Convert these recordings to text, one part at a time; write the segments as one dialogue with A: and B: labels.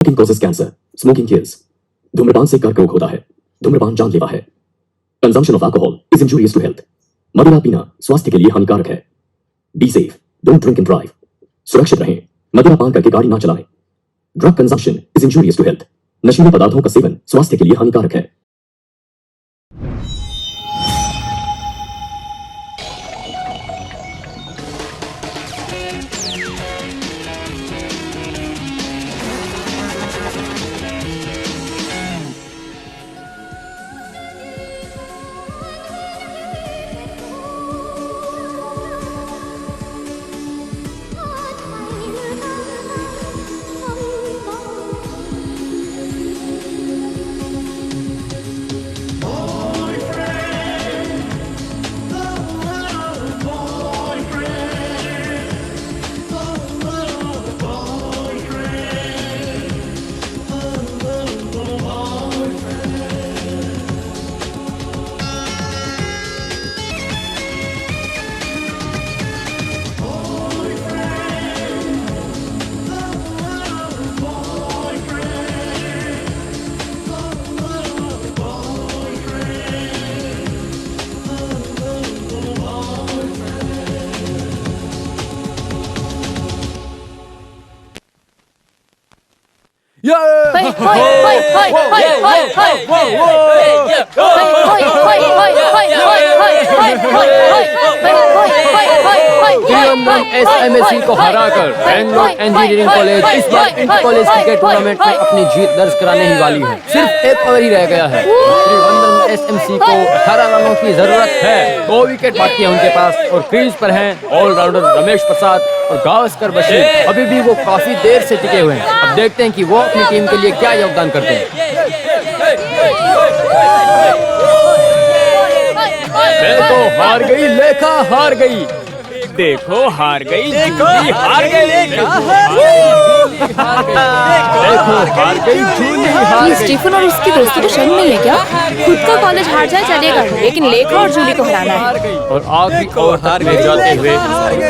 A: Smoking causes cancer, smoking kills. धूम्रपान से कर्करोग होता है। धूम्रपान जानलेवा है। Consumption of alcohol is injurious to health. मदिरा पीना स्वास्थ्य के लिए हानिकारक है। Be safe, don't drink and drive. सुरक्षित रहें, मदिरा पान करके गाड़ी ना चलाएं। Drug consumption is injurious to health. नशीले पदार्थों का सेवन स्वास्थ्य के लिए हानिकारक है।
B: एसएमएससी को हराकर बेंगलोर इंजीनियरिंग कॉलेज इस बार इंटर कॉलेज क्रिकेट टूर्नामेंट में अपनी जीत दर्ज कराने ही वाली है। सिर्फ एक ओवर ही रह गया है। त्रिवेंद्रम एसएमसी को 18 रनों की जरूरत है। 2 विकेट बाकी है उनके पास और क्रीज पर हैं ऑलराउंडर रमेश प्रसाद और गावस्कर बशीर। अभी भी वो काफी देर से टिके हुए हैं। अब देखते हैं कि वो अपनी टीम के लिए क्या योगदान करते हैं। देखो हार गई लेखा, हार गई।
C: देखो हार गई, जूली हार गई।
B: देखो हार गई, जूली हार
D: ये
B: गई।
D: स्टीफन और उसकी दोस्तों को शर्म नहीं है क्या? खुद का कॉलेज हार जाए चलेगा, लेकिन लेखा और जूली को हराना है।
B: और आखिरी ओवर तक ले जाते हुए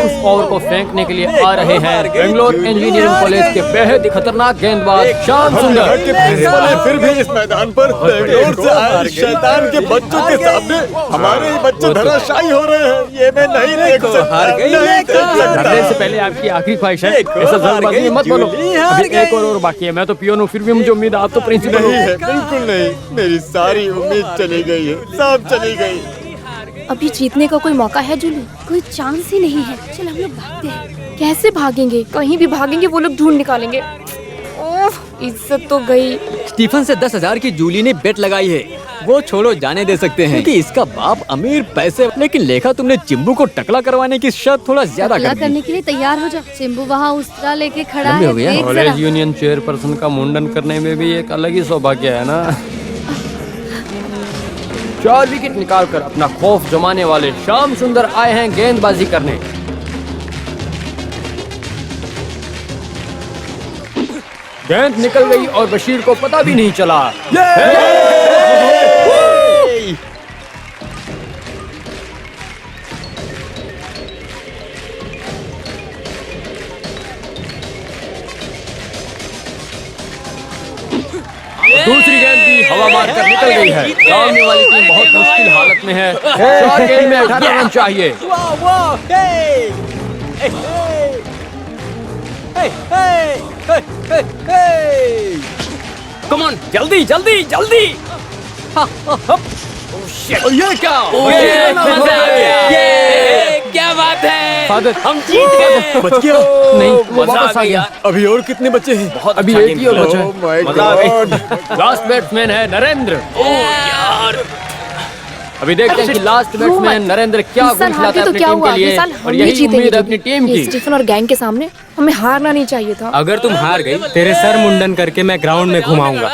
B: उस ओवर को फेंकने के लिए आ रहे हैं बेंगलोर इंजीनियरिंग कॉलेज के बेहद ही खतरनाक गेंदबाज श्याम सुंदर।
E: फिर भी इस मैदान पर बेंगलोर से आए शैतान के बच्चों के सामने हमारे ही बच्चे धराशायी हो रहे हैं। ये मैं नहीं देख सकता।
B: डरने से पहले आपकी आखिरी ख्वाहिश है, ऐसा जल्दबाजी में मत बोलो। अभी एक और बाकी है। मैं तो पियोन हूँ, फिर भी मुझे उम्मीद आप तो प्रिंसिपल
E: नहीं है, बिल्कुल नहीं। मेरी सारी उम्मीद चली गई है, सब चली गई।
D: अभी जीतने का कोई मौका है जूली? कोई चांस ही नहीं है। चल हम लोग भागते हैं। कैसे भागेंगे? कहीं भी भागेंगे वो लोग ढूंढ निकालेंगे। ओह, इज्जत तो गई।
C: स्टीफन से 10,000 की जूली ने बेट लगाई है। वो छोड़ो, जाने दे सकते हैं क्योंकि इसका बाप अमीर पैसे। लेकिन लेखा तुमने चिंबू को टकला करवाने की शर्त थोड़ा ज्यादा कर दी।
D: करने के लिए तैयार हो जा। चिंबू वहाँ उस्तरा लेके खड़ा
C: लंबे
D: है,
C: हो गया।
D: देख
B: कॉलेज
D: जरा।
B: यूनियन चेयरपर्सन का मुंडन करने में भी एक अलग ही सौभाग्य है ना। 4 विकेट निकालकर अपना खौफ जमाने वाले श्याम सुंदर आए हैं गेंदबाजी करने। गेंद निकल गई और बशीर को पता भी नहीं चला। दूसरी गेंद भी हवा मारकर निकल गई है। सामने वाली टीम बहुत मुश्किल हालत में है। 4 गेंद में 18 रन चाहिए।
C: कम ऑन, जल्दी जल्दी जल्दी।
B: ये क्या?
C: क्या बात है,
B: फादर,
C: हम जीत गए।
E: बच गया?
B: नहीं, वो
C: मजा
B: वापस
C: आ
B: आ गया।
E: अभी और कितने बच्चे हैं?
C: बहुत
B: अभी
C: अच्छा
B: एक ही और
C: गेम
B: बचा
C: खेला।
B: है।
E: Oh my
C: मजा आ गई।
E: God!
B: लास्ट बैट्समैन है नरेंद्र।
C: यार
B: अभी देखते हैं कि लास्ट बैट्समैन नरेंद्र क्या
D: इस साल
B: गुण
D: हार
B: खिलाता
D: गए
B: है
D: तो
B: अपनी
D: क्या
B: टीम
D: हुआ?
B: के लिए।
D: इस साल
B: और
D: हम ही
B: यही
D: जीतेंगे
B: उम्मीद है अपनी टीम
D: ये
B: की।
D: स्टीफन और गैंग के सामने हमें हारना नहीं चाहिए था।
F: अगर तुम हार गई, तेरे सर मुंडन करके मैं ग्राउंड में घुमाऊंगा।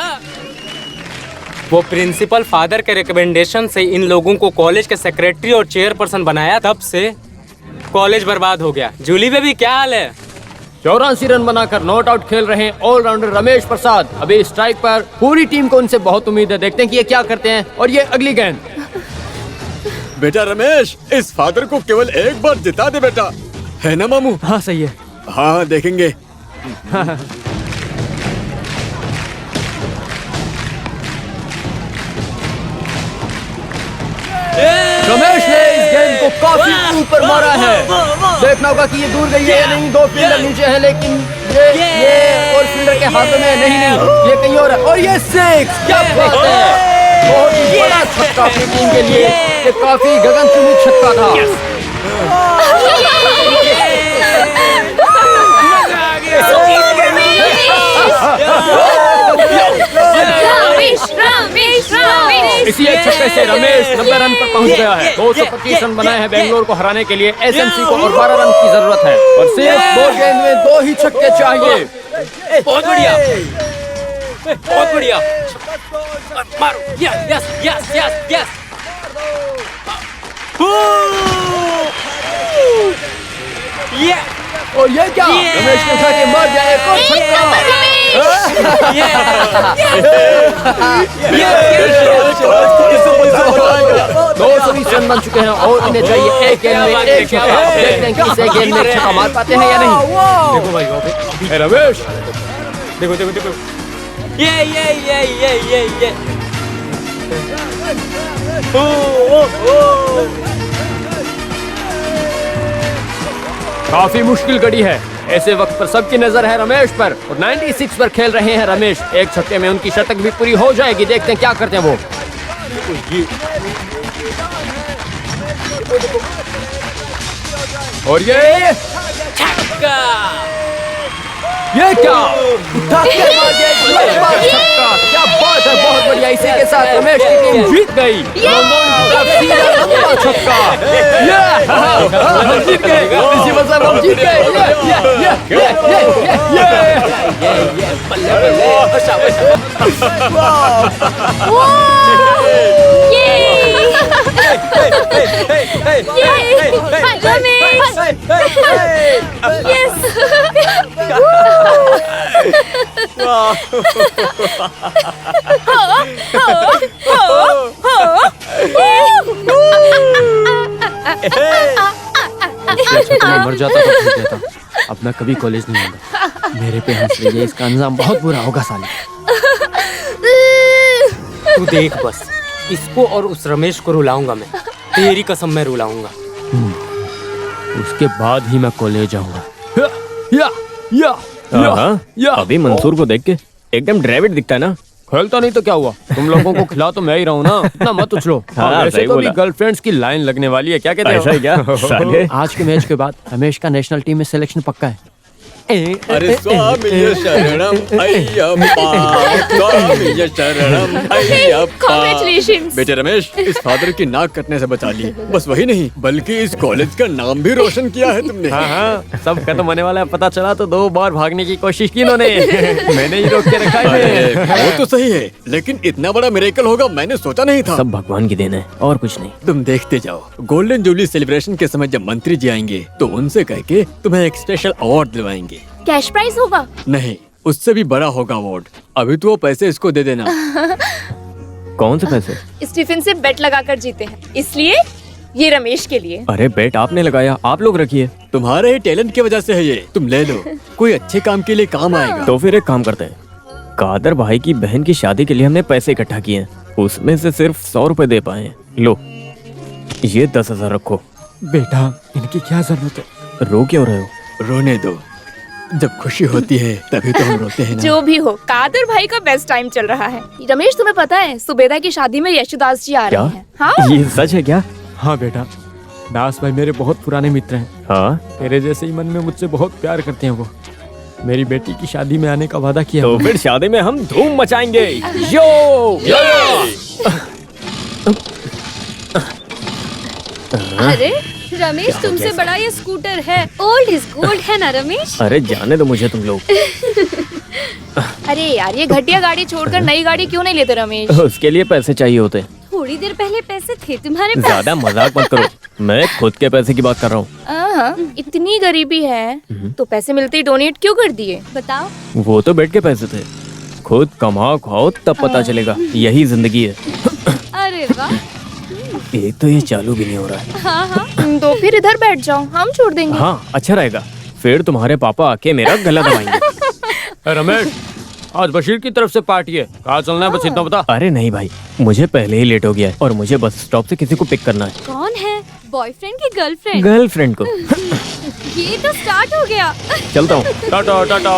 F: वो प्रिंसिपल फादर के रिकमेंडेशन से इन लोगों को कॉलेज के सेक्रेटरी और चेयरपर्सन बनाया, तब से कॉलेज बर्बाद हो गया। जूली बेबी क्या हाल है?
B: 84 रन बनाकर नॉट आउट खेल रहे हैं ऑलराउंडर रमेश प्रसाद। अभी स्ट्राइक पर पूरी टीम को उनसे बहुत उम्मीद है। देखते हैं कि ये क्या करते हैं। और ये अगली गेंद।
E: बेटा रमेश, इस फादर को केवल एक बार जिता दे बेटा, है ना मामू?
B: हाँ सही है।
E: हाँ देखेंगे।
B: को काफी ऊपर मारा है। देखना होगा कि ये दूर गई है या नहीं। 2 फील्डर नीचे है, लेकिन ये और फील्डर के हाथों में नहीं, ये कहीं और है। और ये 6, क्या बात है, बहुत ही बड़ा छक्का अपनी टीम के लिए। ये काफी गगनचुंबी छक्का था। इसी एक छक्के से रमेश 90 रन पर पहुंच गया है। 225 रन बनाए हैं बेंगलोर को हराने के लिए एसएमसी को, और 12 रन की जरूरत है। और सिर्फ 2 गेंद में 2 ही छक्के चाहिए।
C: बहुत बढ़िया, बहुत बढ़िया। मारो, yes yes yes yes yes.
B: और ये क्या, रमेश ने उठा के मार दिया एक और छक्का। 220 रन बन चुके हैं और इन्हें चाहिए एक गेंद में एक छक्का। देखते हैं कि इस एक गेंद में एक छक्का मार पाते हैं या नहीं।
C: देखो भाई,
B: रमेश
C: देखो देखो देखो, ये
B: काफी मुश्किल घड़ी है। ऐसे वक्त पर सबकी नजर है रमेश पर, और 96 पर खेल रहे हैं रमेश। एक छक्के में उनकी शतक भी पूरी हो जाएगी। देखते हैं क्या करते हैं वो। और ये
C: छक्का।
B: ये क्या, उठा के मार दिया एक लंबा छक्का। क्या बात है, बहुत बढ़िया। इसी के साथ रमेश की टीम जीत गई। लंबा छक्का, हम जीत गए। इसी वजह हम जीत गए। मैं मर जाता तो ठीक रहता। अब मैं कभी कॉलेज नहीं आऊंगा। मेरे पे हंस रही है, इसका अंजाम बहुत बुरा होगा साले।
F: तू देख बस, इसको और उस रमेश को रुलाऊंगा मैं। तेरी कसम मैं रुलाऊंगा।
B: उसके बाद ही मैं कॉलेज जाऊंगा।
G: अभी मंसूर को देख के एकदम ड्राइविड दिखता है ना।
B: खेलता नहीं तो क्या हुआ, तुम लोगों को खिला तो मैं ही रहूं ना, इतना मत उछलो। वैसे
G: सही
B: तो भी
G: बोला।
B: गर्लफ्रेंड्स की लाइन लगने वाली है, क्या कहते हो?
G: ऐसा ही क्या साले?
B: आज के मैच के बाद रमेश का नेशनल टीम में सिलेक्शन पक्का है।
E: अरे स्वामी शरणम अय्यप्पा, स्वामी शरणम अय्यप्पा।
D: Congratulations!
E: बेटे रमेश, इस फादर की नाक कटने से बचा ली। बस वही नहीं, बल्कि इस कॉलेज का नाम भी रोशन किया है तुमने।
B: हाँ, सब खत्म होने वाला है पता चला तो 2 बार भागने की कोशिश की इन्होंने। मैंने ही रोक के रखा
E: अरे,
B: है।
E: वो तो सही है, लेकिन इतना बड़ा मिरेकल होगा मैंने सोचा नहीं था।
G: सब भगवान की देन है और कुछ नहीं।
E: तुम देखते जाओ, गोल्डन जुबली सेलिब्रेशन के समय जब मंत्री जी आएंगे तो उनसे कह के तुम्हें एक स्पेशल अवार्ड दिलवाएंगे।
D: कैश प्राइज होगा?
E: नहीं, उससे भी बड़ा होगा अवार्ड। अभी तो वो पैसे इसको दे देना।
G: कौन से पैसे?
D: स्टीफन से बेट लगाकर जीते हैं, इसलिए ये रमेश के लिए।
G: अरे बेट आपने लगाया, आप लोग रखिए।
E: तुम्हारे ही टैलेंट की वजह से है ये, तुम ले लो। कोई अच्छे काम के लिए काम आएगा।
G: तो फिर एक काम करते हैं, कादर भाई की बहन की शादी के लिए हमने पैसे इकट्ठा किए हैं, उसमें से सिर्फ 100 रुपए दे पाए हैं। लो ये 10,000 रखो।
B: बेटा इनकी क्या जरूरत है?
G: रो क्यों रहे हो?
E: रोने दो, जब खुशी होती है तभी तो हम रोते हैं ना।
D: जो भी हो, कादर भाई का बेस्ट टाइम चल रहा है। रमेश तुम्हें पता है सुबेदा की शादी में यशुदास जी आ
G: क्या?
D: रहे हैं। हाँ?
G: ये सच है क्या?
B: हाँ बेटा, दास भाई मेरे बहुत पुराने मित्र हैं।
G: हाँ
B: तेरे जैसे ही मन में मुझसे बहुत प्यार करते हैं वो। मेरी बेटी की शादी में आने का वादा किया।
G: तो फिर शादी में हम धूम मचाएंगे। यो
H: अरे रमेश, तुमसे बड़ा ये स्कूटर है। ओल्ड इज गोल्ड है ना रमेश?
G: अरे जाने दो मुझे तुम लोग।
D: अरे यार, ये घटिया गाड़ी छोड़कर नई गाड़ी क्यों नहीं लेते रमेश?
G: उसके लिए पैसे चाहिए होते।
H: थोड़ी देर पहले पैसे थे तुम्हारे पास।
G: ज्यादा मजाक मत करो, मैं खुद के पैसे की बात कर रहा हूँ।
D: इतनी गरीबी है तो पैसे मिलते ही डोनेट क्यों कर दिए?
H: बताओ।
G: वो तो बेट के पैसे थे, खुद कमाओ खाओ तब पता चलेगा, यही जिंदगी है।
H: अरे वाह।
G: एक तो ये चालू भी नहीं हो रहा है।
H: हाँ हाँ।
D: तो फिर इधर बैठ जाओ, हम छोड़ देंगे।
G: हाँ अच्छा रहेगा, फिर तुम्हारे पापा आके मेरा गला दबाएंगे।
B: रमेश, आज बशीर की तरफ से पार्टी है, कहाँ चलना है बस इतना बता।
G: अरे नहीं भाई, मुझे पहले ही लेट हो गया है और मुझे बस स्टॉप से किसी को पिक करना है।
H: कौन है? बॉयफ्रेंड की गर्लफ्रेंड?
G: गर्लफ्रेंड को।
H: ये तो स्टार्ट हो गया।
G: चलता हूँ।
B: टाटा टाटा।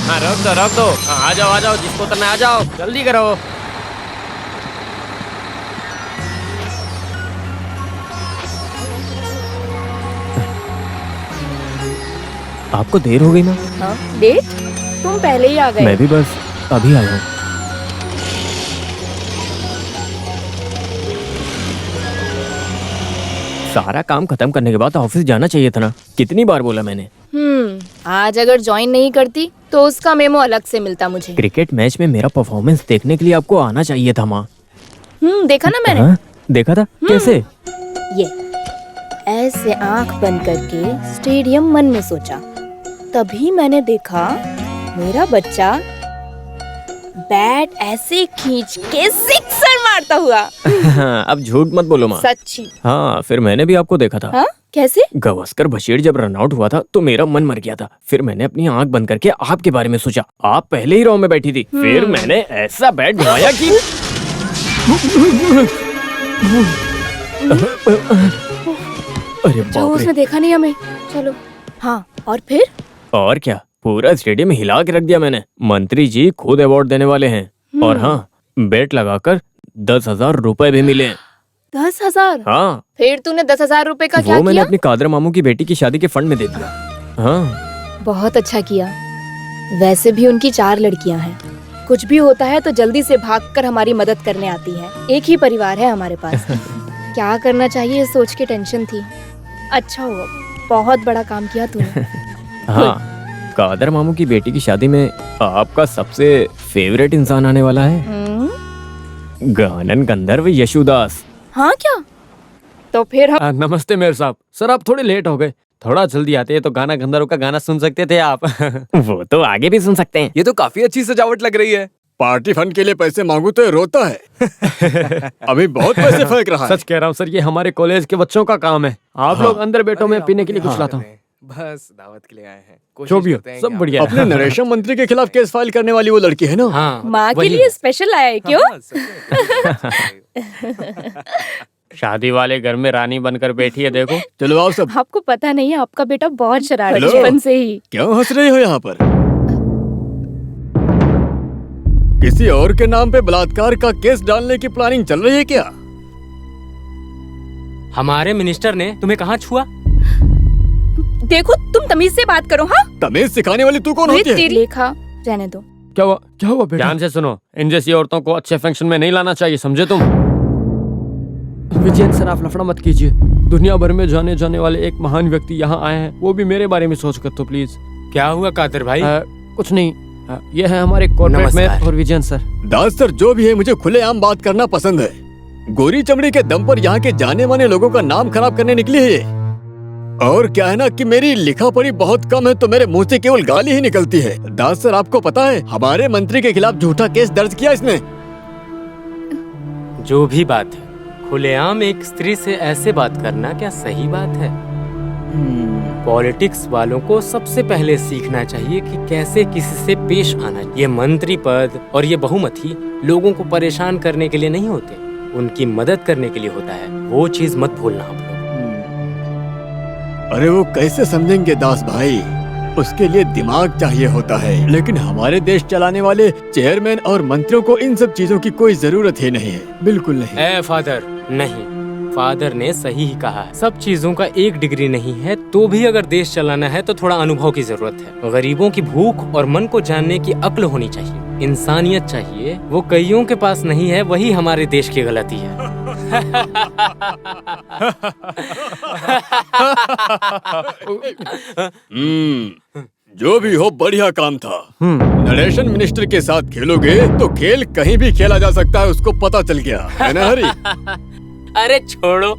B: हाँ रख दो। हाँ, आ जाओ जिसको उतरना आ जाओ, जल्दी करो।
G: आपको देर हो गई ना?
D: हाँ, डेट? तुम पहले ही आ गए।
G: मैं भी बस अभी आया हूँ। सारा काम खत्म करने के बाद ऑफिस जाना चाहिए था ना। कितनी बार बोला मैंने।
D: आज अगर ज्वाइन नहीं करती तो उसका मेमो अलग से मिलता मुझे।
G: क्रिकेट मैच में मेरा परफॉर्मेंस देखने के लिए आपको आना चाहिए था माँ।
D: देखा ना मैंने।
G: हाँ? देखा था? कैसे?
D: ये ऐसे आंख बंद करके स्टेडियम मन में सोचा, तभी मैंने देखा मेरा बच्चा बैट ऐसे खींच के सिक्सर मारता हुआ।
G: हाँ, अब झूठ मत बोलो माँ।
D: सच्ची।
G: हाँ, फिर मैंने भी आपको देखा था।
D: हाँ? कैसे?
G: गवास्कर बशीर जब रन आउट हुआ था तो मेरा मन मर गया था। फिर मैंने अपनी आंख बंद करके आपके बारे में सोचा। आप पहले ही रो में बैठी थी। फिर मैंने ऐसा बैट घुमाया कि अरे
D: जो
G: बाप रे।
D: उसने देखा नहीं हमें। चलो। हाँ, और फिर?
G: और क्या, पूरा स्टेडियम हिला के रख दिया मैंने। मंत्री जी खुद अवार्ड देने वाले हैं। और हाँ, बेट लगाकर 10,000 रुपए भी मिले।
D: 10,000?
G: हाँ।
D: फिर तूने 10,000 रुपए का क्या
G: वो मैंने
D: किया?
G: अपनी कादर मामू की बेटी की शादी के फंड में दे दिया। हाँ।
D: बहुत अच्छा किया। वैसे भी उनकी 4 लड़कियां हैं। कुछ भी होता है तो जल्दी से भागकर हमारी मदद करने आती हैं। एक ही परिवार है हमारे पास। क्या करना चाहिए इस सोच के टेंशन थी। अच्छा हुआ, बहुत बड़ा काम किया तूने।
G: हाँ, कादर मामू की बेटी की शादी में आपका सबसे फेवरेट इंसान आने वाला है। गानन गंधर्व यशुदास।
D: हाँ क्या? तो फिर हम
B: नमस्ते मेयर साहब। सर आप थोड़े लेट हो गए। थोड़ा जल्दी आते तो गाना गंधर्व का गाना सुन सकते थे आप।
G: वो तो आगे भी सुन सकते हैं।
E: ये तो काफी अच्छी सजावट लग रही है। पार्टी फंड के लिए पैसे मांगू तो ये रोता है। अभी बहुत पैसे फेंक रहा है।
B: सच कह रहा हूँ सर, ये हमारे कॉलेज के बच्चों का काम है। आप लोग अंदर बैठो, मैं पीने के लिए कुछ लाता हूँ।
E: बस दावत के लिए आए हैं।
B: जो भी हो, सब बढ़िया।
E: अपने नरेशन मंत्री के खिलाफ केस फाइल करने वाली वो लड़की है ना?
B: हाँ,
D: माँ के लिए स्पेशल आया है क्यों?
B: शादी वाले घर में रानी बनकर बैठी है, देखो।
E: चलो आओ सब।
D: आपको पता नहीं है, आपका बेटा बहुत शरारती
E: हेलो।
D: बचपन से ही।
E: क्यों हंस रही हो यहाँ पर? किसी और के नाम पे बलात्कार का केस डालने की प्लानिंग चल रही है क्या?
F: हमारे मिनिस्टर ने तुम्हें कहाँ छुआ?
D: देखो, तुम तमीज से बात करो। हाँ,
E: तमीज सिखाने वाली तू कौन होती है?
D: तेरी लेखा रहने दो।
B: क्या हुआ बेटा? ध्यान से सुनो, इन जैसी औरतों को अच्छे फंक्शन में नहीं लाना चाहिए, समझे तुम? विजयन सर, आप लफड़ा मत कीजिए। दुनिया भर में जाने जाने वाले एक महान व्यक्ति यहाँ आए हैं, वो भी मेरे बारे में सोच कर तो प्लीज।
F: क्या हुआ कादर भाई?
B: कुछ नहीं। ये है हमारे कॉर्पोरेट में और विजयन सर।
E: दास सर, जो भी है मुझे खुलेआम बात करना पसंद है। गोरी चमड़ी के दम पर यहाँ के जाने माने लोगों का नाम खराब करने निकली है ये। और क्या है ना कि मेरी लिखा पढ़ी बहुत कम है तो मेरे मुंह से केवल गाली ही निकलती है। दास सर, आपको पता है हमारे मंत्री के खिलाफ झूठा केस दर्ज किया इसने।
F: जो भी बात है, खुलेआम एक स्त्री से ऐसे बात करना क्या सही बात है? पॉलिटिक्स वालों को सबसे पहले सीखना चाहिए कि कैसे किसी से पेश आना। ये मंत्री पद और ये बहुमती लोगों को परेशान करने के लिए नहीं होते, उनकी मदद करने के लिए होता है। वो चीज मत भूलना आप लोग।
E: अरे वो कैसे समझेंगे दास भाई, उसके लिए दिमाग चाहिए होता है। लेकिन हमारे देश चलाने वाले चेयरमैन और मंत्रियों को इन सब चीजों की कोई जरूरत ही नहीं है, बिल्कुल नहीं।
F: ए फादर, नहीं, फादर ने सही ही कहा है। सब चीजों का एक डिग्री नहीं है, तो भी अगर देश चलाना है तो थोड़ा अनुभव की जरूरत है। गरीबों की भूख और मन को जानने की अक्ल होनी चाहिए, इंसानियत चाहिए। वो कईयों के पास नहीं है, वही हमारे देश की गलती है।
E: जो भी हो, बढ़िया काम था। नरेशन मिनिस्टर के साथ खेलोगे तो खेल कहीं भी खेला जा सकता है, उसको पता चल गया है ना हरी?
F: अरे छोड़ो,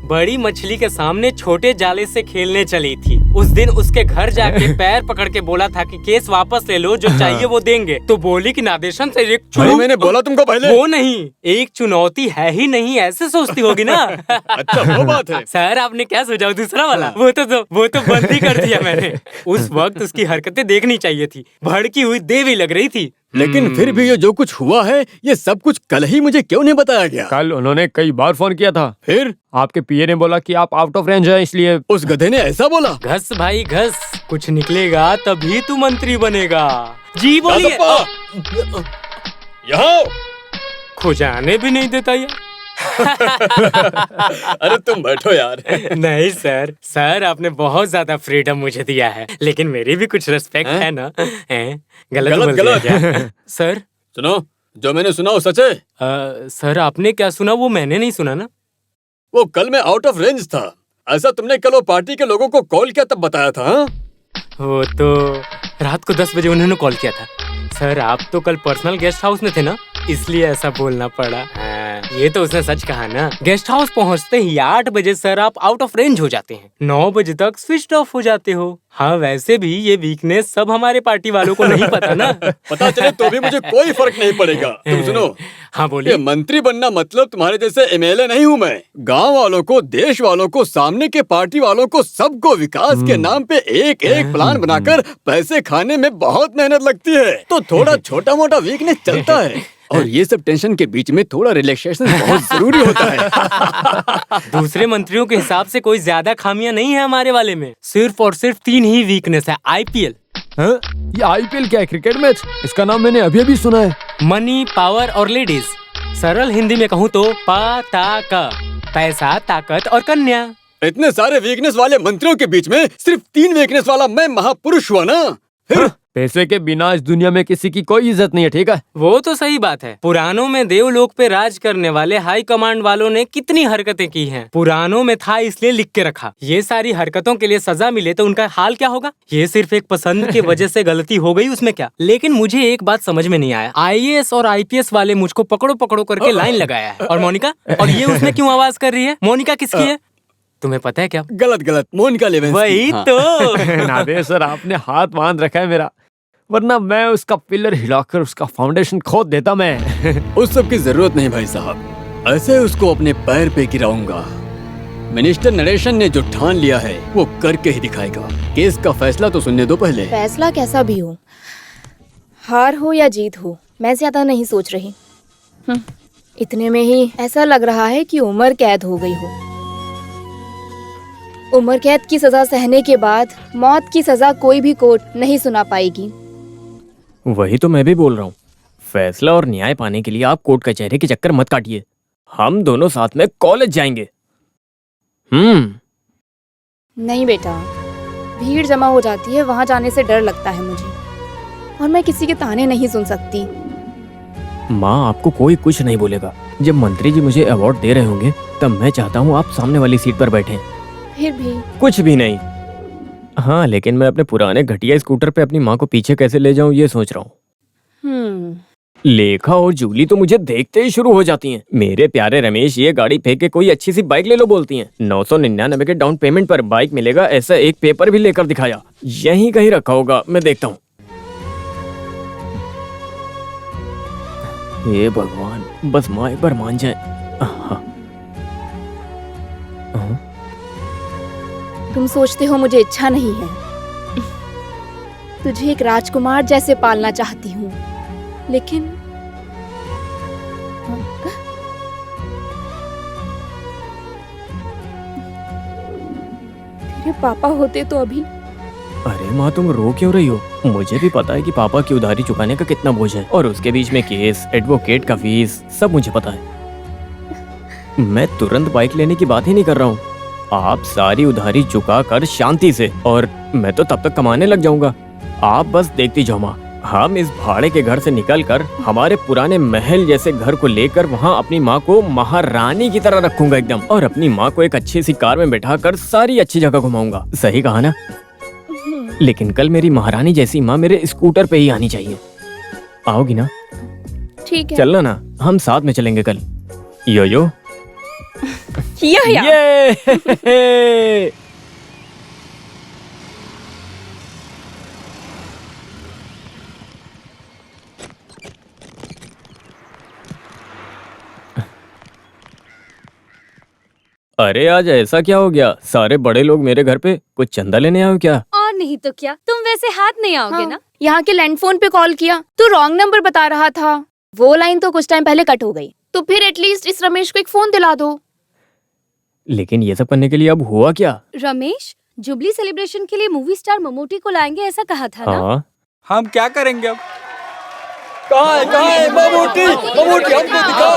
F: बड़ी मछली के सामने छोटे जाले से खेलने चली थी। उस दिन उसके घर जाके पैर पकड़ के बोला था कि केस वापस ले लो, जो चाहिए वो देंगे। तो बोली कि नादेशन से एक
E: मैंने बोला तुमको पहले।
F: वो नहीं, एक चुनौती है ही नहीं, ऐसे सोचती होगी ना।
E: अच्छा वो बात है।
F: सर आपने क्या सोचा दूसरा वाला? वो तो बंद ही कर दिया मैंने। उस वक्त उसकी हरकतें देखनी चाहिए थी, भड़की हुई देवी लग रही थी।
E: लेकिन फिर भी ये जो कुछ हुआ है, ये सब कुछ कल ही मुझे क्यों नहीं बताया गया?
G: कल उन्होंने कई बार फोन किया था।
E: फिर
G: आपके पीए ने बोला कि आप आउट ऑफ रेंज हैं, इसलिए
E: उस गधे ने ऐसा बोला?
F: घस भाई घस, कुछ निकलेगा तभी तू मंत्री बनेगा। जी बोलिए।
E: यहाँ
F: खुजाने भी नहीं देता ये।
E: अरे तुम बैठो यार।
F: नहीं सर, सर आपने बहुत ज्यादा फ्रीडम मुझे दिया है, लेकिन मेरी भी कुछ रिस्पेक्ट है ना। गलत बोल दिया क्या? सर
E: सुनो, जो मैंने सुना वो सच है?
F: सर आपने क्या सुना वो मैंने नहीं सुना ना।
E: वो कल मैं आउट ऑफ रेंज था, ऐसा तुमने कल वो पार्टी के लोगों को कॉल किया तब बताया था? हाँ?
F: वो तो रात को 10 बजे उन्होंने कॉल किया था। सर आप तो कल पर्सनल गेस्ट हाउस में थे ना, इसलिए ऐसा बोलना पड़ा। ये तो उसने सच कहा ना। गेस्ट हाउस पहुंचते ही 8 बजे सर आप आउट ऑफ रेंज हो जाते हैं, 9 बजे तक स्विच ऑफ हो जाते हो। हाँ वैसे भी ये वीकनेस सब हमारे पार्टी वालों को नहीं पता ना।
E: पता चले तो भी मुझे कोई फर्क नहीं पड़ेगा। तुम सुनो,
F: हाँ बोलिए।
E: ये मंत्री बनना मतलब तुम्हारे जैसे एमएलए नहीं हूँ मैं। गांव वालों को, देश वालों को, सामने के पार्टी वालों को, सबको विकास के नाम पे एक एक प्लान बनाकर पैसे खाने में बहुत मेहनत लगती है। तो थोड़ा छोटा मोटा वीकनेस चलता है, और ये सब टेंशन के बीच में थोड़ा रिलैक्सेशन बहुत जरूरी होता है।
F: दूसरे मंत्रियों के हिसाब से कोई ज्यादा खामियां नहीं है हमारे वाले में, सिर्फ और सिर्फ 3 ही वीकनेस है। आईपीएल।
G: ये आईपीएल क्या है? Cricket match? इसका नाम मैंने अभी अभी सुना है।
F: मनी, पावर और लेडीज। सरल हिंदी में कहूँ तो पैसा, ताकत और कन्या।
E: इतने सारे वीकनेस वाले मंत्रियों के बीच में सिर्फ 3 वीकनेस वाला मैं महापुरुष हुआ ना। फिर
G: पैसे के बिना इस दुनिया में किसी की कोई इज्जत नहीं है, ठीक है?
F: वो तो सही बात है। पुरानों में देवलोक पे राज करने वाले हाई कमांड वालों ने कितनी हरकतें की हैं। पुरानों में था इसलिए लिख के रखा। ये सारी हरकतों के लिए सजा मिले तो उनका हाल क्या होगा? ये सिर्फ एक पसंद की वजह से गलती हो गई, उसमें क्या। लेकिन मुझे एक बात समझ में नहीं आया, आईएएस और आईपीएस वाले मुझको पकड़ो पकड़ो करके लाइन लगाया है। और मोनिका, और ये उसमें क्यों आवाज कर रही है? मोनिका किसकी है? तुम्हें पता है क्या?
E: गलत मोनिका लेवेंस।
F: वही तो।
G: नादे सर, आपने हाथ बांध रखा है मेरा, वरना मैं उसका पिलर हिलाकर उसका फाउंडेशन खोद देता मैं।
E: उस सब की जरूरत नहीं भाई साहब, ऐसे उसको अपने पैर पे गिराऊंगा। मिनिस्टर नरेशन ने जो ठान लिया है वो करके ही दिखाएगा। केस का फैसला तो सुनने दो पहले।
D: फैसला कैसा भी हो, हार हो या जीत हो, मैं ज्यादा नहीं सोच रही। इतने में ही ऐसा लग रहा है कि उम्र कैद हो गई हो। उम्र कैद की सजा सहने के बाद मौत की सजा कोई भी कोर्ट नहीं सुना पाएगी।
G: वही तो मैं भी बोल रहा हूँ, फैसला और न्याय पाने के लिए आप कोर्ट कचहरी के चक्कर मत काटिए। हम दोनों साथ में कॉलेज जाएंगे।
D: नहीं बेटा, भीड़ जमा हो जाती है, वहां जाने से डर लगता है मुझे, और मैं किसी के ताने नहीं सुन सकती।
G: माँ, आपको कोई कुछ नहीं बोलेगा। जब मंत्री जी मुझे अवार्ड दे रहे होंगे तब मैं चाहता हूँ आप सामने वाली सीट पर बैठें।
D: फिर भी
G: कुछ भी नहीं। हाँ, लेकिन मैं अपने पुराने घटिया स्कूटर पे अपनी माँ को पीछे कैसे ले जाऊँ ये सोच रहा हूँ। लेखा और जूली तो मुझे देखते ही शुरू हो जाती हैं। मेरे प्यारे रमेश, ये गाड़ी फेंक के कोई अच्छी सी बाइक ले लो बोलती हैं। 999 के डाउन पेमेंट पर बाइक मिलेगा, ऐसा एक पेपर भी लेकर दिखाया। यहीं कहीं रखा होगा, मैं देखता हूँ। हे भगवान, बस माँ एक बार मान जाए।
D: तुम सोचते हो मुझे इच्छा नहीं है। तुझे एक राजकुमार जैसे पालना चाहती हूँ, लेकिन तेरे पापा होते तो अभी।
G: अरे माँ, तुम रो क्यों रही हो? मुझे भी पता है कि पापा की उधारी चुकाने का कितना बोझ है, और उसके बीच में केस, एडवोकेट का फीस, सब मुझे पता है। मैं तुरंत बाइक लेने की बात ही नहीं कर रहा हूँ। आप सारी उधारी चुका कर शांति से, और मैं तो तब तक कमाने लग जाऊंगा। आप बस देखती जाओ माँ। हम इस भाड़े के घर से निकलकर हमारे पुराने महल जैसे घर को लेकर वहाँ अपनी माँ को महारानी की तरह रखूंगा एकदम, और अपनी माँ को एक अच्छी सी कार में बैठाकर सारी अच्छी जगह घुमाऊंगा। सही कहा ना? लेकिन कल मेरी महारानी जैसी माँ मेरे स्कूटर पे ही आनी चाहिए। आओगी ना?
D: ठीक है,
G: चलना ना, हम साथ में चलेंगे कल। यो
D: या।
G: ये अरे आज ऐसा क्या हो गया? सारे बड़े लोग मेरे घर पे कुछ चंदा लेने आए हो क्या?
H: नहीं तो क्या, तुम वैसे हाथ नहीं आओगे
D: हाँ,
H: ना?
D: यहाँ के लैंडफोन पे कॉल किया तो रॉन्ग नंबर बता रहा था। वो लाइन तो कुछ टाइम पहले कट हो गई, तो फिर एटलीस्ट इस रमेश को एक फोन दिला दो।
G: लेकिन ये सब करने के लिए अब हुआ क्या?
H: रमेश, जुबली सेलिब्रेशन के लिए मूवी स्टार ममूटी को लाएंगे ऐसा कहा था ना?
G: हाँ,
F: हम क्या करेंगे अब?
E: कहाँ है ममूटी? ममूटी हमको दिखाओ।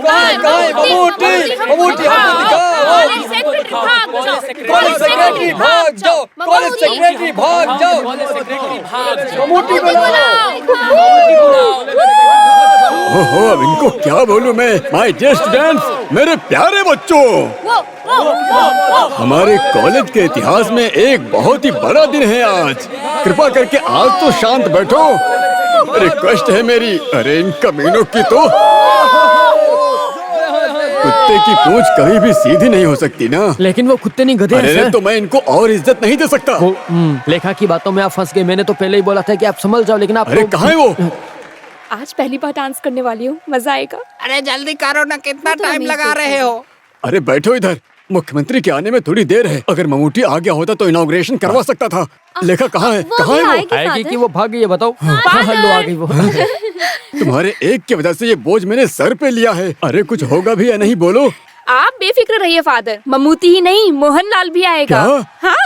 E: कहाँ है ममूटी? ममूटी हमको दिखाओ। कॉलेज सेक्रेटरी भाग जाओ। कॉलेज सेक्रेटरी भाग जाओ। ममूटी ओहो, अब इनको क्या बोलूं मैं? माय डियर स्टूडेंट्स, मेरे प्यारे बच्चों, हमारे कॉलेज के इतिहास में एक बहुत ही बड़ा दिन है आज। कृपा करके आज तो शांत बैठो। रिक्वेस्ट है मेरी। अरे इन कमीनों की तो कुत्ते की पूंछ कभी भी सीधी नहीं हो सकती ना।
G: लेकिन वो कुत्ते नहीं गधे हैं
E: अरे
G: सर।
E: तो मैं इनको और इज्जत नहीं दे सकता।
G: लेखा की बातों में आप फंस गए। मैंने तो पहले ही बोला था कि आप संभल जाओ, लेकिन आप
E: अरे कहाँ है वो?
D: आज पहली बार डांस करने वाली हूँ, मजा आएगा।
F: अरे जल्दी करो ना, कितना टाइम लगा रहे हो?
E: अरे बैठो इधर। मुख्यमंत्री के आने में थोड़ी देर है। अगर ममूटी आ गया होता तो इनॉग्रेशन करवा सकता था। लेखा कहाँ है? कहाँ है वो?
G: आएगी कि वो भाग गई है बताओ? लो आ गई वो।
E: तुम्हारे एक की वजह से ये बोझ मैंने सर पे लिया है। अरे कुछ होगा भी या नहीं बोलो।
D: आप बेफिक्र रहिए फादर, ममूटी ही नहीं मोहनलाल भी आएगा।
E: क्या?
D: हाँ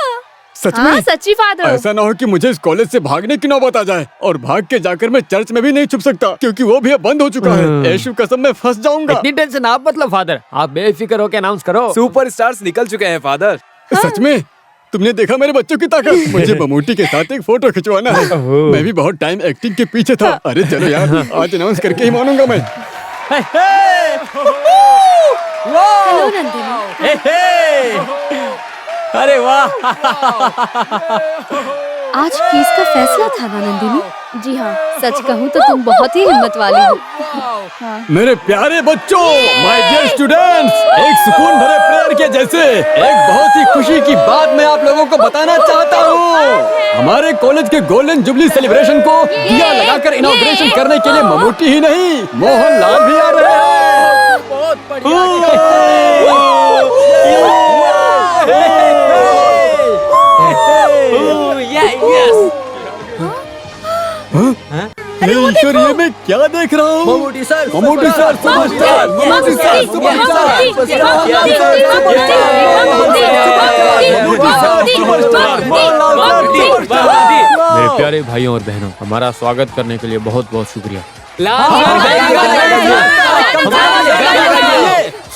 E: सच
D: हाँ,
E: में?
D: सच्ची फादर।
E: ऐसा ना हो कि मुझे इस कॉलेज से भागने की नौबत आ जाए और भाग के जाकर मैं चर्च में भी नहीं छुप सकता, क्योंकि वो भी अब बंद हो चुका है। यीशु कसम मैं फंस जाऊंगा।
G: इतनी टेंशन आप मतलब फादर, आप बेफिक्र होकर अनाउंस करो।
F: सुपरस्टार्स निकल चुके हैं फादर।
E: सच में? तुमने देखा मेरे बच्चों की ताकत? मुझे ममूटी के साथ एक फोटो खिंचवाना है। मैं भी बहुत टाइम एक्टिंग के पीछे था। अरे चलो यार, आज अनाउंस करके ही मानूंगा मैं।
H: हेलो नंदिनी।
G: अरे वाह,
H: आज केस का फैसला था ना नंदिनी?
D: जी हाँ।
H: सच कहूँ तो तुम बहुत ही हिम्मत वाली हो।
E: मेरे प्यारे बच्चों, माय डियर स्टूडेंट्स, एक सुकून भरे प्रेयर के जैसे एक बहुत ही खुशी की बात मैं आप लोगों को बताना चाहता हूँ। हमारे कॉलेज के गोल्डन जुबली सेलिब्रेशन को दिया लगाकर इनॉग्रेशन करने के लिए ममूटी ही नहीं, मोहनलाल भी आ रहे हैं।
G: बहुत बढ़िया।
E: हे ईश्वर, ये मैं क्या देख रहा हूँ?
G: Mammootty sir,
E: Mammootty sir, superstar, Mammootty sir,
G: मेरे प्यारे भाइयों और बहनों, हमारा स्वागत करने के लिए बहुत बहुत शुक्रिया।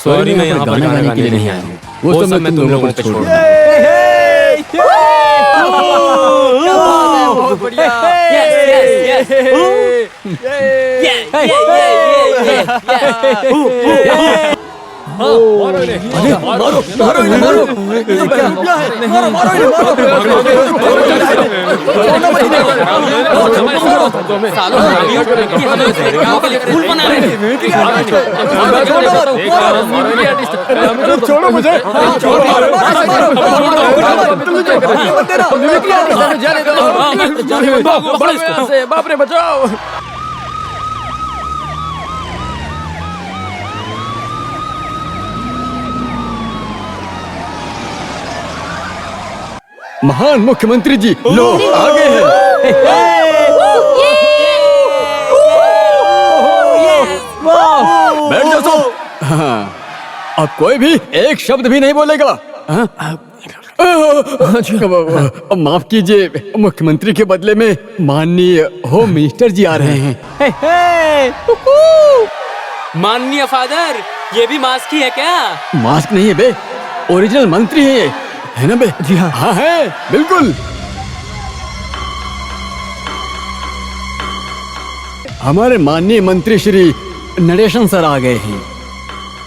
G: सॉरी, मैं यहाँ पर गाना गाने के लिए नहीं आया हूँ। वो सब मैं तुम लोगों पे छोड़ दूँ।
E: छोड़ो मुझे।
G: बाप रे, बचाओ।
E: महान मुख्यमंत्री जी, लो आ गए हैं। बैठ जाओ सब। हाँ, अब कोई भी एक शब्द भी नहीं बोलेगा। हाँ? माफ कीजिए, मुख्यमंत्री के बदले में माननीय होम मिनिस्टर जी आ रहे हैं।
F: माननीय फादर, ये भी मास्क ही है क्या?
E: मास्क नहीं है बे, ओरिजिनल मंत्री है ये, है ना बे? जी हाँ, हाँ है, बिल्कुल। हमारे माननीय मंत्री श्री नरेशन सर आ गए हैं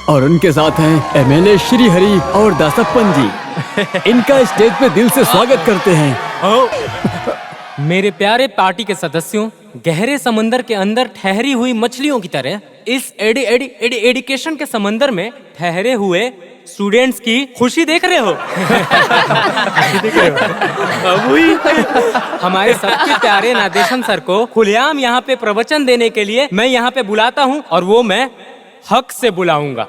E: और उनके साथ हैं एमएलए श्री हरि और दासप्पन जी। इनका स्टेज पे दिल से स्वागत करते हैं।
F: मेरे प्यारे पार्टी के सदस्यों, गहरे समंदर के अंदर ठहरी हुई मछलियों की तरह इस एडिकेशन के समंदर में ठहरे हुए स्टूडेंट्स की खुशी देख रहे हो। हमारे सबके प्यारे नादेशन सर को खुलेआम यहाँ पे प्रवचन देने के लिए मैं यहाँ पे बुलाता हूँ, और वो मैं हक से बुलाऊंगा।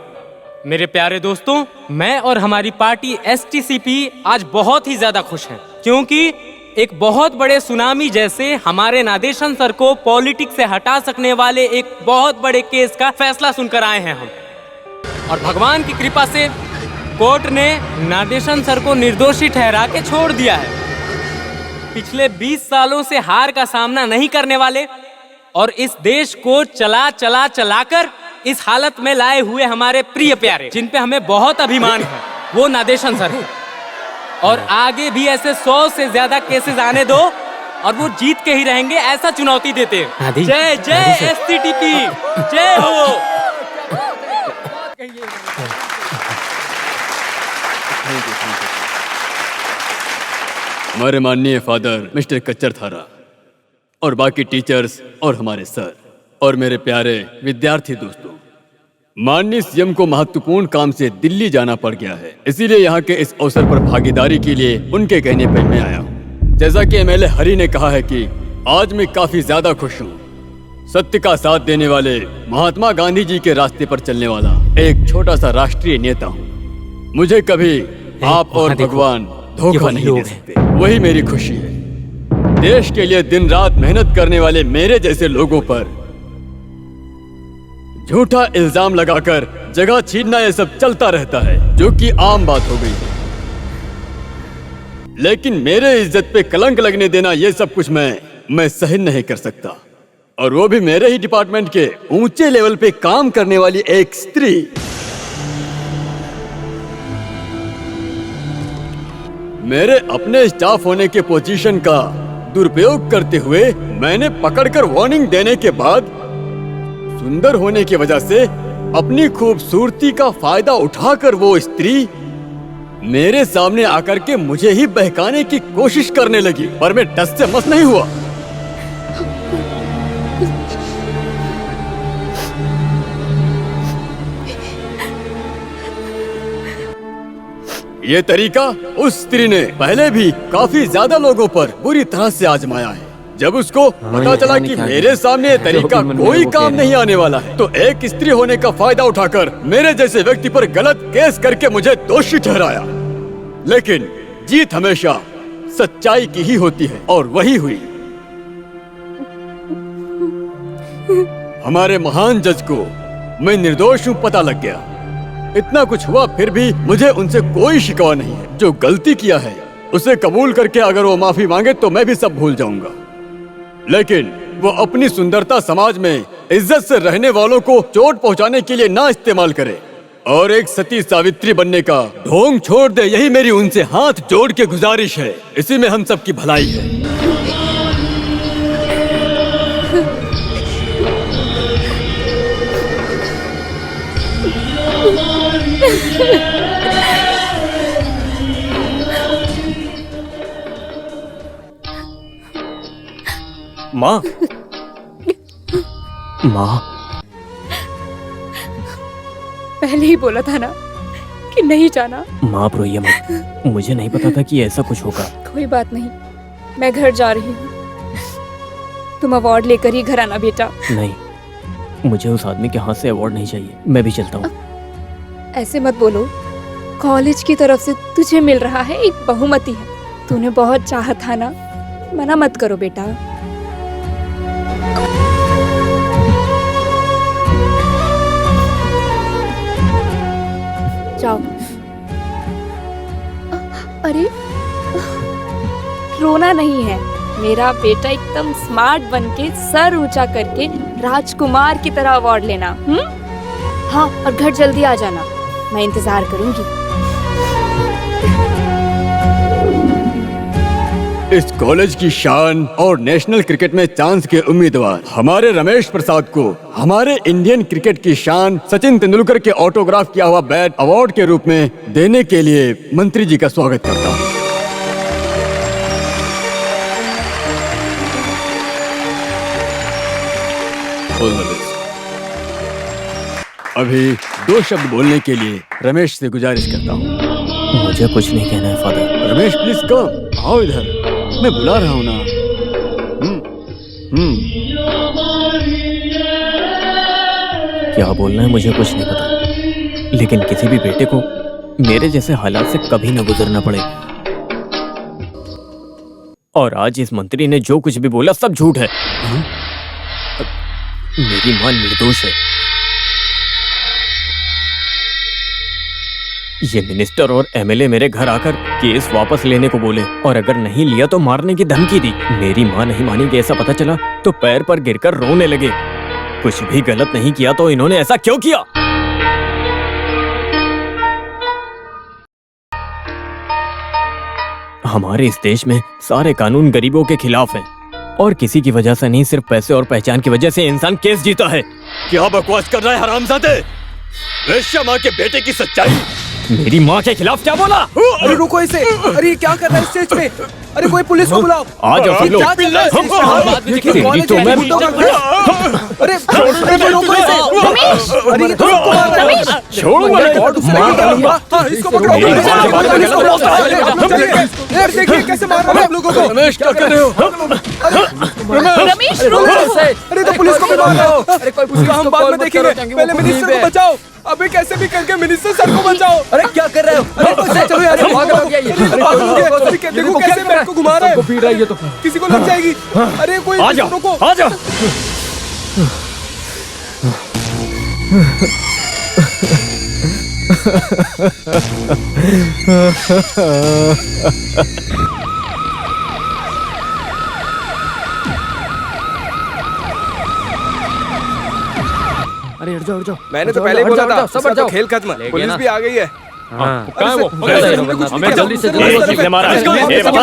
F: मेरे प्यारे दोस्तों, मैं और हमारी पार्टी STCP आज बहुत ही ज्यादा खुश हैं, क्योंकि एक बहुत बड़े सुनामी जैसे हमारे नादेशन सर को पॉलिटिक्स से हटा सकने वाले एक बहुत बड़े केस का फैसला सुनकर आए हैं हम। और भगवान की कृपा से कोर्ट ने नादेशन सर को निर्दोषी ठहरा के छोड़ दिया है। पिछले 20 सालों से हार का सामना नहीं करने वाले और इस देश को चलाकर इस हालत में लाए हुए हमारे प्रिय प्यारे, जिन पे हमें बहुत अभिमान है, वो नादेशन सर हैं। और आगे भी ऐसे 100 से ज्यादा केसेस आने दो और वो जीत के ही रहेंगे, ऐसा चुनौती देते हैं। जय जय एससीटीपी, जय हो।
E: हमारे माननीय फादर मिस्टर कच्चर थारा और बाकी टीचर्स और हमारे सर और मेरे प्यारे विद्यार्थी दोस्तों, माननीय सीएम को महत्वपूर्ण काम से दिल्ली जाना पड़ गया है, इसीलिए यहाँ के इस अवसर पर भागीदारी के लिए उनके कहने पर मैं आया हूँ। जैसा कि एमएलए हरि ने कहा है कि आज मैं काफी ज्यादा खुश हूँ। सत्य का साथ देने वाले महात्मा गांधी जी के रास्ते पर चलने वाला एक छोटा सा राष्ट्रीय नेता हूँ। मुझे कभी आप और भगवान धोखा नहीं दे सकते, वही मेरी खुशी है। देश के लिए दिन रात मेहनत करने वाले मेरे जैसे लोगों पर झूठा इल्जाम लगाकर जगह छीनना ये सब चलता रहता है, जो कि आम बात हो गई है। लेकिन मेरे इज्जत पे कलंक लगने देना ये सब कुछ मैं सहन नहीं कर सकता, और वो भी मेरे ही डिपार्टमेंट के ऊंचे लेवल पे काम करने वाली एक स्त्री। मेरे अपने स्टाफ होने के पोजीशन का दुरुपयोग करते हुए मैंने पकड़कर वार्निंग देने के बाद सुंदर होने की वजह से अपनी खूबसूरती का फायदा उठाकर वो स्त्री मेरे सामने आकर के मुझे ही बहकाने की कोशिश करने लगी, पर मैं टस से मस नहीं हुआ। ये तरीका उस स्त्री ने पहले भी काफी ज्यादा लोगों पर बुरी तरह से आजमाया है। जब उसको पता चला कि मेरे सामने ये तरीका कोई काम नहीं आने वाला है, तो एक स्त्री होने का फायदा उठाकर मेरे जैसे व्यक्ति पर गलत केस करके मुझे दोषी ठहराया। लेकिन जीत हमेशा सच्चाई की ही होती है, और वही हुई। हमारे महान जज को मैं निर्दोष हूँ पता लग गया। इतना कुछ हुआ फिर भी मुझे उनसे कोई शिकवा नहीं है। जो गलती किया है उसे कबूल करके अगर वो माफी मांगे तो मैं भी सब भूल जाऊंगा, लेकिन वो अपनी सुंदरता समाज में इज्जत से रहने वालों को चोट पहुंचाने के लिए ना इस्तेमाल करे और एक सती सावित्री बनने का ढोंग छोड़ दे। यही मेरी उनसे हाथ जोड़ के गुजारिश है। इसी में हम सबकी भलाई है।
G: माँ, माँ,
D: पहले ही बोला था ना कि नहीं जाना।
G: माँ आप रोइए मत, मुझे नहीं पता था कि ऐसा कुछ होगा।
D: कोई बात नहीं, मैं घर जा रही हूँ। तुम अवार्ड लेकर ही घर आना बेटा।
G: नहीं, मुझे उस आदमी के हाथ से अवार्ड नहीं चाहिए, मैं भी चलता हूँ।
D: ऐसे मत बोलो, कॉलेज की तरफ से तुझे मिल रहा है एक बहुमति है। तूने बहुत चाहा था ना, मना मत करो बेटा। जाओ। अरे रोना नहीं है, मेरा बेटा एकदम स्मार्ट बनके सर ऊंचा करके राजकुमार की तरह अवार्ड लेना। हाँ, और घर जल्दी आ जाना, मैं इंतजार करूंगी।
E: इस कॉलेज की शान और नेशनल क्रिकेट में चांस के उम्मीदवार हमारे रमेश प्रसाद को हमारे इंडियन क्रिकेट की शान सचिन तेंदुलकर के ऑटोग्राफ किया हुआ बैट अवार्ड के रूप में देने के लिए मंत्री जी का स्वागत करता हूँ। अभी 2 शब्द बोलने के लिए रमेश से गुजारिश करता हूँ।
G: मुझे कुछ नहीं कहना है फादर।
E: रमेश प्लीज कम, आओ इधर, मैं बुला रहा हूँ ना।
G: क्या बोलना है मुझे कुछ नहीं पता, लेकिन किसी भी बेटे को मेरे जैसे हालात से कभी न गुजरना पड़े। और आज इस मंत्री ने जो कुछ भी बोला सब झूठ है। मेरी मां निर्दोष है। ये मिनिस्टर और एमएलए मेरे घर आकर केस वापस लेने को बोले और अगर नहीं लिया तो मारने की धमकी दी। मेरी मां नहीं मानेगी ऐसा पता चला तो पैर पर गिरकर रोने लगे। कुछ भी गलत नहीं किया तो इन्होंने ऐसा क्यों किया? हमारे इस देश में सारे कानून गरीबों के खिलाफ हैं और किसी की वजह से नहीं, सिर्फ पैसे और पहचान की वजह से इंसान केस जीता है।
E: क्या बकवास कर रहा है हरामजादे? वेश्या माँ के बेटे की सच्चाई।
G: मेरी माँ के खिलाफ क्या बोला?
I: अरे रुको इसे। अरे ये क्या कर रहा है स्टेज पे? अरे कोई पुलिस को बुलाओ।
G: आ जाओ सब लोग।
I: क्या चल रहा है स्टेज पे?
G: तेरी तो मैं
I: अरे रोको इसे। अरे ये तो सबको मार रहा है।
G: छोड़ो
I: हाँ, इसको पकड़ो। यार देखिए कैसे मार रहा है आप लोगों को।
E: रमेश क्या कर रहे हो?
H: रमेश रुको।
I: अरे तो पुलिस को भी मार रहा हो। अरे कोई पुलिस हम बाद में देखेंगे, पहले मिनिस्टर को बचाओ। अबे कैसे भी करके मिनिस्टर सर को बचाओ। अरे क्या कर रहे हो? अरे चलो यार देखो कैसे बैठ को घुमा रहा है।
B: पीट रही है तो
I: किसी को लग जाएगी। अरे कोई
G: आ जाओ,
I: रुको।
G: आ जाओ।
B: अरे हट जाओ।
I: मैंने तो पहले ही बोला था सब तो खेल खत्म। पुलिस भी आ गई है।
B: कहाँ है वो?
G: हमें जल्दी से जल्दी मारा। ये बता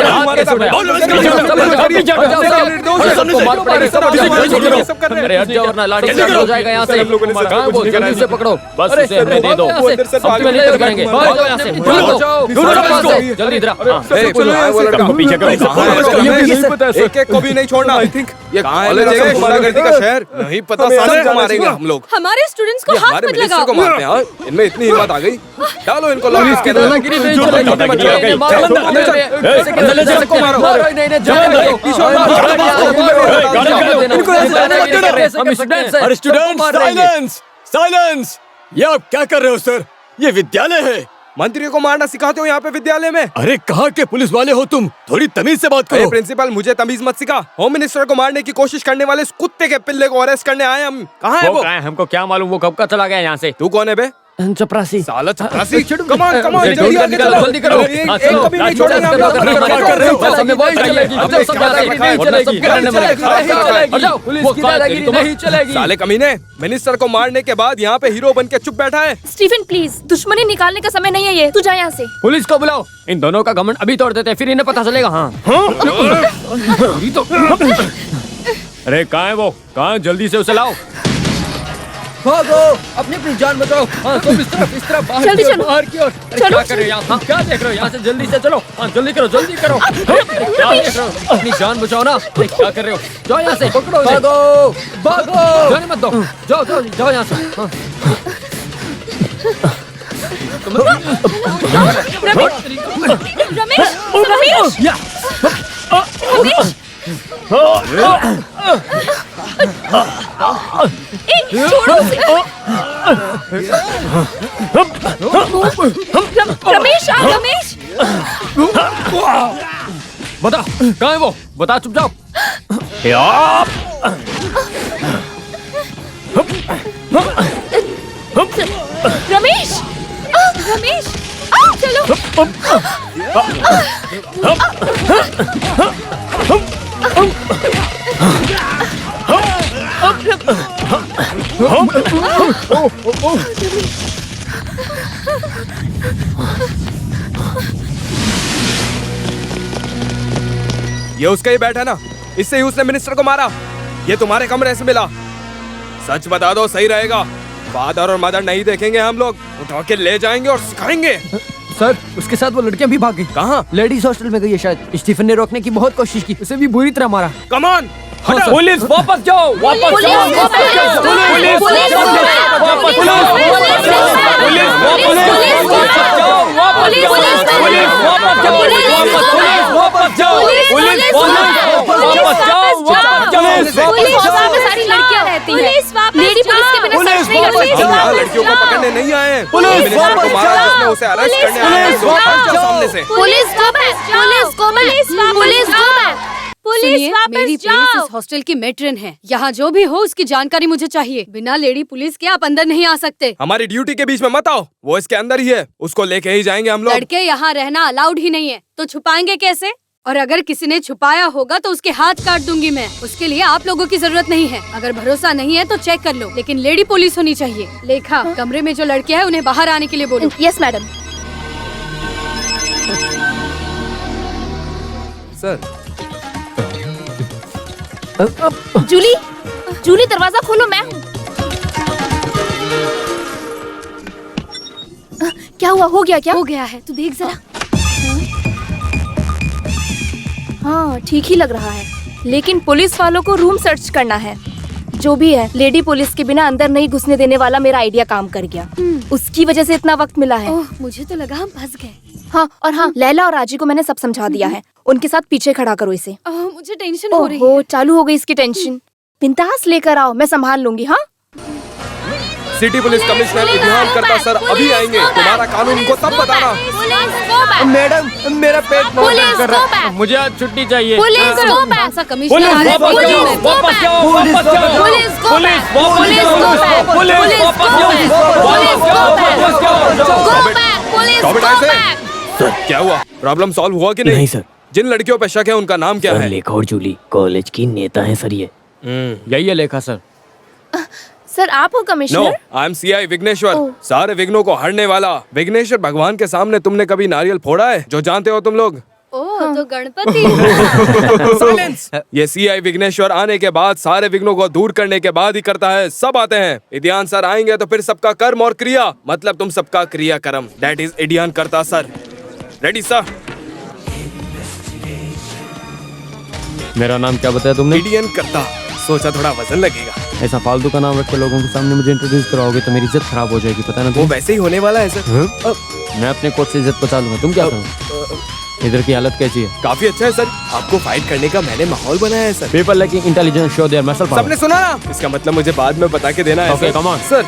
B: अरे हट जाओ वरना लाठी चार्ज हो जाएगा यहाँ से। कहाँ है वो? जल्दी से पकड़ो। बस उसे हमें दे दो। अब तुम्हें नहीं करेंगे। भागो यहाँ से। भागो। जल्दी इधर आ।
G: पीछे करो।
I: एक को भी नहीं छोड़ना। आई थिंक ये कॉलेज है गुंडागर्दी का शहर। नहीं पता साले को मारेंगे हम लोग।
H: हमारे स्टूडेंट्स को हाथ मत लगाओ।
I: को मारते हैं। इनमें इतनी हिम्मत आ गई। डालो इनको
B: पुलिस की दादागिरी नहीं चलेगी।
E: साइलेंस! ये आप क्या कर रहे हो सर? ये विद्यालय है।
I: मंत्रियों को मारना सिखाते हो यहाँ पे विद्यालय में?
E: अरे कहाँ के पुलिस वाले हो तुम? थोड़ी तमीज से बात करो।
I: प्रिंसिपल मुझे तमीज मत सिखा। होम मिनिस्टर को मारने की कोशिश करने वाले इस कुत्ते के पिल्ले को अरेस्ट करने आए हम। कहाँ है वो?
B: हमको क्या मालूम वो कब का चला गया यहाँ से।
I: तू कौन है बे?
B: चपरासी।
I: साला चपरासी। कमान जल्दी आगे चलो।
B: जल्दी करो।
I: एक कभी नहीं छोड़ेंगे हम लोग।
B: कर रहे हो? समय बहुत चलेगी। अब सब पुलिस की दादागिरी नहीं चलेगी।
I: साले कमीने, मिनिस्टर को मारने के बाद यहाँ पे हीरो बन के चुप बैठा है।
D: स्टीफन प्लीज, दुश्मनी निकालने का समय नहीं है ये। तू जा यहाँ से।
B: पुलिस को बुलाओ। इन दोनों का घमंड अभी तोड़ देते हैं, फिर इन्हें पता चलेगा। हाँ अरे कहाँ है वो? कहाँ? जल्दी से उसे लाओ।
I: भागो, अपनी जान बचाओ। हाँ, तुम इस तरफ बाहर
D: जल्दी
I: की ओर,
D: चलो।
I: बाहर की ओर।
B: क्या कर रहे हो यहाँ? क्या देख रहे हो? यहाँ से जल्दी से चलो। हाँ जल्दी करो। क्या देख रहे हो? अपनी जान बचाओ ना। क्या कर रहे हो? जाओ यहाँ से। पकड़ो। भागो। जाने मत दो। जाओ यहाँ से। हाँ।
H: रमेश छोड़ो रमेश। रमेश
B: बता कहाँ है वो? बता चुपचाप।
H: रमेश रमेश चलो।
I: ये उसका ही बैठा ना, इससे ही उसने मिनिस्टर को मारा। ये तुम्हारे कमरे से मिला। सच बता दो, सही रहेगा। फादर और मदर नहीं देखेंगे हम लोग, उठा के ले जाएंगे और सिखाएंगे।
B: सर उसके साथ वो लड़कियां भी भाग गई।
I: कहाँ?
B: लेडीज हॉस्टल में गई है शायद। स्टीफन ने रोकने की बहुत कोशिश की, उसे भी बुरी तरह मारा।
I: कम ऑन,
B: पुलिस वापस जाओ।
H: सारी लड़कियां रहती हैं। लेडी पुलिस के बिना
I: यहाँ लड़कियों को पकड़ने नहीं आए हैं।
H: पुलिस
I: मिनिस्टर को मारा जिसने उसे अरेस्ट करने आए हैं। तो हट जाओ सामने से।
H: पुलिस मेरी प्रिंस इस हॉस्टल की मैट्रन है। यहाँ जो भी हो उसकी जानकारी मुझे चाहिए। बिना लेडी पुलिस के आप अंदर नहीं आ सकते।
I: हमारी ड्यूटी के बीच में मत आओ। वो इसके अंदर ही है, उसको लेके ही जाएंगे हम लोग।
H: लड़के यहाँ रहना अलाउड ही नहीं है, तो छुपाएंगे कैसे? और अगर किसी ने छुपाया होगा तो उसके हाथ काट दूंगी मैं। उसके लिए आप लोगों की जरूरत नहीं है। अगर भरोसा नहीं है तो चेक कर लो, लेकिन लेडी पुलिस होनी चाहिए। लेखा, कमरे में जो लड़के हैं उन्हें बाहर आने के लिए बोलो।
D: Yes madam.
I: Sir
D: Julie, Julie दरवाजा खोलो, मैं हूँ। क्या हुआ? हो गया क्या?
H: हो गया है, तू देख जरा।
D: हाँ ठीक ही लग रहा है, लेकिन पुलिस वालों को रूम सर्च करना है। जो भी है, लेडी पुलिस के बिना अंदर नहीं घुसने देने वाला मेरा आइडिया काम कर गया। उसकी वजह से इतना वक्त मिला है।
H: ओह, मुझे तो लगा हम फंस गए।
D: हाँ, और हाँ, लैला और राजी को मैंने सब समझा दिया है। उनके साथ पीछे खड़ा करो इसे।
H: मुझे टेंशन हो रही है।
D: ओहो, चालू हो गई इसकी टेंशन। बिंदास लेकर आओ, मैं संभाल लूंगी। हाँ,
I: सिटी पुलिस कमिश्नर इब्राहिम करता सर अभी आएंगे। तुम्हारा कानून उनको तब बताना।
G: मैडम, मेरा पेट बहुत दर्द कर रहा है। मुझे आज छुट्टी चाहिए।
I: सर क्या हुआ? प्रॉब्लम सॉल्व हुआ कि
G: नहीं सर।
I: जिन लड़कियों पे शक है उनका नाम क्या है?
G: लेखा और जूली कॉलेज की नेता है सर। ये यही है लेखा सर।
D: सर आप हो commissioner?
I: No, I am CI Vighneshwar. सारे विघ्नों को हरने वाला विघ्नेश्वर भगवान के सामने तुमने कभी नारियल फोड़ा है? जो जानते हो तुम लोग।
H: ओह, तो गणपति।
I: साइलेंस। ये सीआई विघ्नेश्वर आने के बाद सारे विघ्नों को दूर करने के बाद ही करता है। सब आते हैं। इडियान सर आएंगे तो फिर सबका कर्म और क्रिया, मतलब तुम सबका क्रिया कर्म, दैट इज इडियान करता सर। Ready sir?
G: मेरा नाम क्या बताया तुमने?
I: इडियन करता। सोचा थोड़ा वजन लगेगा।
G: ऐसा फालतू का नाम रख के लोगों के सामने मुझे इंट्रोड्यूस कराओगे तो मेरी इज्जत खराब हो जाएगी, पता ना
I: वो वैसे ही होने वाला है सर।
G: मैं अपने कोच से इज्जत बचा लूंगा। तुम क्या करो? इधर की हालत कैसी है?
I: काफी अच्छा है सर। आपको फाइट करने का मैंने माहौल बनाया है sir.
G: People liking intelligence show their muscle power.
I: सबने सुना ना? इसका मतलब मुझे बाद में बता के देना है।
G: Okay, come on.
I: सर।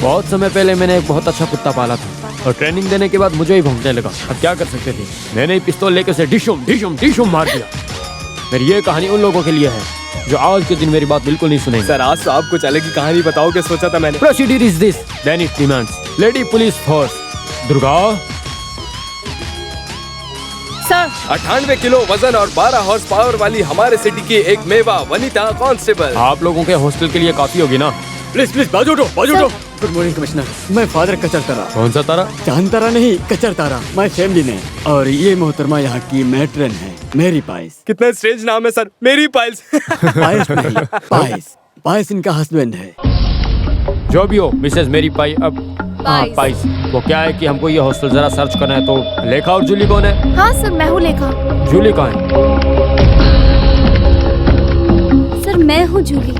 G: बहुत समय पहले मैंने एक बहुत अच्छा कुत्ता पाला था और ट्रेनिंग देने के बाद मुझे ही भौंकने लगा। अब क्या कर सकते थे? मैंने ही पिस्तौल लेकर उसे डिशुम डिशुम डिशुम मार दिया। मेरी ये कहानी उन लोगों के लिए है जो आज के दिन मेरी बात बिल्कुल नहीं सुनेंगे।
I: सर आज तो आपको चले की कहानी बताओगे सोचा था मैंने।
G: Procedure is this, then it demands lady police force Durga.
D: Sir
I: 98 kilo वजन और 12 हॉर्स पावर वाली हमारे सिटी की एक मेवा वनिता कांस्टेबल।
G: आप लोगों के हॉस्टल के लिए काफी होगी ना?
E: प्लीज प्लीज बाजू उठो, बाजू उठो। गुड मॉर्निंग कमिश्नर, मैं फादर कचर तारा।
G: कौन सा तारा?
E: चांद तारा नहीं, कचर तारा। माय फैमिली ने। और ये मोहतरमा यहाँ की मैट्रन है, मेरी पाइस।
I: कितना स्ट्रेंज नाम है सर, मेरी पाइल्स।
E: पाइस नहीं, पाइस। पाइस इनका हस्बैंड है।
G: जो भी हो मिसेस मेरी पाई। अब हाँ पाइस। वो क्या है कि हमको ये हॉस्टल जरा सर्च करना है। तो लेखा और जूली कौन है?
D: हाँ सर, मैं हूँ लेखा।
G: जूली कहाँ है?
H: सर मैं हूँ जूली।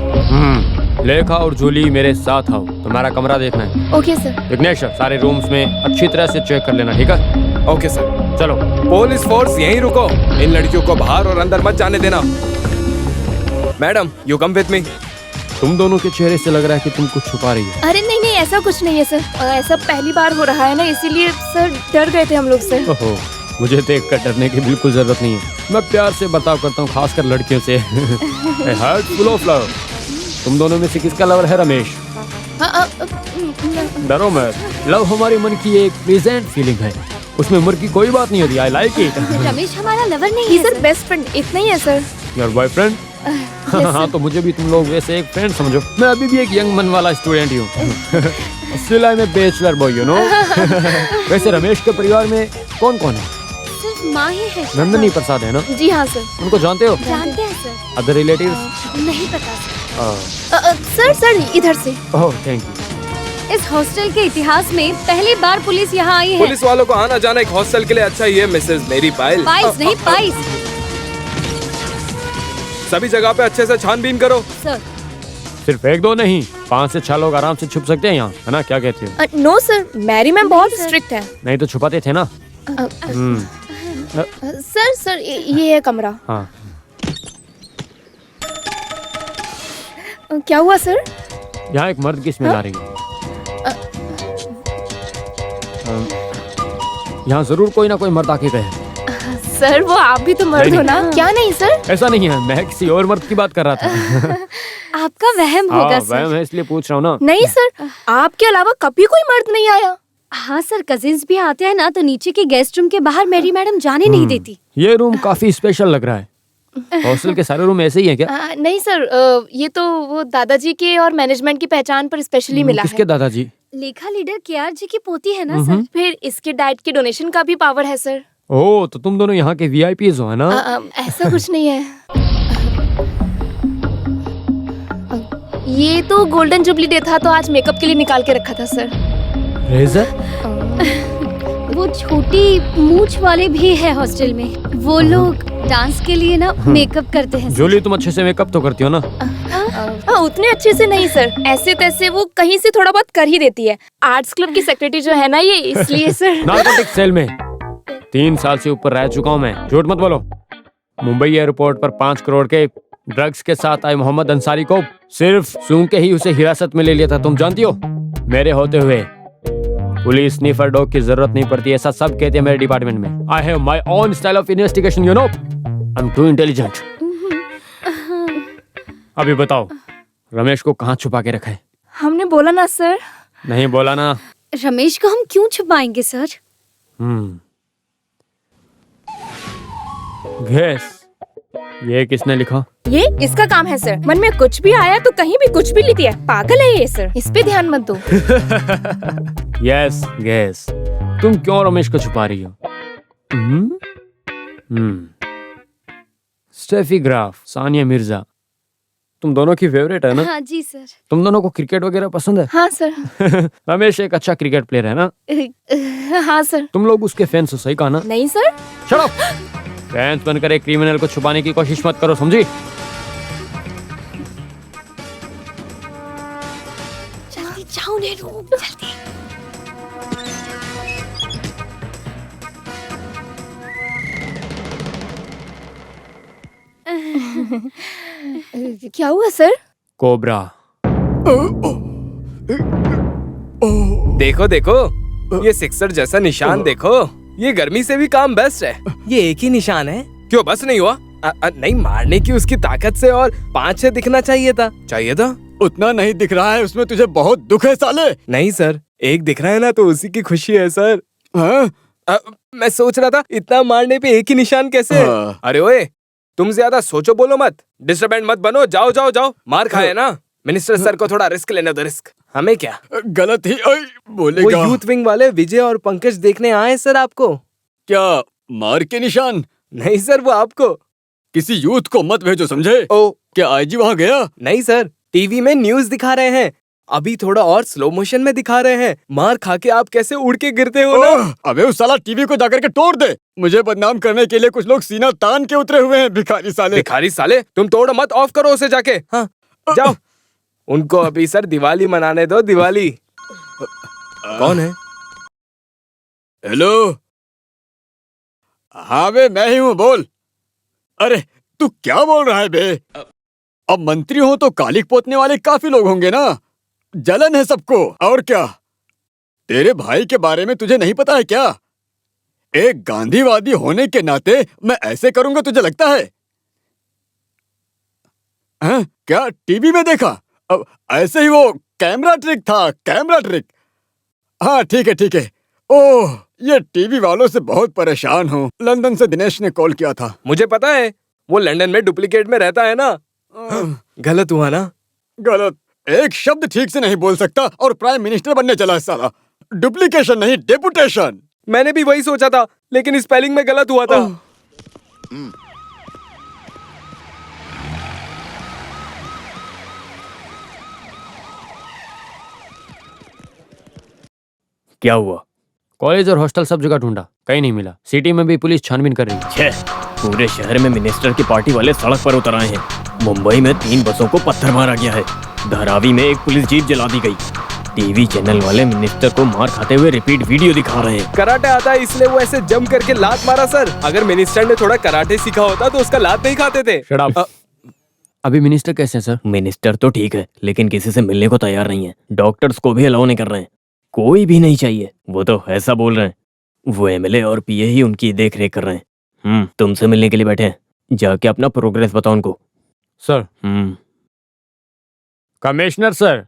G: लेखा और जूली मेरे साथ आओ, तुम्हारा कमरा देखना है।
D: Okay sir.
G: विघ्नेश्वर सारे रूम्स में अच्छी तरह से चेक कर लेना, ठीक है?
I: Okay sir.
G: चलो।
I: पुलिस फोर्स यहीं रुको, इन लड़कियों को बाहर और अंदर मत जाने देना। Madam you come with me.
G: तुम दोनों के चेहरे से लग रहा है कि तुम कुछ छुपा रही है।
D: अरे नहीं नहीं, ऐसा कुछ नहीं है सर। ऐसा पहली बार हो रहा है ना, इसीलिए सर डर गए थे हम लोग सर।
G: ओहो, मुझे देख कर डरने की बिल्कुल जरूरत नहीं है। मैं प्यार से बर्ताव करता हूँ, खासकर लड़कियों से। Heart full of love. तुम दोनों में से किसका लवर है रमेश? डरो मत, लव हमारे मन की एक प्रेजेंट फीलिंग है, उसमें उम्र की कोई बात नहीं होती। I like it.
H: रमेश हमारा लवर नहीं
D: है सर, बेस्ट फ्रेंड इतना ही है सर।
G: Your boyfriend? हाँ तो मुझे भी तुम लोग वैसे एक फ्रेंड समझो। मैं अभी भी एक यंग मन वाला स्टूडेंट ही हूँ। Still I am a bachelor boy, you know. वैसे रमेश के परिवार में कौन कौन है?
H: सिर्फ माँ ही है।
G: नंदनी प्रसाद है ना?
D: जी हाँ सर।
G: उनको जानते हो?
H: जानते हैं सर।
G: Other relatives?
H: नहीं पता
D: सर। सर इधर से।
G: Oh thank you.
H: इस हॉस्टल के इतिहास में पहली बार पुलिस यहाँ आई है।
I: पुलिस वालों को आना जाना एक हॉस्टल के लिए अच्छा ही है मिसेस मेरी पाइल।
H: पाइस नहीं पाइस।
I: सभी जगह पे अच्छे से छानबीन करो
H: सर।
G: सिर्फ एक दो नहीं, 5 से 6 लोग आराम से छुप सकते हैं यहाँ, है ना? क्या कहते हो?
D: नो सर, मैरी मैम बहुत स्ट्रिक्ट है।
G: नहीं तो छुपाते थे ना।
D: सर सर ये है कमरा।
G: हाँ।
D: क्या हुआ सर?
B: यहाँ एक मर्द की स्मेल आ रही है। यहाँ जरूर कोई ना कोई मर्द आके गए।
D: सर वो आप भी तो मर्द हो ना? क्या नहीं सर?
B: ऐसा नहीं है, मैं किसी और मर्द की बात कर रहा था।
H: आपका वहम होगा सर।
B: वहम है इसलिए पूछ रहा हूँ ना।
D: नहीं सर, आपके अलावा कभी कोई मर्द नहीं आया।
H: हाँ सर, कजिन्स भी आते हैं ना, तो नीचे के गेस्ट रूम के बाहर मेरी मैडम जाने नहीं देती।
B: ये रूम काफी स्पेशल लग रहा है। हॉस्टल के सारे रूम ऐसे ही हैं क्या?
D: नहीं सर, ये तो वो दादाजी के और मैनेजमेंट की पहचान पर स्पेशली मिला है।
B: किसके दादाजी?
H: लेखा लीडर केआर जी की पोती है ना सर।
D: फिर इसके डाइट के डोनेशन का भी पावर है सर।
B: ओह, तो तुम दोनों यहाँ के वीआईपीज़ हो, है ना?
D: ऐसा कुछ नहीं है। ये तो गोल्डन जुबली डे था, तो आज मेकअप के लिए निकाल के रखा था सर।
B: रेजर?
H: वो छोटी मूंछ वाले भी है हॉस्टल में। वो लोग डांस के लिए ना मेकअप करते हैं।
B: जूली, तुम अच्छे से मेकअप तो करती हो ना?
D: उतने अच्छे से नहीं सर, ऐसे तैसे वो कहीं से थोड़ा बहुत कर ही देती है। आर्ट्स क्लब की सेक्रेटरी जो है ना, ये इसलिए सर।
B: नारकोटिक सेल में 3 साल से ऊपर रह चुका हूँ मैं। झूठ मत बोलो। मुंबई एयरपोर्ट पर 5 करोड़ के ड्रग्स के साथ आए मोहम्मद अंसारी को सिर्फ सूंघ के ही उसे हिरासत में ले लिया था। तुम जानती हो, मेरे होते हुए पुलिस स्नीफर डॉग की जरूरत नहीं पड़ती, ऐसा सब कहते हैं मेरे डिपार्टमेंट में। I have my own style of investigation, you know. I M to intelligent. अभी बताओ, रमेश को कहाँ छुपा के रखा है?
D: हमने बोला ना सर।
B: नहीं बोला ना?
H: रमेश को हम क्यों छुपाएंगे सर?
B: गैस, ये किसने लिखा?
D: ये इसका काम है सर। मन में कुछ भी आया तो कहीं भी कुछ भी लिख दिया। पागल है ये सर, इस पे ध्यान मत दो।
B: यस गैस, तुम क्यों रमेश को छुपा रही हो? स्टेफी ग्राफ, सानिया मिर्जा, तुम दोनों की फेवरेट है ना?
H: हाँ जी सर।
B: तुम दोनों को क्रिकेट वगैरह पसंद है?
D: हाँ सर।
B: रमेश एक अच्छा क्रिकेट प्लेयर है ना?
D: हाँ सर।
B: तुम लोग उसके फैंस हो, सही कहा ना?
D: नहीं सर।
B: Shut up! फैंस बनकर एक क्रिमिनल को छुपाने की कोशिश मत करो, समझी?
H: जल्दी जाओ नेहरू, जल्दी।
D: क्या हुआ सर?
B: कोबरा।
I: देखो देखो, ये सिक्सर जैसा निशान देखो। ये गर्मी से भी काम बेस्ट है। ये एक ही निशान है। क्यों बस नहीं हुआ? नहीं, मारने की उसकी ताकत से और 5-6 दिखना चाहिए था।
E: उतना नहीं दिख रहा है, उसमें तुझे बहुत दुख है साले।
I: नहीं सर, एक दिख रहा है ना, तो उसी की खुशी है सर। मैं सोच रहा था इतना मारने पे एक ही निशान कैसे? अरे ओए, तुम ज्यादा सोचो बोलो मत, डिस्टर्बेंट मत बनो। जाओ जाओ जाओ, मार खाए ना। मिनिस्टर सर को थोड़ा रिस्क लेने दो। रिस्क हमें क्या?
E: गलत ही बोलेगा।
I: वो यूथ विंग वाले विजय और पंकज देखने आए सर आपको।
E: क्या मार के निशान?
I: नहीं सर, वो आपको।
E: किसी यूथ को मत भेजो, समझे?
I: ओ,
E: क्या आईजी वहाँ गया?
I: नहीं सर, टीवी में न्यूज दिखा रहे हैं। अभी थोड़ा और स्लो मोशन में दिखा रहे हैं। मार खा के आप कैसे उड़ के गिरते हो ना।
E: अबे उस साला टीवी को जाकर के तोड़ दे। मुझे बदनाम करने के लिए कुछ लोग सीना तान के उतरे हुए हैं। भिखारी साले।
I: भिखारी साले, तुम तोड़ मत, ऑफ करो उसे जाके। हाँ जाओ। उनको अभी सर दिवाली मनाने दो, दिवाली। कौन है?
E: हेलो। हाँ बे, मैं ही हूँ, बोल। अरे तू क्या बोल रहा है बे? अब मंत्री हो तो कालिक पोतने वाले काफी लोग होंगे ना। जलन है सबको, और क्या? तेरे भाई के बारे में तुझे नहीं पता है क्या? एक गांधीवादी होने के नाते मैं ऐसे करूंगा, तुझे लगता है? हाँ? क्या टीवी में देखा? अब ऐसे ही वो कैमरा ट्रिक था, कैमरा ट्रिक। हाँ ठीक है ठीक है। ओह, ये टीवी वालों से बहुत परेशान हूँ। लंदन से दिनेश ने कॉल किया था।
I: मुझे पता है, वो लंदन में डुप्लीकेट में रहता है ना। गलत हुआ ना?
E: गलत? एक शब्द ठीक से नहीं बोल सकता और प्राइम मिनिस्टर बनने चला है साला। डुप्लीकेशन नहीं, डेपुटेशन।
I: मैंने भी वही सोचा था, लेकिन स्पेलिंग में गलत हुआ था।
B: क्या हुआ? कॉलेज और हॉस्टल सब जगह ढूंढा, कहीं नहीं मिला। सिटी में भी पुलिस छानबीन कर रही है।
G: पूरे शहर में मिनिस्टर की पार्टी वाले सड़क पर उतर आए हैं। मुंबई में 3 बसों को पत्थर मारा गया है। धारावी में एक पुलिस जीप जला दी गई। टीवी चैनल वाले मिनिस्टर को मार खाते हुए रिपीट वीडियो दिखा रहे हैं।
I: कराटे आता है इसलिए वो ऐसे जम करके लात मारा सर। अगर मिनिस्टर ने थोड़ा कराटे सीखा होता तो उसका लात नहीं खाते थे।
B: Shut up. अभी मिनिस्टर कैसे हैं सर?
G: मिनिस्टर तो ठीक है, लेकिन किसी से मिलने को तैयार नहीं है। डॉक्टर्स को भी अलाउ नहीं कर रहे हैं। कोई भी नहीं चाहिए। वो तो ऐसा बोल रहे हैं। वो एमएलए और पीए ही उनकी देख रेख कर रहे हैं। तुमसे मिलने के लिए बैठे हैं। जाके अपना प्रोग्रेस बताओ उनको।
B: सर। कमिश्नर सर,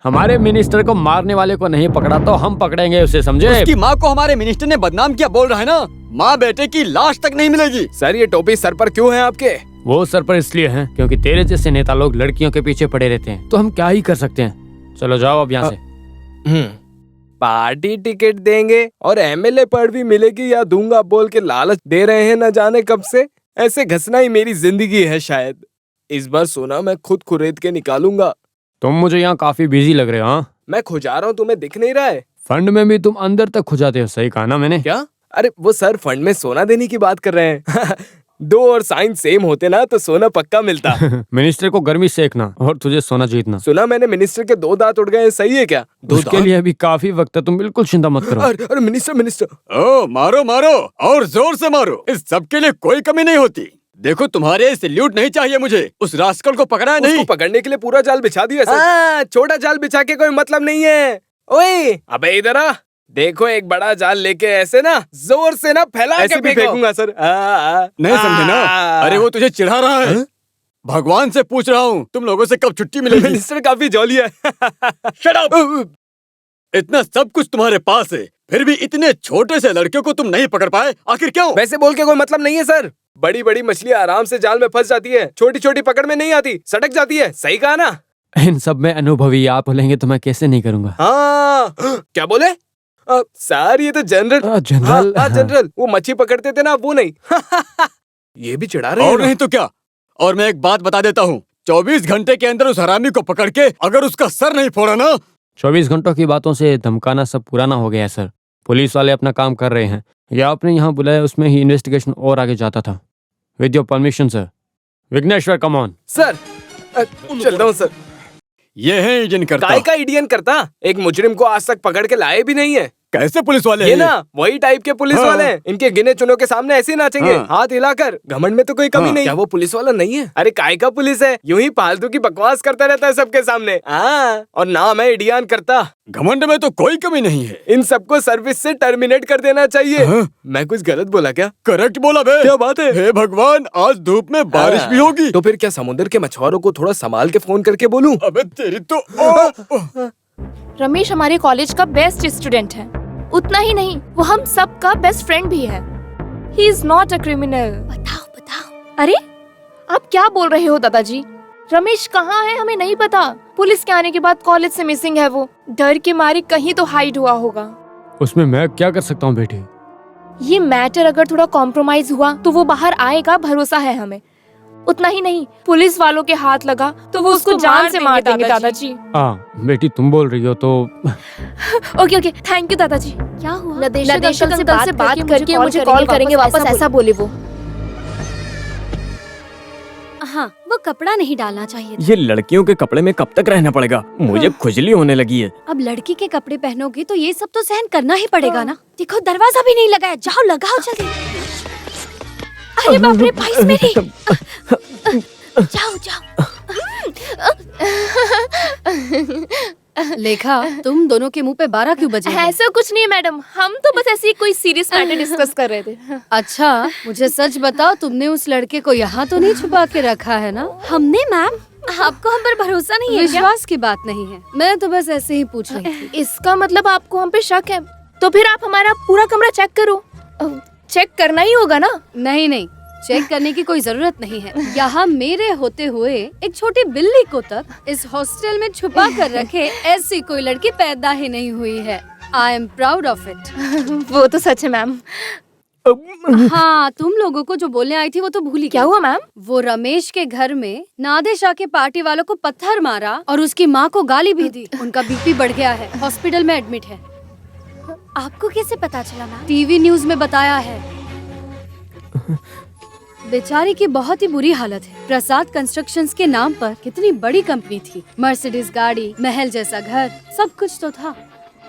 B: हमारे मिनिस्टर को मारने वाले को नहीं पकड़ा तो हम पकड़ेंगे उसे, समझे?
E: उसकी माँ को हमारे मिनिस्टर ने बदनाम किया, बोल रहा है ना। माँ बेटे की लाश तक नहीं मिलेगी।
I: सर ये टोपी सर पर क्यों है आपके?
B: वो सर पर इसलिए है क्योंकि तेरे जैसे नेता लोग लड़कियों के पीछे पड़े रहते हैं, तो हम क्या ही कर सकते हैं। चलो जाओ अब यहाँ से।
I: पार्टी टिकट देंगे और एमएलए पर भी मिलेगी या दूंगा बोल के लालच दे रहे हैं न जाने कब से। ऐसे घसना ही मेरी जिंदगी है शायद। इस बार सोना मैं खुद खरीद के निकालूंगा।
B: तुम मुझे यहाँ काफी बिजी लग रहे हो। हाँ,
I: मैं खुजा रहा हूँ, तुम्हें दिख नहीं रहा है?
B: फंड में भी तुम अंदर तक खुजाते हो, सही कहा ना मैंने?
I: क्या? अरे वो सर फंड में सोना देने की बात कर रहे हैं। 2 और साइन सेम होते ना तो सोना पक्का मिलता।
B: मिनिस्टर को गर्मी सेकना और तुझे सोना जीतना।
I: सुना मैंने मिनिस्टर के 2 दांत उड़ गए हैं, सही है क्या? 2
B: उसके लिए अभी काफी वक्त है, तुम बिल्कुल चिंता मत करो।
I: अरे मिनिस्टर।
E: ओ मारो मारो और जोर से मारो। इस सब के लिए कोई कमी नहीं होती। देखो तुम्हारे सैल्यूट नहीं चाहिए मुझे। उस रास्कल को पकड़ा है नहीं?
I: उसको पकड़ने के लिए पूरा जाल बिछा दिया सर। छोटा जाल बिछा के कोई मतलब नहीं है। ओए अबे इधर आ। देखो एक बड़ा जाल लेके ऐसे ना जोर से ना फैला के फेंकूंगा सर।
E: नहीं समझे ना? अरे वो तुझे चिढ़ा रहा है। भगवान से पूछ रहा हूँ तुम लोगों से कब छुट्टी मिलेगी।
I: मिनिस्टर काफी जॉली है।
E: Shut up. इतना सब कुछ तुम्हारे पास है, फिर भी इतने छोटे से लड़के को तुम नहीं पकड़ पाए, आखिर क्यों?
I: वैसे बोल के कोई मतलब नहीं है सर। बड़ी बड़ी मछलियाँ आराम से जाल में फंस जाती है, छोटी छोटी पकड़ में नहीं आती, सटक जाती है। सही कहा ना?
B: इन सब में अनुभवी आप बोलेंगे तो मैं कैसे नहीं करूँगा।
I: हाँ क्या बोले सर? ये तो जनरल जनरल वो मच्छी पकड़ते थे ना, वो नहीं। ये भी चिढ़ा रहे हैं।
E: और नहीं तो क्या। और मैं एक बात बता देता हूँ, 24 घंटे के अंदर उस हरामी को पकड़ के अगर उसका सर नहीं फोड़ा ना।
B: 24 घंटों की बातों से धमकाना सब पुराना हो गया है सर। पुलिस वाले अपना काम कर रहे हैं। या आपने यहाँ बुलाया उसमें ही इन्वेस्टिगेशन और आगे जाता था। With your permission sir. Vighneshwar come on.
I: Sir चलता हूँ सर।
E: ये है इंडियन करता।
I: काय का इंडियन करता? एक मुजरिम को आज तक पकड़ के लाए भी नहीं है।
E: कैसे पुलिस वाले
I: ये ना वही टाइप के पुलिस वाले हैं। इनके गिने चुनों के सामने ऐसे ही नाचेंगे, हाथ हिलाकर। घमंड में तो कोई कमी नहीं। क्या वो पुलिस वाला नहीं है? अरे काय का पुलिस है, यूं ही फालतू की बकवास करता रहता है सबके सामने। और नाम है इंडियन करता।
E: घमंड में तो कोई कमी नहीं है।
I: इन सबको सर्विस से टर्मिनेट कर देना चाहिए। मैं कुछ गलत बोला क्या?
E: करेक्ट बोला बे।
I: क्या बात है?
E: हे भगवान, आज धूप में बारिश भी होगी।
I: तो फिर क्या समुद्र के मछुआरों को थोड़ा संभाल के फोन करके बोलूं?
E: अबे तेरी तो
D: रमेश हमारे कॉलेज का बेस्ट स्टूडेंट है। उतना ही नहीं, वो हम सब का बेस्ट फ्रेंड भी है। He is not a criminal. बताओ। अरे आप क्या बोल रहे हो दादाजी? रमेश कहाँ है हमें नहीं पता। पुलिस के आने के बाद कॉलेज से मिसिंग है वो। डर के मारे कहीं तो हाइड हुआ होगा।
B: उसमें मैं क्या कर सकता हूँ बेटी?
D: ये मैटर अगर थोड़ा कॉम्प्रोमाइज हुआ तो वो बाहर आएगा, भरोसा है हमें। उतना ही नहीं, पुलिस वालों के हाथ लगा तो वो उसको जान से मार देंगे दादाजी।
B: बेटी तुम बोल रही हो तो
D: ओके थैंक यू दादाजी। क्या हुआ? नदेशक से बात करके मुझे कॉल करेंगे वापस, ऐसा बोले वो।
H: हाँ, वो कपड़ा नहीं डालना चाहिए।
G: ये लड़कियों के कपड़े में कब तक रहना पड़ेगा? मुझे खुजली होने लगी है।
H: अब लड़की के कपड़े पहनोगी तो ये सब तो सहन करना ही पड़ेगा ना। देखो दरवाजा भी नहीं लगाया, जाओ लगाओ जल्दी। अरे बाप रे, भाई मेरी। जाओ। लेखा, तुम दोनों के मुंह पे 12 क्यों बजे?
D: ऐसा कुछ नहीं मैडम, हम तो बस ऐसी कोई सीरियस मैटर डिस्कस कर रहे थे।
H: अच्छा, मुझे सच बताओ, तुमने उस लड़के को यहाँ तो नहीं छुपा के रखा है ना? हमने मैम। आपको हम पर भरोसा नहीं है? विश्वास की बात नहीं है, मैं तो बस ऐसे ही पूछ रही थी।
D: इसका मतलब आपको हम पे शक है? तो फिर आप हमारा पूरा कमरा चेक करो। चेक करना ही होगा ना?
H: नहीं, चेक करने की कोई जरूरत नहीं है। यहाँ मेरे होते हुए एक छोटी बिल्ली को तक इस हॉस्टल में छुपा कर रखे ऐसी कोई लड़की पैदा ही नहीं हुई है। I am proud of it.
D: वो तो सच है मैम।
H: हाँ, तुम लोगों को जो बोलने आई थी वो तो भूली।
D: क्या हुआ मैम?
H: वो रमेश के घर में नादिर शाह के पार्टी वालों को पत्थर मारा और उसकी माँ को गाली भी दी। उनका बीपी बढ़ गया है, हॉस्पिटल में एडमिट है।
D: आपको कैसे पता चला मैम?
H: टीवी न्यूज में बताया है। बेचारी की बहुत ही बुरी हालत है। प्रसाद कंस्ट्रक्शंस के नाम पर कितनी बड़ी कंपनी थी, मर्सिडीज गाड़ी, महल जैसा घर, सब कुछ तो था।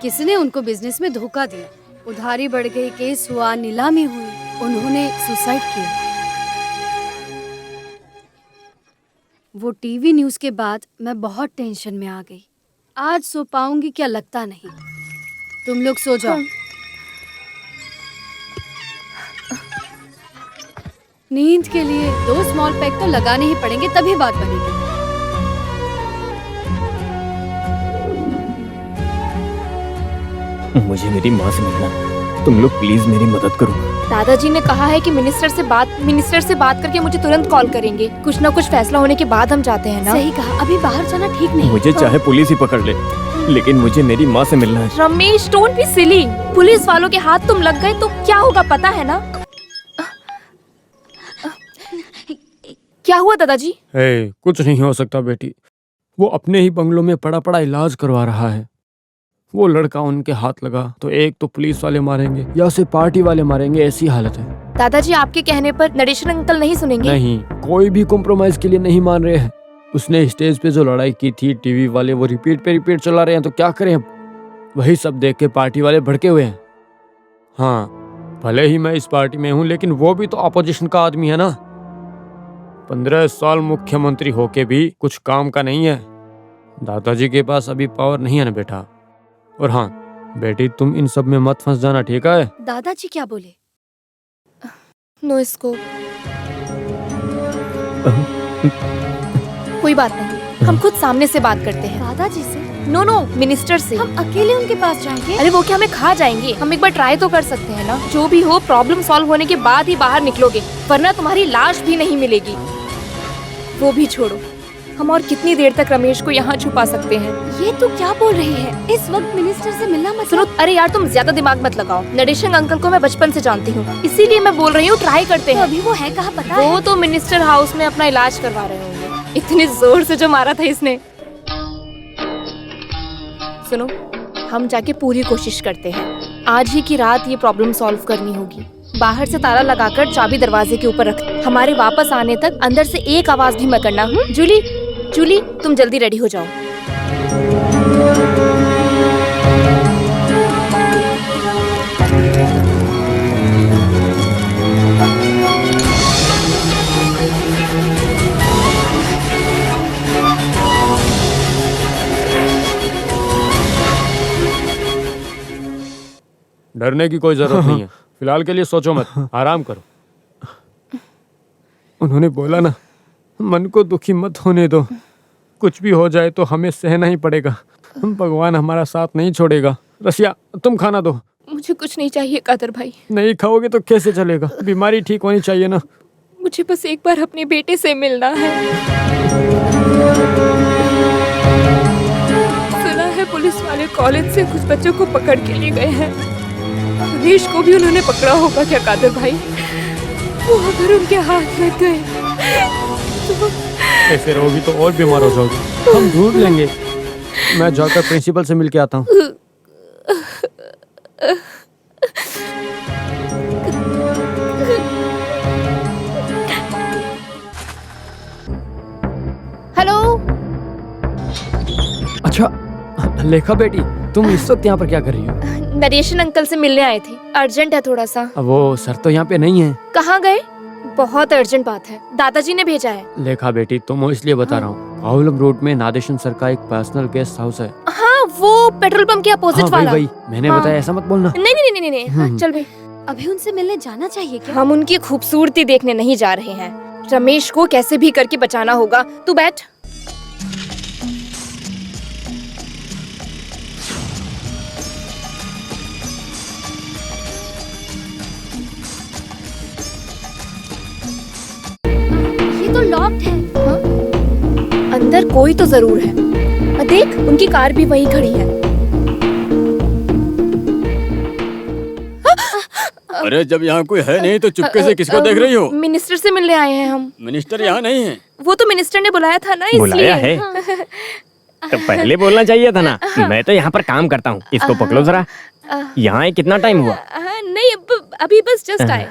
H: किसी ने उनको बिजनेस में धोखा दिया, उधारी बढ़ गई, केस हुआ, नीलामी हुई, उन्होंने सुसाइड किया। वो टीवी न्यूज के बाद मैं बहुत टेंशन में आ गई। आज सो पाऊंगी क्या लगता नहीं। तुम लोग सो जाओ। नींद के लिए 2 स्मॉल पैक तो लगाने ही पड़ेंगे, तभी बात बनेगी।
G: मुझे मेरी माँ से मिलना, तुम लोग प्लीज मेरी मदद करो।
D: दादाजी ने कहा है कि मिनिस्टर से बात करके मुझे तुरंत कॉल करेंगे। कुछ ना कुछ फैसला होने के बाद हम जाते हैं ना।
H: सही कहा, अभी बाहर जाना ठीक नहीं।
G: मुझे चाहे पुलिस ही पकड़ ले, लेकिन मुझे मेरी माँ से मिलना है।
D: Ramesh, don't be silly. Police वालों के हाथ तुम लग गए तो क्या होगा पता है ना? क्या हुआ दादाजी?
G: कुछ नहीं हो सकता बेटी, वो अपने ही बंगलों में पड़ा पड़ा इलाज करवा रहा है। वो लड़का उनके हाथ लगा तो एक तो पुलिस वाले मारेंगे या उसे पार्टी वाले मारेंगे, ऐसी हालत है।
D: दादाजी आपके कहने पर नरेशन अंकल नहीं सुनेंगे?
G: नहीं, कोई भी कॉम्प्रोमाइज के लिए नहीं मान रहे हैं। उसने स्टेज पे जो लड़ाई की थी, टीवी वाले वो रिपीट चला रहे हैं, तो क्या करें अब? वही सब देख के पार्टी वाले भड़के हुए हैं। हाँ, भले ही मैं इस पार्टी में हूँ, लेकिन वो भी तो अपोजिशन का आदमी है ना। 15 साल मुख्यमंत्री होके भी कुछ काम का नहीं है। दादाजी के पास अभी पावर नहीं है ना बेटा। और हाँ बेटी, तुम इन सब में मत फंस जाना, ठीक है?
H: दादाजी क्या बोले?
D: No scope. कोई बात नहीं, हम खुद सामने से बात करते हैं।
H: दादाजी से?
D: नो, मिनिस्टर से।
H: हम अकेले उनके पास जाएंगे?
D: अरे वो क्या हमें खा जाएंगे? हम एक बार ट्राई तो कर सकते हैं ना। जो भी हो, प्रॉब्लम सॉल्व होने के बाद ही बाहर निकलोगे, वरना तुम्हारी लाश भी नहीं मिलेगी। वो भी छोड़ो, हम और कितनी देर तक रमेश को यहाँ छुपा सकते हैं?
H: ये तू क्या बोल रही है? इस वक्त मिनिस्टर से मिलना मत।
D: सुनो, अरे यार तुम ज्यादा दिमाग मत लगाओ। नरेशन अंकल को मैं बचपन से जानती हूँ, इसीलिए मैं बोल रही हूँ ट्राई करते हैं।
H: तो अभी वो है कहाँ पता है?
D: वो तो मिनिस्टर हाउस में अपना इलाज करवा रहे होंगे। इतने जोर से जो मारा था इसने। सुनो, हम जाके पूरी कोशिश करते हैं। आज ही की रात ये प्रॉब्लम सॉल्व करनी होगी। बाहर से ताला लगाकर चाबी दरवाजे के ऊपर रख। हमारे वापस आने तक अंदर से एक आवाज भी मत करना। जूली, तुम जल्दी रेडी हो जाओ।
G: डरने की कोई जरूरत नहीं है। फिलहाल के लिए सोचो मत, आराम करो। उन्होंने बोला ना, मन को दुखी मत होने दो। कुछ भी हो जाए तो हमें सहना ही पड़ेगा। भगवान हमारा साथ नहीं छोड़ेगा। रसिया, तुम खाना दो।
D: मुझे कुछ नहीं चाहिए कादर भाई।
G: नहीं खाओगे तो कैसे चलेगा? बीमारी ठीक होनी चाहिए ना।
D: मुझे बस एक बार अपने बेटे से मिलना है। सुना है पुलिस वाले कॉलेज से कुछ बच्चों को पकड़ के ले गए हैं। रमेश को भी उन्होंने पकड़ा होगा क्या कादर भाई? वो अगर उनके हाथ लग गए तो...
G: ऐसे रहोगी तो और बीमार हो जाओगी। हम ढूंढ लेंगे। मैं जाकर प्रिंसिपल से मिल के आता हूँ।
D: हेलो।
G: अच्छा लेखा बेटी, तुम इस वक्त यहाँ पर क्या कर रही हो?
D: नरेशन अंकल से मिलने आए थे, अर्जेंट है थोड़ा सा।
G: अब वो सर तो यहाँ पे नहीं है।
D: कहाँ गए? बहुत अर्जेंट बात है, दादाजी ने भेजा है।
G: लेखा बेटी, तुम इसलिए बता रहा हूँ, पाउलम रोड में नादेशन सर का एक पर्सनल गेस्ट हाउस है।
D: हाँ, वो पेट्रोल पंप के अपोजिट वाला।
G: वही मैंने
D: हाँ।
G: बताया, ऐसा मत बोलना।
D: नहीं, हाँ, चल भाई।
H: अभी उनसे मिलने जाना चाहिए क्या?
D: हम उनकी खूबसूरती देखने नहीं जा रहे हैं। रमेश को कैसे भी करके बचाना होगा। तू बैठ।
H: ये तो लॉक्ड है।
D: हाँ? अंदर कोई तो जरूर है। देख, उनकी कार भी वहीं खड़ी है।
E: अरे जब यहाँ कोई है नहीं तो चुपके से किसको देख रही हो?
D: मिनिस्टर से मिलने आए हैं हम।
E: मिनिस्टर यहाँ नहीं है।
D: वो तो मिनिस्टर ने बुलाया था ना, इसलिए।
G: बुलाया है? तो पहले बोलना चाहिए था ना। मैं तो यहाँ पर काम करता हूँ। इसको पकड़ो जरा। यहाँ आए कितना टाइम हुआ?
D: नहीं, अभी बस जस्ट आए।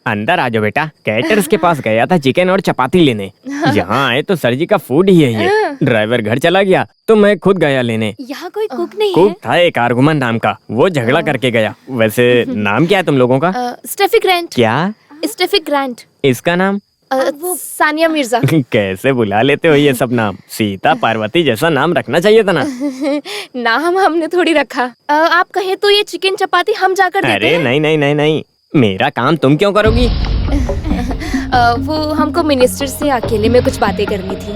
G: अंदर आ जाओ बेटा। कैटर्स के पास गया था चिकन और चपाती लेने। यहाँ आए तो सर जी का फूड ही है ये। ड्राइवर घर चला गया तो मैं खुद गया लेने।
H: यहाँ कोई कुक नहीं
G: कुक था एक आर्गुमन नाम का, वो झगड़ा करके गया। वैसे नाम क्या है तुम लोगों का?
D: Steffi Grant.
G: क्या?
D: Steffi Grant.
G: इसका नाम?
D: वो सानिया मिर्जा।
G: कैसे बुला लेते हो ये सब नाम? सीता पार्वती जैसा नाम रखना चाहिए था ना।
D: नाम हमने थोड़ी रखा। आप कहे तो ये चिकन चपाती हम जाकर देते
G: अरे
D: हैं।
G: नहीं नहीं नहीं नहीं, मेरा काम तुम क्यों करोगी?
D: वो हमको मिनिस्टर से अकेले में कुछ बातें करनी थी।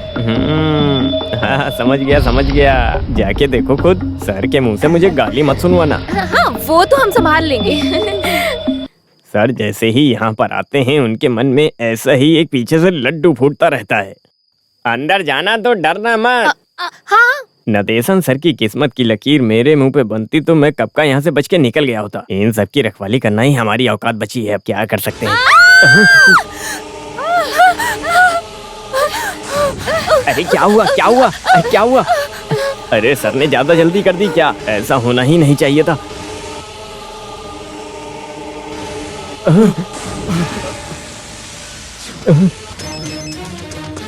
G: हाँ, समझ गया। जाके देखो खुद, सर के मुंह से मुझे गाली मत सुनवाना।
D: हाँ, वो तो हम संभाल लेंगे।
G: सर जैसे ही यहाँ पर आते हैं उनके मन में ऐसा ही एक पीछे से लड्डू फूटता रहता है। अंदर जाना तो डरना मत।
D: हाँ।
G: नदेशन सर की किस्मत की लकीर मेरे मुंह पे बनती तो मैं कब का यहाँ से बच के निकल गया होता। इन सब की रखवाली करना ही हमारी औकात बची है, अब क्या कर सकते हैं। अरे क्या हुआ? अरे सर ने ज्यादा जल्दी कर दी क्या? ऐसा होना ही नहीं चाहिए था।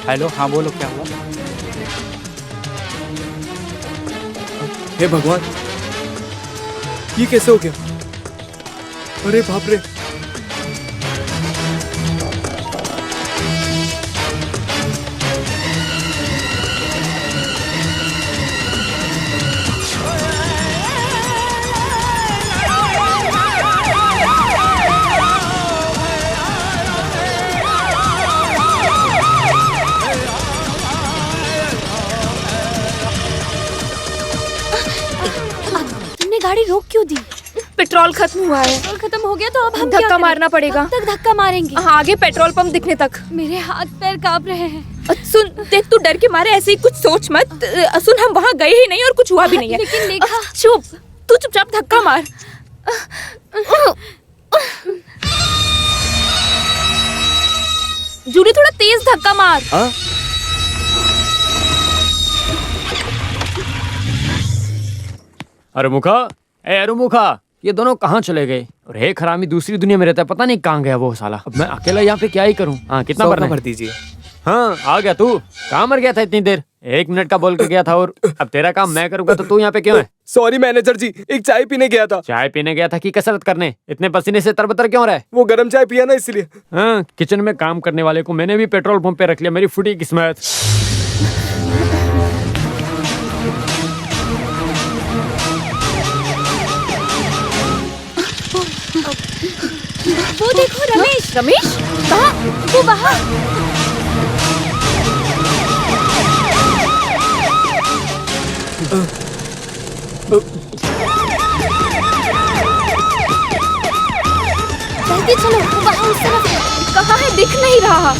F: हेलो, हाँ बोलो, क्या हुआ?
I: हे भगवान, ये कैसे हो गया? अरे बाप रे।
H: गाड़ी रोक क्यों दी?
D: पेट्रोल खत्म हुआ है।
H: पेट्रोल खत्म हो गया तो अब हम
D: धक्का मारना पड़ेगा।
H: कब तक धक्का मारेंगे?
D: आगे पेट्रोल पंप दिखने तक।
H: मेरे हाथ पैर कांप रहे हैं।
D: सुन, देख तू डर के मारे ऐसे ही कुछ सोच मत। सुन, हम वहाँ गए ही नहीं और कुछ हुआ भी नहीं है।
H: लेकिन लेखा,
D: चुप, तू चुपचाप धक्का मार। जूली थोड़ा तेज धक्का मार।
B: अरुमुखा, ये दोनों कहाँ चले गए? और एक हरामी दूसरी दुनिया में रहता है, पता नहीं कहाँ गया वो साला। अब मैं अकेला यहाँ पे क्या ही करूँ? हाँ, कितना भरना
I: भर दीजिए।
B: हाँ, आ गया तू। कहाँ मर गया था इतनी देर? 1 मिनट का बोल के गया था और अब तेरा काम मैं करूँगा तो तू यहाँ पे क्यों है?
I: सॉरी मैनेजर जी, एक चाय पीने गया था।
B: चाय पीने गया था कि कसरत करने? इतने पसीने से तरबतर क्यों रहा है?
I: वो गरम चाय पिया ना इसलिए।
B: हाँ, किचन में काम करने वाले को मैंने भी पेट्रोल पंप पे रख लिया, मेरी फुटी किस्मत।
H: वो देखो रमेश।
D: कहाँ?
H: वो वहाँ।
D: जल्दी चलो, वो वहाँ उस तरफ है। कहाँ है? दिख नहीं रहा।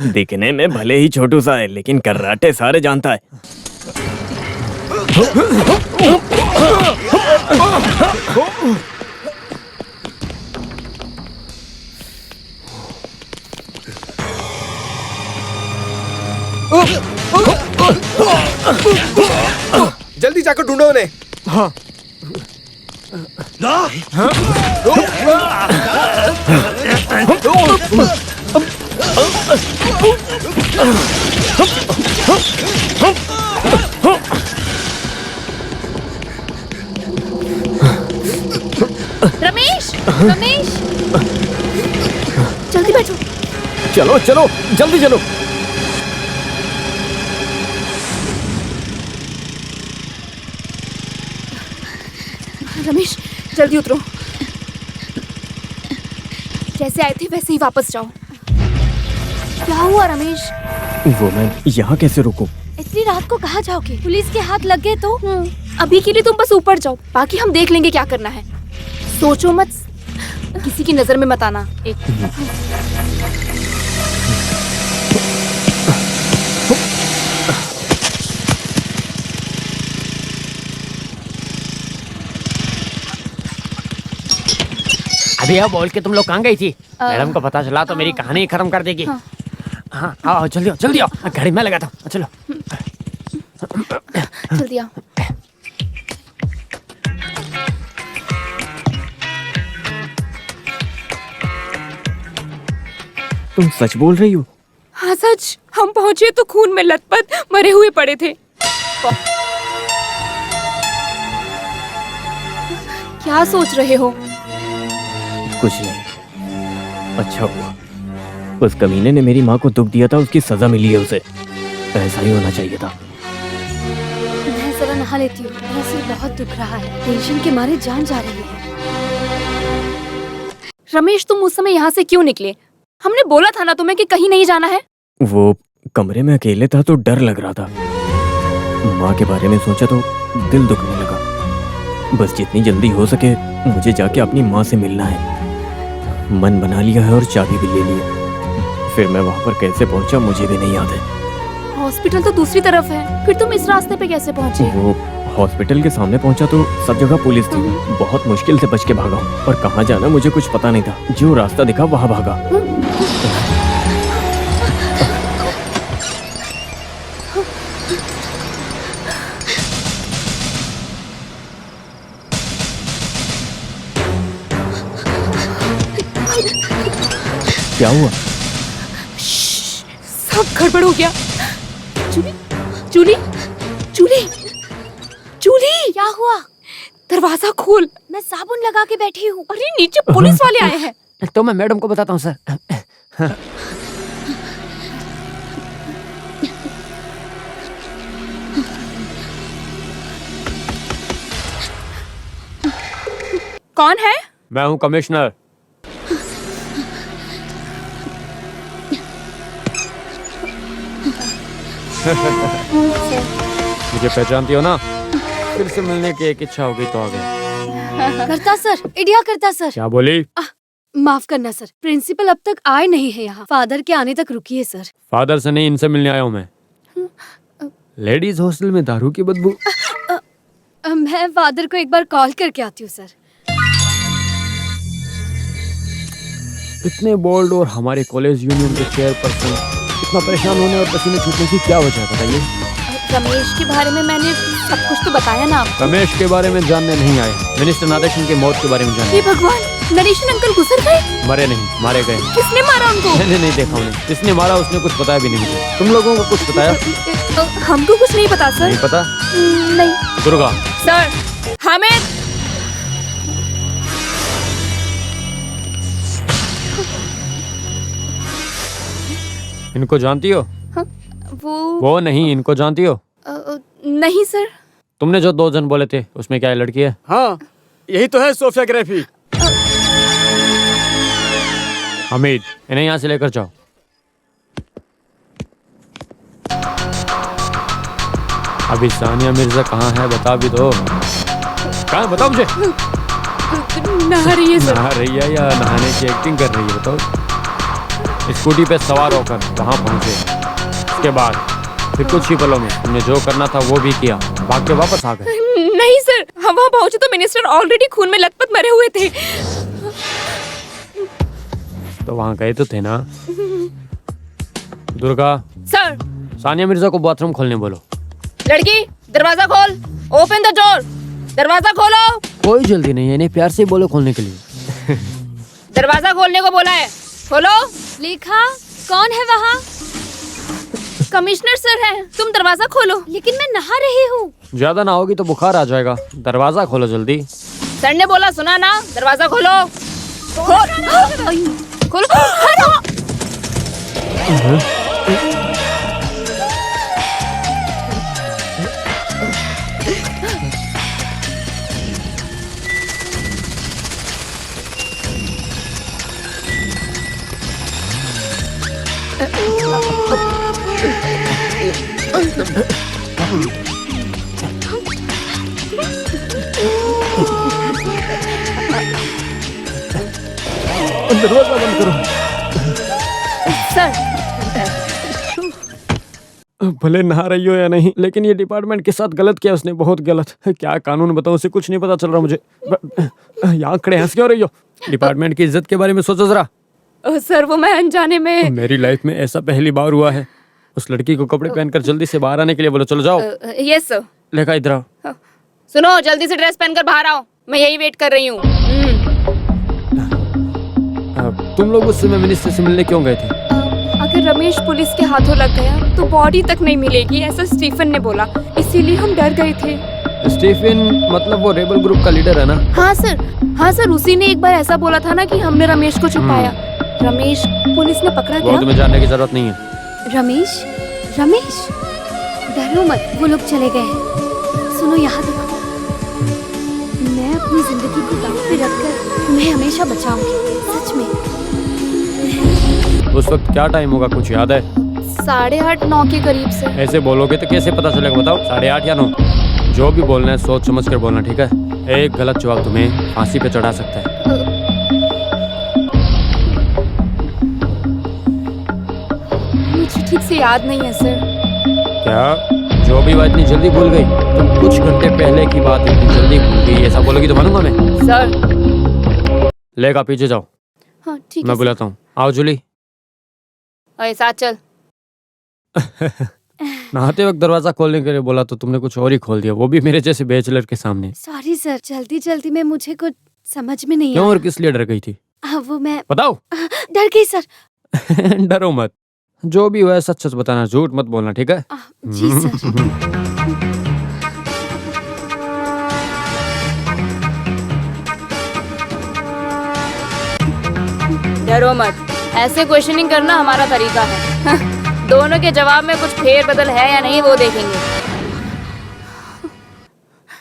G: दिखने में भले ही छोटू सा है लेकिन कराटे सारे जानता है।
I: जल्दी जाकर ढूंढो उन्हें। हाँ।
D: रमेश, जल्दी बैठो।
G: चलो जल्दी चलो।
D: रमेश, जल्दी उतरो। जैसे आए थे वैसे ही वापस जाओ। क्या हुआ रमेश?
G: वो मैं यहाँ कैसे रुकूं?
H: इतनी रात को कहाँ जाओगे? पुलिस के हाथ लग गए तो?
D: अभी के लिए तुम बस ऊपर जाओ, बाकी हम देख लेंगे क्या करना है। सोचो मत, किसी की नजर में मत आना। एक
B: भैया बोल के तुम लोग कहाँ गई थी? मैडम को पता चला तो मेरी कहानी खत्म कर देगी। हाँ आओ जल्दी आओ, घड़ी में लगाता हूँ। चलो
D: जल्दी आओ।
G: तुम सच बोल रही हो?
D: हाँ सच, हम पहुँचे तो खून में लथपथ मरे हुए पड़े थे। क्या सोच रहे हो?
G: कुछ नहीं। अच्छा हुआ उस कमीने ने मेरी माँ को दुख दिया था, उसकी सजा मिली है उसे। ऐसा ही होना चाहिए था।
H: मैं जरा नहा लेती हूँ, मेरा सिर बहुत दुख रहा है, टेंशन के मारे जान जा रही है।
D: रमेश, तुम उस समय यहाँ से क्यों निकले? हमने बोला था ना तुम्हें कि कहीं नहीं जाना है।
G: वो कमरे में अकेले था तो डर लग रहा था। माँ के बारे में सोचा तो दिल दुखने लगा। बस जितनी जल्दी हो सके मुझे जाके अपनी माँ से मिलना है। मन बना लिया है और चाबी भी ले ली है। फिर मैं वहाँ पर कैसे पहुँचा मुझे भी नहीं याद है।
D: हॉस्पिटल तो दूसरी तरफ है, फिर तुम इस रास्ते पे कैसे पहुँचे?
G: वो हॉस्पिटल के सामने पहुंचा तो सब जगह पुलिस थी। बहुत मुश्किल से बच के भागा हूँ और कहाँ जाना मुझे कुछ पता नहीं था। जो रास्ता दिखा वहाँ भागा। क्या हुआ?
D: सब गड़बड़ हो गया। जूली, जूली, जूली, जूली,
H: क्या हुआ?
D: दरवाजा खोल।
H: मैं साबुन लगा के बैठी हूँ।
D: अरे नीचे पुलिस वाले आए हैं।
B: तो मैं मैडम को बताता हूँ सर।
D: कौन है?
B: मैं हूँ कमिश्नर। मुझे पहचानती हो ना? फिर से मिलने की एक इच्छा हो गई तो आ गया।
H: करता सर, इंडिया करता सर।
B: क्या बोली?
H: माफ करना सर, प्रिंसिपल अब तक आए नहीं है यहाँ। फादर के आने तक रुकिए सर।
B: फादर से नहीं, इनसे मिलने आया हूँ मैं। लेडीज हॉस्टल में दारू की बदबू।
H: मैं फादर को एक बार कॉल करके आती हूँ सर।
B: इतने बोल्ड और हमारे कॉलेज यूनियन के चेयरपर्सन इतना परेशान होने और पसीने छूटने की क्या वजह है बताइए?
D: रमेश के बारे में मैंने सब कुछ तो बताया ना आपको।
B: रमेश के बारे में जानने नहीं आए, मिनिस्टर नादेशन के मौत के बारे में जानने।
D: हे भगवान, नरेशन अंकल गुजर गए?
B: मरे नहीं, मारे गए।
D: किसने मारा उनको?
B: मैंने नहीं देखा उन्हें। किसने मारा उसने कुछ बताया भी नहीं मुझे। तुम लोगों को कुछ बताया?
D: हमको कुछ नहीं पता सर।
B: नहीं पता?
D: नहीं।
B: दुर्गा।
D: सर, हामिद।
B: इनको जानती हो? वो नहीं, इनको जानती हो?
D: नहीं सर।
B: तुमने जो 2 जन बोले थे उसमें क्या लड़की है?
E: हाँ, यही तो है सोफिया ग्राफी।
B: हमीद, इन्हें यहाँ से लेकर जाओ। अभी सानिया मिर्जा कहाँ है बता भी दो। कहाँ बताओ मुझे।
D: नहा रही है सर।
B: नहा रही है या नहाने की एक्टिंग कर रही है बताओ। स्कूटी पे सवार होकर वहाँ पहुँचे। उसके बाद फिर कुछ ही पलों में तुमने जो करना था वो भी किया, भाग के वापस आ गए।
D: नहीं सर, हम वहाँ पहुँचे तो मिनिस्टर ऑलरेडी खून में लथपथ मरे हुए थे।
B: तो वहाँ गए तो थे ना? दुर्गा।
D: सर।
B: सानिया मिर्जा को बाथरूम खोलने बोलो।
D: लड़की, दरवाजा खोल। Open the door. दरवाजा खोलो।
B: कोई जल्दी नहीं है, इन्हें प्यार से बोलो खोलने के लिए।
D: दरवाजा खोलने को बोला है, खोलो।
H: लेखा, कौन है वहाँ?
D: कमिश्नर सर हैं। तुम दरवाजा खोलो।
H: लेकिन मैं नहा रही हूँ।
B: ज्यादा ना होगी तो बुखार आ जाएगा। दरवाजा खोलो जल्दी।
D: सर ने बोला सुना ना, दरवाजा खोलो। खोलो।
B: दरवाजा बंद करो।
D: सर।
G: भले नहा रही हो या नहीं, लेकिन ये डिपार्टमेंट के साथ गलत किया उसने, बहुत गलत। क्या कानून बताऊं, उसे कुछ नहीं पता चल रहा मुझे। यहाँ खड़े हंस क्यों रही हो? डिपार्टमेंट की इज्जत के बारे में सोचो जरा।
D: सर वो मैं अनजाने में।
G: मेरी लाइफ में ऐसा पहली बार हुआ है। उस लड़की को कपड़े पहनकर जल्दी से बाहर आने के लिए बोलो। चलो जाओ।
D: Yes sir.
G: लेकर इधर आओ।
D: सुनो, जल्दी से ड्रेस पहनकर बाहर आओ, मैं यही वेट कर रही हूँ।
G: तुम लोग उस समय मिनिस्टर से मिलने क्यों गए थे?
D: अगर रमेश पुलिस के हाथों लग गया तो बॉडी तक नहीं मिलेगी, ऐसा स्टीफन ने बोला, इसीलिए हम डर गए थे।
G: स्टीफन मतलब वो रेबल ग्रुप का लीडर है ना?
D: हाँ सर, उसी ने एक बार ऐसा बोला था ना कि हमने रमेश को छुपाया। रमेश पुलिस ने पकड़ा
G: वो
D: क्या?
G: तुम्हें जानने की जरूरत नहीं है।
H: रमेश डरो मत, वो लोग चले गए हैं। सुनो यहाँ देखो, मैं अपनी जिंदगी को दांव पे रखकर तुम्हें हमेशा बचाऊंगी, सच में।
G: उस वक्त क्या टाइम होगा, कुछ याद है?
D: 8:30-9 के करीब से।
G: ऐसे बोलोगे तो कैसे पता चलेगा, बताओ? 8:30 या 9? जो भी बोलना है सोच समझ कर बोलना, ठीक है? एक गलत जवाब तुम्हें फांसी पे चढ़ा सकता है।
D: मुझे ठीक से याद नहीं है सर।
G: क्या? जो भी बात इतनी जल्दी भूल गई? तुम कुछ घंटे पहले की बात इतनी जल्दी भूल गई, ऐसा बोलोगी तो मानूंगा मैं।
D: सर
G: लेगा पीछे जाओ।
D: हाँ ठीक है।
G: मैं बुलाता हूँ। आओ जूली।
D: अरे साथ चल।
G: नहाते वक्त दरवाजा खोलने के लिए बोला तो तुमने कुछ और ही खोल दिया, वो भी मेरे जैसे बैचलर के सामने।
H: सॉरी सर, जल्दी में मुझे कुछ समझ में नहीं
G: क्यों
H: आया।
G: और किस लिए डर गई थी?
H: वो मैं
G: बताओ।
H: डर गई सर।
G: डरो मत, जो भी हुआ है सच सच बताना, झूठ मत बोलना, ठीक है?
H: जी सर।
D: डरो मत, ऐसे क्वेश्चनिंग करना हमारा तरीका है। दोनों के जवाब में कुछ फेर बदल है या नहीं वो देखेंगे।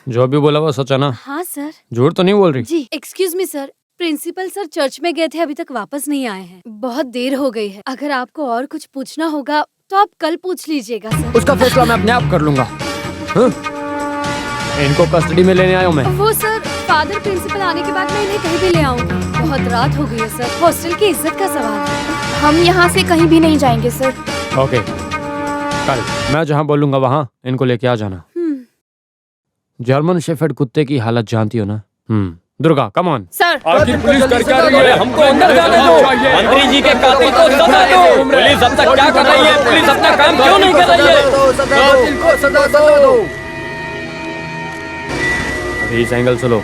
G: जो भी बोला वो सच है ना?
H: हाँ सर।
G: झूठ तो नहीं बोल रही?
H: जी excuse me sir, principal sir church में गए थे, अभी तक वापस नहीं आए हैं, बहुत देर हो गई है। अगर आपको और कुछ पूछना होगा तो आप कल पूछ लीजिएगा सर।
G: उसका फैसला मैं अपने आप कर लूंगा। इनको कस्टडी में लेने आया हूँ मैं।
H: वो सर, फादर प्रिंसिपल आने के बाद मैं इन्हें कहीं भी ले आऊंगी। बहुत रात हो गई है सर, हॉस्टल की इज्जत का सवाल है।
D: हम यहाँ से कहीं भी नहीं जाएंगे सर।
G: ओके, कल मैं जहाँ बोलूंगा वहाँ इनको लेके आ जाना। जर्मन शेफर्ड कुत्ते की हालत जानती हो ना? Durga come on.
D: सर
I: आखिर पुलिस कर क्या रही है? हमको अंदर जाने दो।
C: मंत्री जी के कातिल को सजा दो। पुलिस अब तक क्या कर रही है? पुलिस अपना काम क्यों नहीं कर रही है?
G: अभी इस एंगल से लो।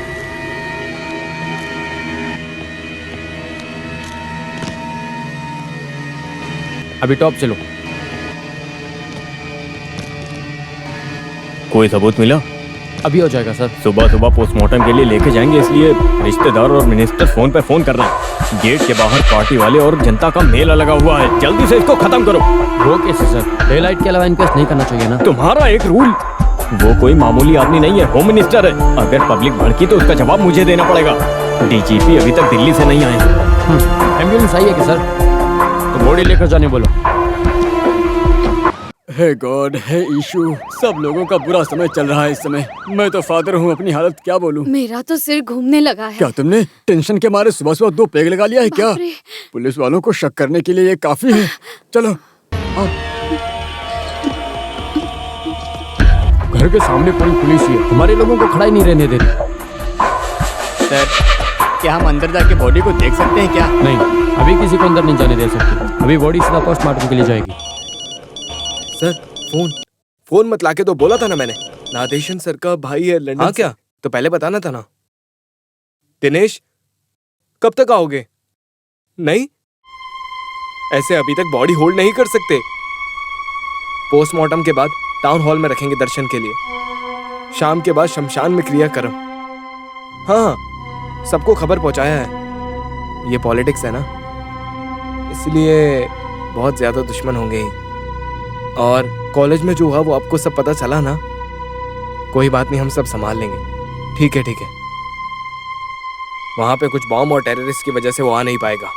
G: अभी टॉप से लो।
E: कोई सबूत मिला?
G: अभी हो जाएगा सर।
E: सुबह सुबह पोस्टमार्टम के लिए लेके जाएंगे, इसलिए रिश्तेदार और मिनिस्टर फोन पे फोन कर रहे हैं। गेट के बाहर पार्टी वाले और जनता का मेला लगा हुआ है, जल्दी से इसको खत्म करो।
G: वो कैसे सर? डे लाइट के अलावा इनक्वेस्ट नहीं करना चाहिए ना?
E: तुम्हारा एक रूल। वो कोई मामूली आदमी नहीं है, होम मिनिस्टर है। अगर पब्लिक भड़की तो उसका जवाब मुझे देना पड़ेगा। डीजीपी अभी तक दिल्ली से नहीं आए।
G: एम्बुलेंस आई है कि सर? तो बॉडी लेकर जाने बोलो।
E: हे गॉड, हे इशू, सब लोगों का बुरा समय चल रहा है इस समय। मैं तो फादर हूँ, अपनी हालत क्या बोलूँ।
H: मेरा तो सिर घूमने लगा है।
E: क्या तुमने टेंशन के मारे सुबह सुबह 2 पेग लगा लिया है क्या?
H: बाप रे।
E: पुलिस वालों को शक करने के लिए ये काफी है। चलो
G: घर के सामने पूरी पुलिस ही है, हमारे लोगों को खड़ा ही नहीं रहने देती।
E: सर, क्या हम अंदर जाके बॉडी को देख सकते हैं क्या?
G: नहीं, अभी किसी को अंदर नहीं जाने दे सकते। अभी बॉडी सीधा पोस्टमार्टम के लिए जाएगी।
I: सर फोन मत लाके तो बोला था ना मैंने। नादेशन सर का भाई है लंदन। हाँ क्या? तो पहले बताना था ना। दिनेश कब तक आओगे? नहीं, ऐसे अभी तक बॉडी होल्ड नहीं कर सकते। पोस्टमार्टम के बाद टाउन हॉल में रखेंगे दर्शन के लिए। शाम के बाद शमशान में क्रियाक्रम। हाँ, सबको खबर पहुंचाया है। ये पॉलिटिक्स है ना, इसलिए बहुत ज्यादा दुश्मन होंगे ही। और कॉलेज में जो हुआ वो आपको सब पता चला ना? कोई बात नहीं, हम सब संभाल लेंगे। ठीक है ठीक है। वहां पे कुछ बॉम्ब और टेररिस्ट की वजह से वो आ नहीं पाएगा।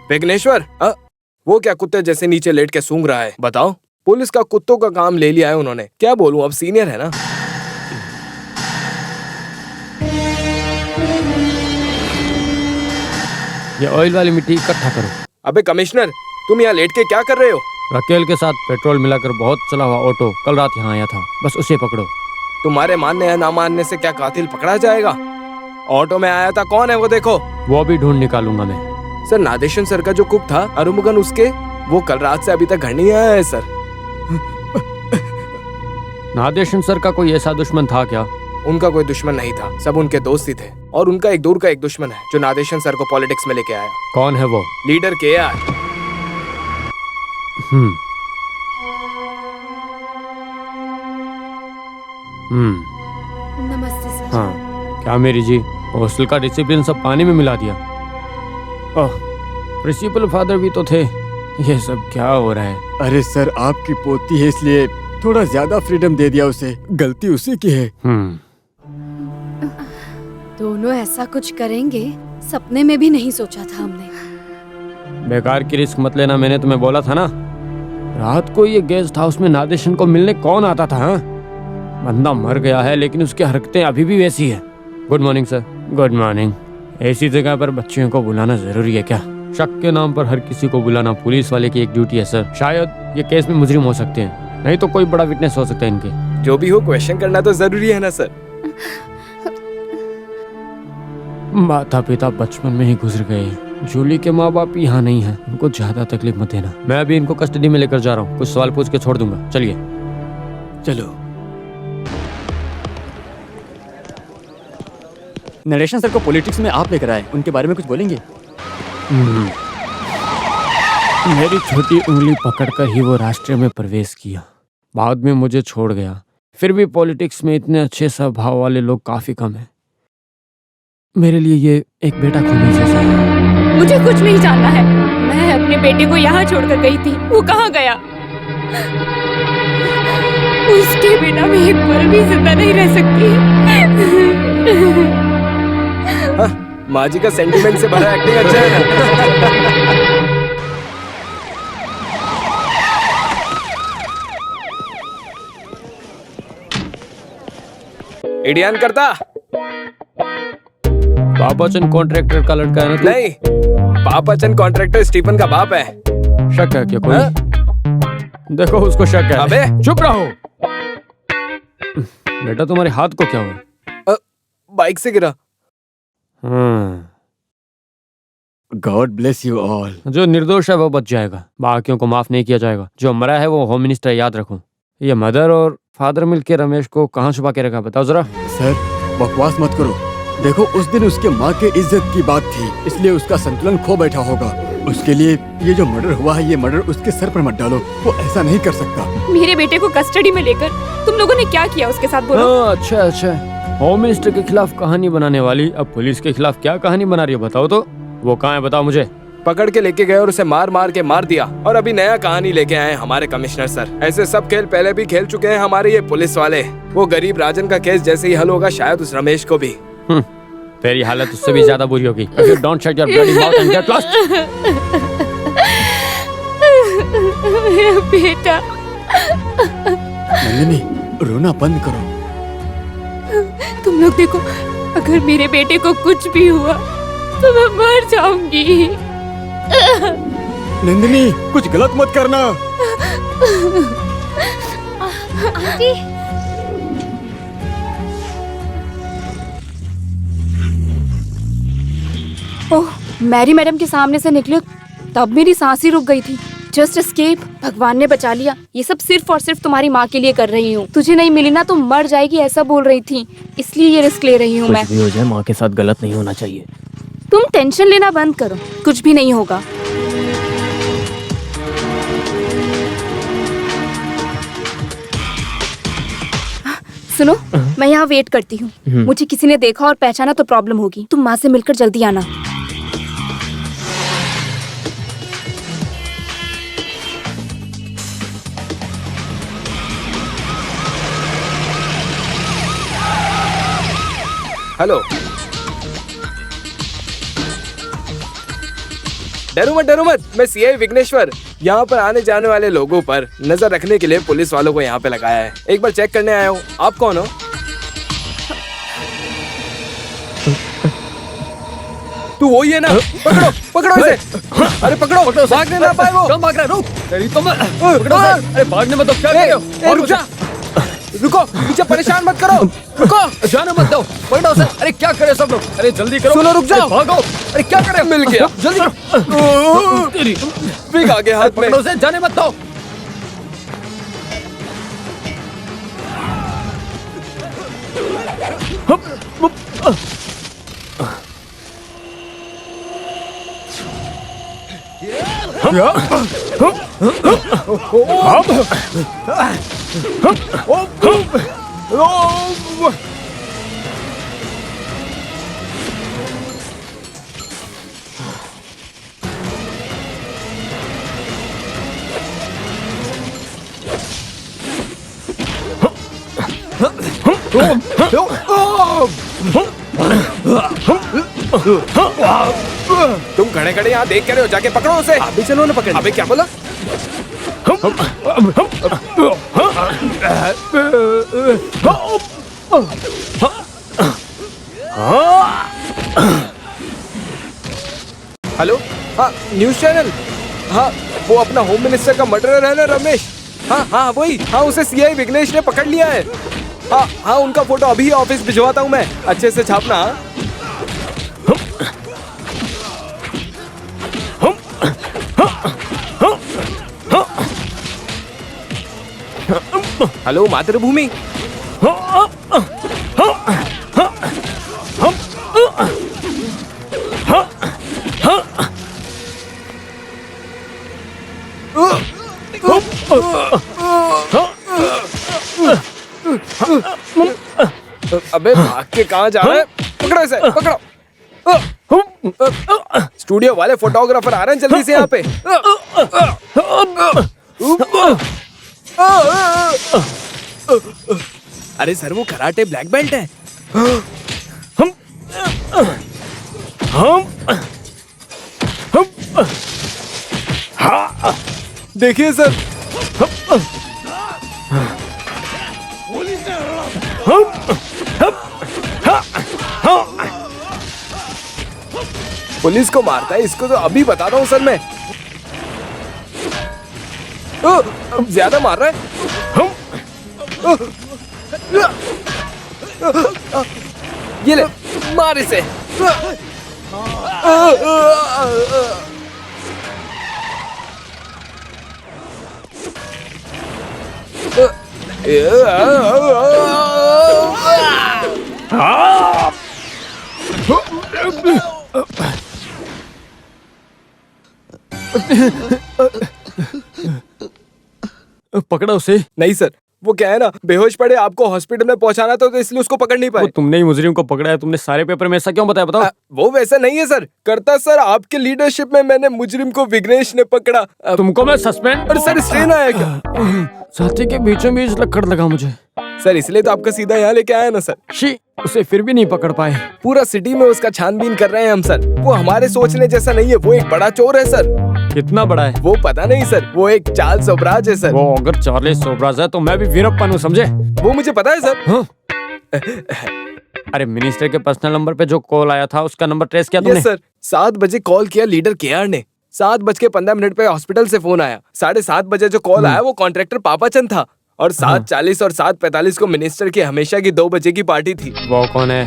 I: विघ्नेश्वर, वो क्या कुत्ते जैसे नीचे लेट के सूंघ रहा है? बताओ। पुलिस का कुत्तों का काम ले लिया है उन्होंने, क्या बोलूं, अब सीनियर है ना।
B: ये ऑयल वाली मिट्टी इकट्ठा करो।
I: अबे कमिश्नर, तुम यहाँ लेट के क्या कर रहे हो?
B: रकेल के साथ पेट्रोल मिलाकर बहुत चला हुआ ऑटो कल रात यहाँ आया था, बस उसे पकड़ो।
I: तुम्हारे मानने या ना मानने से क्या कातिल पकड़ा जाएगा? ऑटो में आया था, कौन है वो देखो।
B: वो भी ढूंढ निकालूंगा मैं।
I: सर, नादेशन सर का जो कुक था अरुमुगन, उसके वो कल रात से अभी तक घर नहीं आया है सर।
B: नादेशन सर का कोई ऐसा दुश्मन था क्या?
I: उनका कोई दुश्मन नहीं था, सब उनके दोस्त ही थे। और उनका एक दूर का एक दुश्मन है जो नादेशन सर को पॉलिटिक्स में लेके आया।
B: कौन है वो?
I: Leader KR।
H: नमस्ते सर।
B: हाँ, क्या मेरी जी हॉस्टल का डिसिप्लिन सब पानी में मिला दिया? ओह, प्रिंसिपल फादर भी तो थे। ये सब क्या हो रहा है?
E: अरे सर, आपकी पोती है इसलिए थोड़ा ज्यादा फ्रीडम दे दिया उसे, गलती उसी की है।
H: दोनों ऐसा कुछ करेंगे सपने में भी नहीं सोचा था हमने।
B: बेकार की रिस्क मत लेना, मैंने तुम्हें बोला था ना। रात को ये गेस्ट हाउस में नादेशन को मिलने कौन आता था? हाँ? बंदा मर गया है लेकिन उसकी हरकतें अभी भी वैसी है। Good morning sir. Good morning. ऐसी जगह पर बच्चियों को बुलाना जरूरी है क्या? शक के नाम पर हर किसी को बुलाना पुलिस वाले की एक ड्यूटी है सर। शायद ये केस में मुजरिम हो सकते हैं, नहीं तो कोई बड़ा विटनेस हो सकता है इनके।
I: जो भी हो, क्वेश्चन करना तो जरूरी है ना सर।
B: माता पिता बचपन में ही गुजर गए। जूली के माँ बाप यहाँ नहीं है, उनको ज्यादा तकलीफ मत देना। मैं अभी इनको कस्टडी में लेकर जा रहा हूँ, कुछ सवाल पूछ के छोड़ दूंगा। चलिए।
E: चलो। नरेशन सर को पॉलिटिक्स में आप लेकर आए, उनके बारे में कुछ बोलेंगे?
B: मेरी छोटी उंगली पकड़कर ही वो राष्ट्रीय में प्रवेश किया, बाद में मुझे छोड़ गया। फिर भी पॉलिटिक्स में इतने अच्छे स्वभाव वाले लोग काफी कम हैं। मेरे लिए ये एक बेटा खोने जैसा है।
D: मुझे कुछ नहीं जानना है। मैं अपने बेटे को यहाँ छोड़कर गई थी, वो कहाँ गया? उसके बिना मैं एक पल भी जिंदा नहीं रह सकती।
I: माँ जी का सेंटीमेंट से भरा एक्टिंग अच्छा है। इडियन करता।
B: पापाचंद कॉन्ट्रैक्टर का लड़का है ना तू?
I: नहीं, पापाचंद कॉन्ट्रैक्टर स्टीफन का बाप है।
B: शक है क्या कोई? देखो उसको शक है।
I: अबे
B: चुप रहो। बेटा तुम्हारे हाथ को क्या हुआ?
I: बाइक से गिरा।
E: God bless you all.
B: जो निर्दोष है वो बच जाएगा, बाकियों को माफ नहीं किया जाएगा। जो मरा है वो होम मिनिस्टर, याद रखो। ये मदर और फादर मिलके रमेश को कहाँ छुपा के रखा, बताओ जरा।
E: सर, बकवास मत करो। देखो, उस दिन उसके माँ के इज्जत की बात थी, इसलिए उसका संतुलन खो बैठा होगा। उसके लिए ये जो मर्डर हुआ है, ये मर्डर उसके सर पर मत डालो, वो ऐसा नहीं कर सकता।
D: मेरे बेटे को कस्टडी में लेकर तुम लोगों ने क्या किया उसके साथ, बोलो।
B: अच्छा अच्छा, होम मिनिस्टर के खिलाफ कहानी बनाने वाली अब पुलिस के खिलाफ क्या कहानी बना रही है, बताओ तो। वो कहाँ है, बताओ मुझे।
I: पकड़ के लेके गए और उसे मार मार के मार दिया, और अभी नया कहानी लेके आए हमारे कमिश्नर सर। ऐसे सब खेल पहले भी खेल चुके हैं हमारे ये पुलिस वाले। वो गरीब राजन का केस जैसे ही हल होगा, शायद उस रमेश को भी।
B: तेरी हालत उससे भी ज्यादा बुरी होगी। If you don't shut your bloody mouth and get lost.
D: मेरा बेटा।
E: नंदिनी, रोना बंद करो।
D: तुम लोग देखो, अगर मेरे बेटे को कुछ भी हुआ तो मैं मर जाऊंगी।
E: नंदिनी, कुछ गलत मत करना।
D: आंटी। ओह, मैरी मैडम के सामने से निकले तब मेरी सांस ही रुक गई थी। जस्ट एस्केप, भगवान ने बचा लिया। ये सब सिर्फ और सिर्फ तुम्हारी माँ के लिए कर रही हूँ। तुझे नहीं मिली ना तो मर जाएगी, ऐसा बोल रही थी, इसलिए ये रिस्क ले रही हूँ मैं।
G: कुछ भी हो जाए, माँ के साथ गलत नहीं होना चाहिए।
D: तुम टेंशन लेना बंद करो, कुछ भी नहीं होगा। सुनो, मैं यहाँ वेट करती हूँ। मुझे किसी ने देखा और पहचाना तो प्रॉब्लम होगी। तुम माँ से मिलकर जल्दी आना।
I: हेलो। डरो मत, मैं सीआई विघ्नेश्वर। यहाँ पर आने जाने वाले लोगों पर नजर रखने के लिए पुलिस वालों को यहाँ पे लगाया है। एक बार चेक करने आया हूँ। आप कौन हो? तू वही है ना? पकड़ो पकड़ो इसे। अरे पकड़ो, भागने ना पाए वो।
C: कम भाग रहा है, रुक। तेरी तो मैं
I: पकड़ो इसे।
C: अरे भागने में तो क्या कर रहे हो?
I: रुक जा, रुको, मुझे परेशान मत करो, रुको।
C: जाने मत दो, पकड़ो उसे। अरे क्या करे सब लोग? अरे जल्दी करो।
I: सुनो, रुक जाओ।
C: अरे भागो। अरे क्या करे?
I: मिल गया।
C: जल्दी करो। तेरी
I: बिग आ गया हाथ में।
C: पकड़ो उसे, जाने मत दो।
I: तुम खड़े खड़े यहाँ देख रहे हो, जाके पकड़ो उसे। अभी चलो ना पकड़। अबे क्या बोला? हेलो, हाँ न्यूज चैनल। हाँ वो अपना होम मिनिस्टर का मर्डरर है ना रमेश? हाँ हाँ वही। हाँ उसे सीआई विघ्नेश ने पकड़ लिया है। हाँ हाँ उनका फोटो अभी ऑफिस भिजवाता हूँ मैं, अच्छे से छापना। हेलो मातृभूमि। अबे भाग के कहाँ जा रहे हैं? पकड़ो इसे, पकड़ो। स्टूडियो वाले फोटोग्राफर आ रहे हैं, जल्दी से यहाँ पे। अरे सर वो कराटे ब्लैक बेल्ट है। देखिए सर। पुलिस को मारता है, इसको तो अभी बता रहा हूँ सर मैं। ज्यादा मार रहा है। ये ले, मार इसे।
G: पकड़ा उसे।
I: नहीं सर, वो क्या है ना, बेहोश पड़े, आपको हॉस्पिटल में पहुंचाना था तो इसलिए उसको पकड़ नहीं पाए।
G: तुमने ही मुजरिम को पकड़ा है, तुमने सारे पेपर में ऐसा क्यों बताया? बताओ।
I: वो वैसा नहीं है सर, करता सर आपके लीडरशिप में मैंने मुजरिम को विघ्नेश ने पकड़ा।
G: तुमको मैं सस्पेंड।
I: अरे सर स्ट्रेन आया क्या?
G: साथी के बीचों बीच लक्कड़ लगा मुझे
I: सर, इसलिए तो आपका सीधा यहाँ लेके आया ना सर।
G: शी, उसे फिर भी नहीं पकड़ पाए।
I: पूरा सिटी में उसका छानबीन कर रहे हैं हम सर। वो हमारे सोचने जैसा नहीं है, वो एक बड़ा चोर है सर।
G: कितना बड़ा है
I: वो पता नहीं सर, वो एक चार्ल्स सोबराज है सर।
G: वो अगर चार्ल्स सोबराज है तो मैं भी वीरप्पन हूँ, समझे?
I: वो मुझे पता है सर।
G: हाँ? अरे मिनिस्टर के पर्सनल नंबर पे जो कॉल आया था उसका नंबर ट्रेस किया तुमने?
I: सर 7 बजे कॉल किया लीडर केआर ने, 7:15 पे हॉस्पिटल से फोन आया। 7:30 बजे जो कॉल आया वो कॉन्ट्रैक्टर पापाचंद था, और 7:40 और 7:45 को मिनिस्टर की हमेशा की 2 बजे की पार्टी थी।
G: वो कौन है?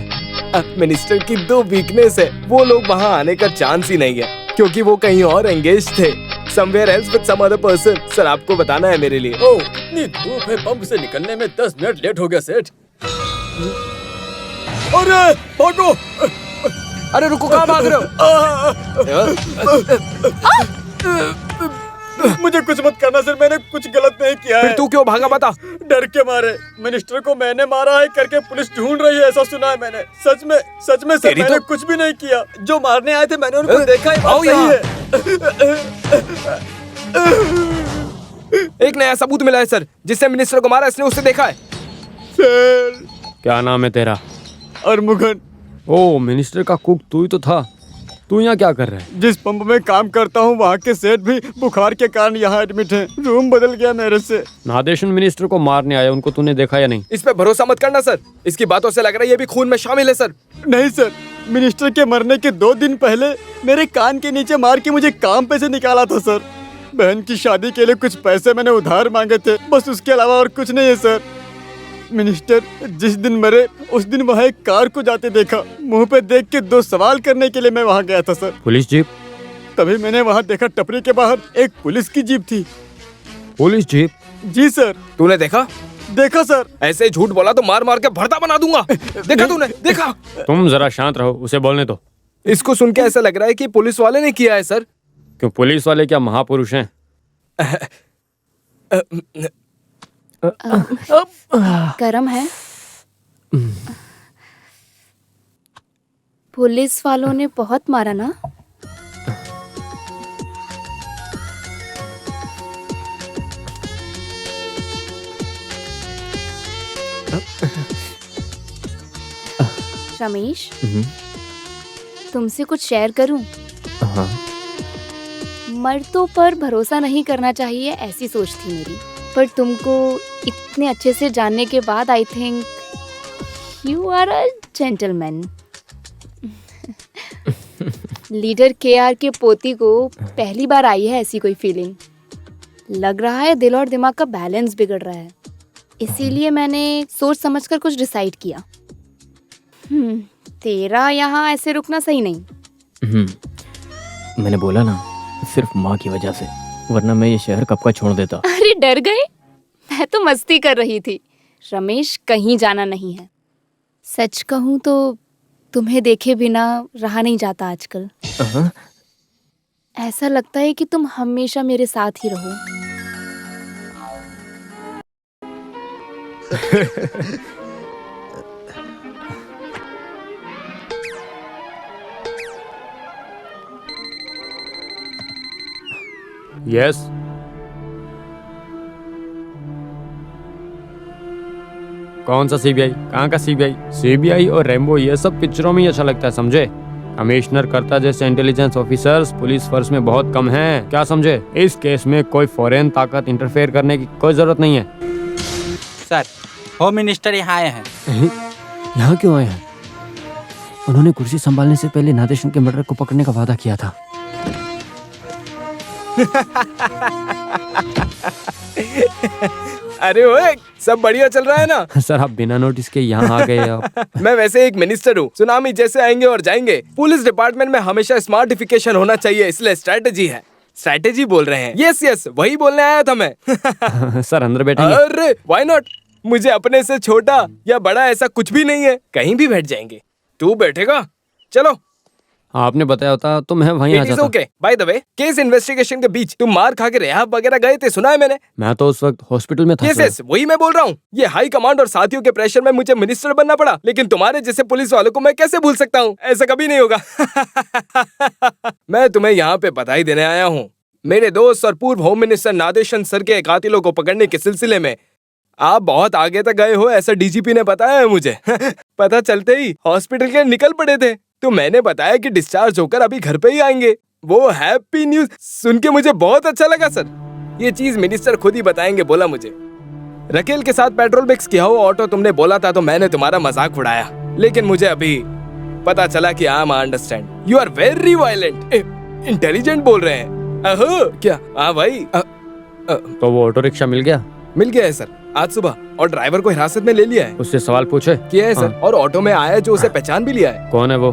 I: मिनिस्टर की 2 वीकनेस है, वो लोग वहाँ आने का चांस ही नहीं है, क्योंकि वो कहीं और एंगेज थे, somewhere else with some other person। Sir आपको बताना है मेरे लिए।
E: ओह, इतनी धूप है, पंप से निकलने में 10 मिनट लेट हो गया सेठ। अरे भागो!
I: अरे रुको, कहाँ भाग रहे हो?
E: मुझे कुछ मत करना सर, मैंने कुछ गलत नहीं किया है।
I: फिर तू क्यों भागा बता?
E: डर के मारे। मिनिस्टर को मैंने मारा है करके पुलिस ढूंढ रही है, ऐसा सुना है मैंने। सच में सर, मैंने कुछ भी नहीं किया। जो मारने आए थे मैंने उनको देखा ही।
I: आओ यहाँ। एक नया सबूत मिला है सर, जिससे मिनिस्टर को मारा इसने उससे देखा है।
G: क्या नाम है तेरा?
E: अरमुगन।
G: ओ, मिनिस्टर का कुक तू ही तो था।
B: तू यहाँ क्या कर रहा है?
E: जिस पंप में काम करता हूँ वहाँ के सेठ भी बुखार के कारण यहाँ एडमिट हैं। रूम बदल गया मेरे से।
B: नादेशन मिनिस्टर को मारने आया, उनको तूने देखा या नहीं?
I: इस पे भरोसा मत करना सर, इसकी बातों से लग रहा है ये भी खून में शामिल है सर।
E: नहीं सर, मिनिस्टर के मरने के 2 दिन पहले मेरे कान के नीचे मार के मुझे काम पे से निकाला था सर। बहन की शादी के लिए कुछ पैसे मैंने उधार मांगे थे, बस उसके अलावा और कुछ नहीं है सर। मिनिस्टर जिस दिन मरे उस दिन वहाँ एक कार को जाते देखा, मुंह पे देख के 2 सवाल करने के लिए मैं वहाँ गया था सर।
B: Police jeep?
E: तभी मैंने वहाँ देखा टपरी के बाहर एक पुलिस की जीप थी।
B: Police jeep?
E: जी सर।
I: तूने देखा?
E: देखा सर।
I: ऐसे झूठ बोला तो मार मार के भरता बना दूंगा। देखा तूने? देखा?
B: तुम जरा शांत रहो, उसे बोलने दो।
I: इसको सुन के ऐसा लग रहा है कि पुलिस वाले ने किया है सर।
B: क्यों, पुलिस वाले क्या महापुरुष हैं?
D: गरम है? पुलिस वालों ने बहुत मारा ना? रमेश, तुमसे कुछ शेयर करूं?
G: हाँ।
D: मर्दों पर भरोसा नहीं करना चाहिए, ऐसी सोच थी मेरी। पर तुमको इतने अच्छे से जानने के बाद I think you are a gentleman. Leader KR के पोती को पहली बार आई है ऐसी कोई फीलिंग। लग रहा है दिल और दिमाग का बैलेंस बिगड़ रहा है, इसीलिए मैंने सोच समझकर कुछ डिसाइड किया। तेरा यहाँ ऐसे रुकना सही नहीं।
G: मैंने बोला ना, सिर्फ माँ की वजह से, वरना मैं ये शहर कब का छोड़ देता।
D: अरे डर गए? मैं तो मस्ती कर रही थी। रमेश, कहीं जाना नहीं है। सच कहूँ तो तुम्हें देखे बिना रहा नहीं जाता आजकल। ऐसा लगता है कि तुम हमेशा मेरे साथ ही रहो।
B: यस। कौन सा सीबीआई? कहाँ का सीबीआई? सीबीआई और रेम्बो ये सब पिक्चरों में ही अच्छा लगता है, समझे? कमिश्नर करता जैसे इंटेलिजेंस ऑफिसर्स पुलिस फोर्स में बहुत कम हैं, क्या समझे? इस केस में कोई फॉरेन ताकत इंटरफेयर करने की कोई जरूरत नहीं है।
J: सर, होम मिनिस्टर यहाँ आए हैं।
B: यहाँ क्यों आए हैं? उन्होंने कुर्सी संभालने से पहले नादेशन के मर्डर को पकड़ने का वादा किया था।
I: अरे ओए, सब बढ़िया चल रहा है ना?
B: सर, आप बिना नोटिस के यहाँ आ गए आप।
I: मैं वैसे एक मिनिस्टर हूँ, सुनामी जैसे आएंगे और जाएंगे। पुलिस डिपार्टमेंट में हमेशा स्मार्टिफिकेशन होना चाहिए, इसलिए स्ट्रैटेजी है। स्ट्रैटेजी बोल रहे हैं? यस यस, वही बोलने आया था मैं।
B: सर, अंदर बैठेंगे?
I: अरे व्हाई नॉट, मुझे अपने से छोटा या बड़ा ऐसा कुछ भी नहीं है, कहीं भी बैठ जाएंगे। तू बैठेगा? चलो।
B: आपने बताया होता तो मैं वहीं आ जाता।
I: Okay, by the way, case investigation के बीच तुम मार खा के रिहाब वगैरह गए थे, सुना है मैंने।
B: मैं तो उस वक्त हॉस्पिटल में था।
I: यस, वही मैं बोल रहा हूँ। ये हाई कमांड और साथियों के प्रेशर में मुझे मिनिस्टर बनना पड़ा, लेकिन तुम्हारे जैसे पुलिस वालों को मैं कैसे भूल सकता हूँ? ऐसा कभी नहीं होगा। मैं तुम्हें यहाँ पे बधाई देने आया हूँ। मेरे दोस्त और पूर्व होम मिनिस्टर नादेशन सर के कातिलों को पकड़ने के सिलसिले में आप बहुत आगे तक गए हो, ऐसा डीजीपी ने बताया है मुझे। पता चलते ही हॉस्पिटल के निकल पड़े थे, तो मैंने बताया कि डिस्चार्ज होकर अभी घर पे ही आएंगे। वो हैप्पी न्यूज सुन के मुझे बहुत अच्छा लगा सर। ये चीज मिनिस्टर खुद ही बताएंगे, बोला मुझे। रकेल के साथ पेट्रोल मिक्स किया हो ऑटो तुमने बोला था, तो मैंने तुम्हारा मजाक उड़ाया, लेकिन मुझे अभी पता चला कि I understand you are very violent. Intelligent बोल रहे हैं। अहो क्या? हाँ भाई।
B: तो वो ऑटो रिक्शा मिल गया?
I: मिल गया है सर, आज सुबह, और ड्राइवर को हिरासत में ले लिया है।
B: उससे सवाल पूछे?
I: किया है सर, और ऑटो में आया जो उसे पहचान भी लिया है।
B: कौन है वो?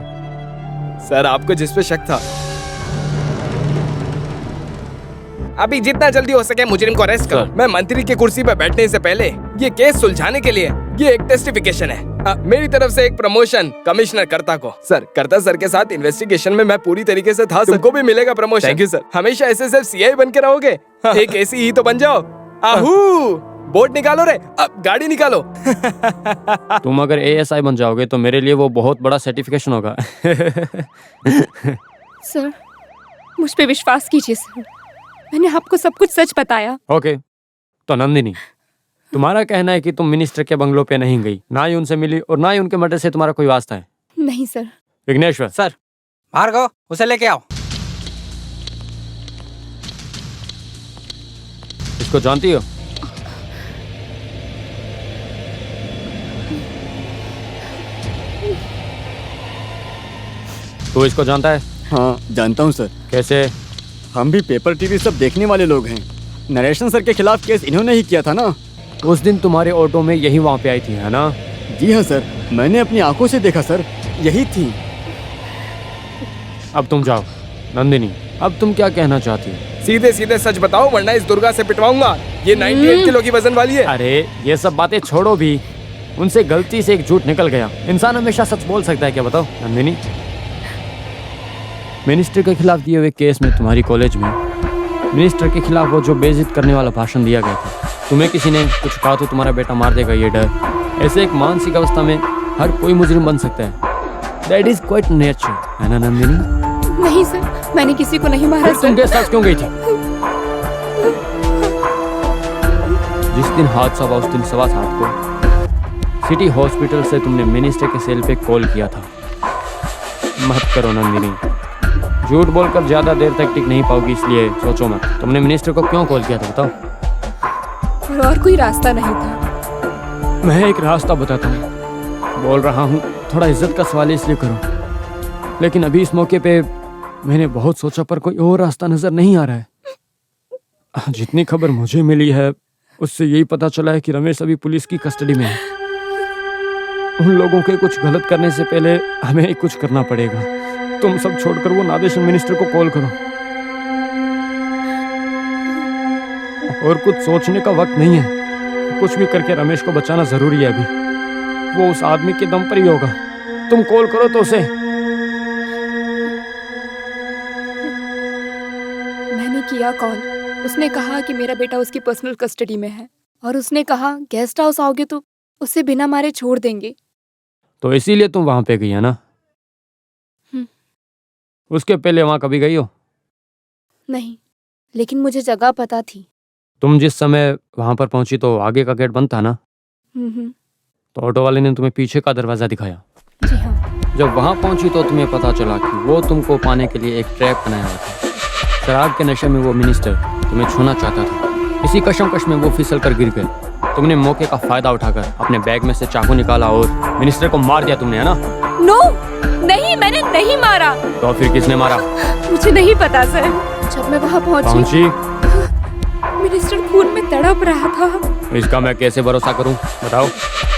I: सर, आपको जिस पे शक था। अभी जितना जल्दी हो सके मुजरिम को अरेस्ट करो। मैं मंत्री की कुर्सी पर बैठने से पहले ये केस सुलझाने के लिए ये एक टेस्टिफिकेशन है। मेरी तरफ से एक प्रमोशन कमिश्नर कर्ता को। सर, कर्ता सर के साथ इन्वेस्टिगेशन में मैं पूरी तरीके से था। तुमको भी मिलेगा प्रमोशन। Thank you sir. हमेशा ऐसे सिर्फ सीआई बन के रहोगे? एक ऐसी ही तो बन जाओ। आहू, बोर्ड निकालो रे, अब गाड़ी निकालो।
B: तुम अगर एएसआई बन जाओगे तो मेरे लिए वो बहुत बड़ा सर्टिफिकेशन होगा।
H: सर, मुझ पे विश्वास कीजिए सर, मैंने आपको सब कुछ सच बताया।
B: ओके, तो नंदिनी, तुम्हारा कहना है कि तुम मिनिस्टर के बंगलों पे नहीं गई, ना ही उनसे मिली और ना ही उनके मर्डर से तुम्हारा कोई वास्ता है?
D: नहीं सर।
B: विघ्नेश्वर
J: सर, भार्गव उसे लेके आओ।
B: इसको जानती हो? तू इसको जानता है?
E: हाँ जानता हूँ सर।
B: कैसे?
E: हम भी पेपर टीवी सब देखने वाले लोग हैं। नरेशन सर के खिलाफ केस इन्होंने ही किया था ना।
B: उस दिन तुम्हारे ऑटो में यही वहाँ पे आई थी, है ना?
E: जी हाँ सर, मैंने अपनी आंखों से देखा सर, यही थी।
B: अब तुम जाओ। नंदिनी, अब तुम क्या कहना चाहती हो?
I: सीधे सीधे सच बताओ वरना इस दुर्गा से पिटवाऊंगा। ये 98 किलो की वजन वाली है।
B: अरे ये सब बातें छोड़ो भी, उनसे गलती से एक झूठ निकल गया। इंसान हमेशा सच बोल सकता है क्या, बताओ नंदिनी? मिनिस्टर के खिलाफ दिए हुए केस में तुम्हारी कॉलेज में मिनिस्टर के खिलाफ वो जो बेइज्जत करने वाला भाषण दिया गया था, तुम्हें किसी ने कुछ कहा तो तुम्हारा बेटा मार देगा, ये डर। ऐसे एक मानसिक अवस्था में हर कोई मुजरिम बन सकता है। दैट इज क्वाइट नेचर, है ना नंदिनी?
D: नहीं सर, मैंने किसी को नहीं मारा
B: तुम के साथ क्यों गई थी? जिस दिन हादसा हुआ उस दिन 7:15 को सिटी हॉस्पिटल से तुमने मिनिस्टर के सेल पे कॉल किया था। मत करो नंदिनी, झूठ बोलकर ज्यादा देर तक टिक नहीं पाओगी, इसलिए सोचो मत। तुमने मिनिस्टर को क्यों कॉल किया था, बताओ?
D: और कोई रास्ता नहीं था।
B: मैं एक रास्ता बताता हूँ, बोल रहा हूँ, थोड़ा इज्जत का सवाल इसलिए करो। लेकिन अभी इस मौके पे मैंने बहुत सोचा पर कोई और रास्ता नजर नहीं आ रहा है। जितनी खबर मुझे मिली है उससे यही पता चला है कि रमेश अभी पुलिस की कस्टडी में है। उन लोगों के कुछ गलत करने से पहले हमें ही कुछ करना पड़ेगा। तुम सब छोड़कर वो नादेशन मिनिस्टर को कॉल करो। और कुछ सोचने का वक्त नहीं है, कुछ भी करके रमेश को बचाना जरूरी है। अभी वो उस आदमी के दम पर ही होगा। तुम कॉल करो तो उसे।
D: मैंने किया कॉल। उसने कहा कि मेरा बेटा उसकी पर्सनल कस्टडी में है और उसने कहा गेस्ट हाउस आओगे तो उसे बिना मारे छोड़ देंगे।
B: तो इसीलिए तुम वहां पे गई है ना? उसके पहले वहां कभी गई हो?
D: नहीं, लेकिन मुझे जगह पता थी।
B: तुम जिस समय वहां पर पहुंची तो आगे का गेट बंद था ना? तो ऑटो वाले ने तुम्हें पीछे का दरवाजा दिखाया।
D: जी हाँ।
B: जब वहां पहुंची तो तुम्हें पता चला कि वो तुमको पाने के लिए एक ट्रैप बनाया हुआ था। शराब के नशे में वो मिनिस्टर तुम्हें छूना चाहता था। इसी कशमकश में वो फिसल कर गिर गए। तुमने मौके का फायदा उठाकर अपने बैग में से चाकू निकाला और मिनिस्टर को मार दिया तुमने, है ना?
D: नो, नहीं, मैंने नहीं मारा।
B: तो फिर किसने मारा?
D: मुझे नहीं पता सर। जब मैं वहाँ पहुंची मिनिस्टर खून में तड़प रहा था।
B: इसका मैं कैसे भरोसा करूं, बताओ?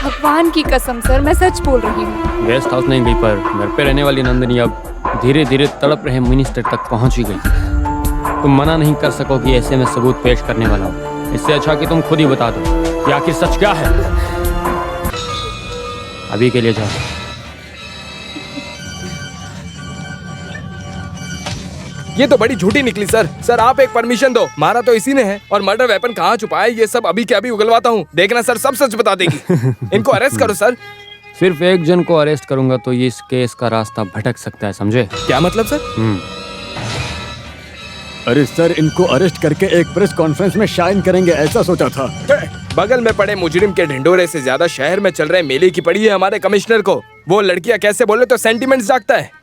D: भगवान की कसम सर, मैं सच बोल रही हूँ।
B: गेस्ट हाउस नहीं गई पर घर पे रहने वाली नंदिनी अब धीरे धीरे तड़प रहे मिनिस्टर तक पहुंच ही गई। तुम मना नहीं कर सकोगी, ऐसे में सबूत पेश करने वाला हूँ। इससे अच्छा कि तुम खुद ही बता दो कि आखिर सच क्या है। अभी के लिए जाओ।
I: ये तो बड़ी झूठी निकली सर। सर आप एक परमिशन दो। मारा तो इसी ने है और मर्डर वेपन कहाँ छुपाया ये सब अभी के अभी उगलवाता हूँ। देखना सर, सब सच बता देगी। इनको अरेस्ट करो सर।
B: सिर्फ एक जन को अरेस्ट करूंगा तो ये इस केस का रास्ता भटक सकता है, समझे?
I: क्या मतलब सर?
E: अरे सर, इनको अरेस्ट करके एक प्रेस कॉन्फ्रेंस में शाइन करेंगे, ऐसा सोचा था।
I: बगल में पड़े मुजरिम के ढिंडोरे से ज्यादा शहर में चल रहे मेले की पड़ी है हमारे कमिश्नर को। वो लड़कियां कैसे बोले तो सेंटीमेंट्स जागता है।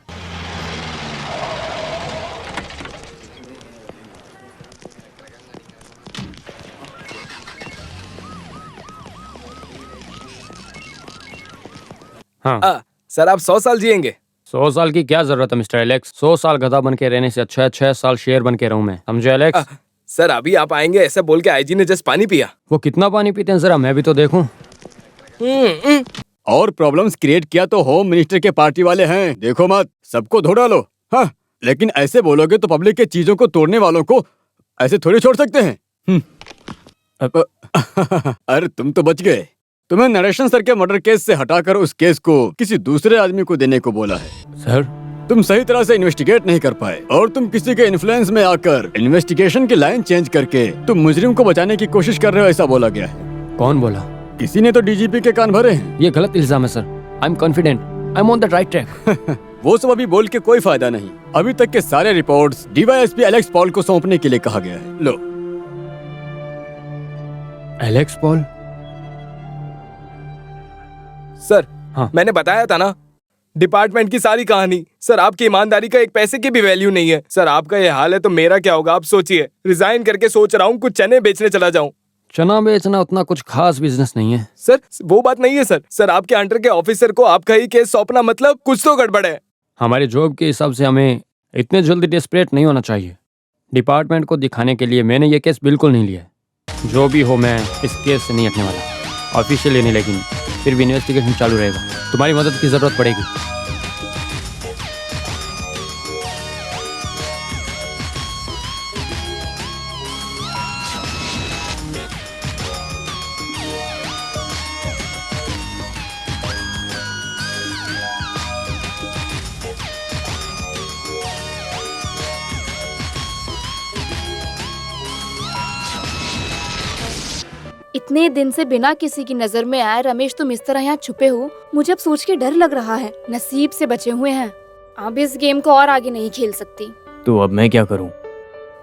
B: हाँ।
I: सर आप 100 साल जिएंगे।
B: 100 साल की क्या जरूरत है मिस्टर एलेक्स? 100 साल गधा बन के रहने से अच्छा है 6 साल शेर बन के रहूं मैं, समझे एलेक्स?
I: सर अभी आप आएंगे ऐसा बोल के आईजी ने जस्ट पानी पिया।
B: वो कितना पानी पीते हैं जरा मैं भी तो देखूं।
E: और प्रॉब्लम्स क्रिएट किया तो होम मिनिस्टर के पार्टी वाले हैं, देखो मत, सबको धो डालो। हाँ, लेकिन ऐसे बोलोगे तो पब्लिक के चीजों को तोड़ने वालों को ऐसे थोड़ी छोड़ सकते हैं। अरे तुम तो बच गए। तुम्हें नरेशन सर के मर्डर केस से हटाकर उस केस को किसी दूसरे आदमी को देने को बोला है।
B: सर
E: तुम सही तरह से इन्वेस्टिगेट नहीं कर पाए और तुम किसी के इन्फ्लुएंस में आकर इन्वेस्टिगेशन की लाइन चेंज करके तुम मुजरिम को बचाने की कोशिश कर रहे हो, ऐसा बोला गया है।
B: कौन बोला?
E: किसी ने तो डीजीपी के कान भरे हैं।
B: ये गलत इल्जाम है sir. I am confident, I am on the right track.
E: वो सब अभी बोल के कोई फायदा नहीं। अभी तक के सारे रिपोर्ट्स डीवाईएसपी एलेक्स पॉल को सौंपने के लिए कहा गया है। लो।
B: Alex Paul?
I: सर
B: हाँ।
I: मैंने बताया था ना, डिपार्टमेंट की सारी कहानी। सर आपकी ईमानदारी का एक पैसे की भी वैल्यू नहीं है। सर आपका ये हाल है तो मेरा क्या होगा आप सोचिए। रिजाइन करके सोच रहा हूँ कुछ चने बेचने चला जाऊँ।
B: चना बेचना उतना कुछ खास बिजनेस नहीं है।
I: सर वो बात नहीं है सर। सर आपके अंडर के ऑफिसर को आपका ही केस सौंपना मतलब कुछ तो गड़बड़ है।
B: हमारे जॉब के हिसाब से हमें इतने जल्दी डेस्परेट नहीं होना चाहिए। डिपार्टमेंट को दिखाने के लिए मैंने ये केस बिल्कुल नहीं लिया है। जो भी हो मैं इस केस से नहीं हटने वाला। ऑफिशियली नहीं, लेकिन फिर भी इन्वेस्टिगेशन चालू रहेगा। तुम्हारी मदद की ज़रूरत पड़ेगी।
D: इतने दिन से बिना किसी की नजर में आए रमेश तुम इस तरह यहाँ छुपे हो, मुझे अब सोच के डर लग रहा है। नसीब से बचे हुए हैं। अब इस गेम को और आगे नहीं खेल सकती।
G: तो अब मैं क्या करूं?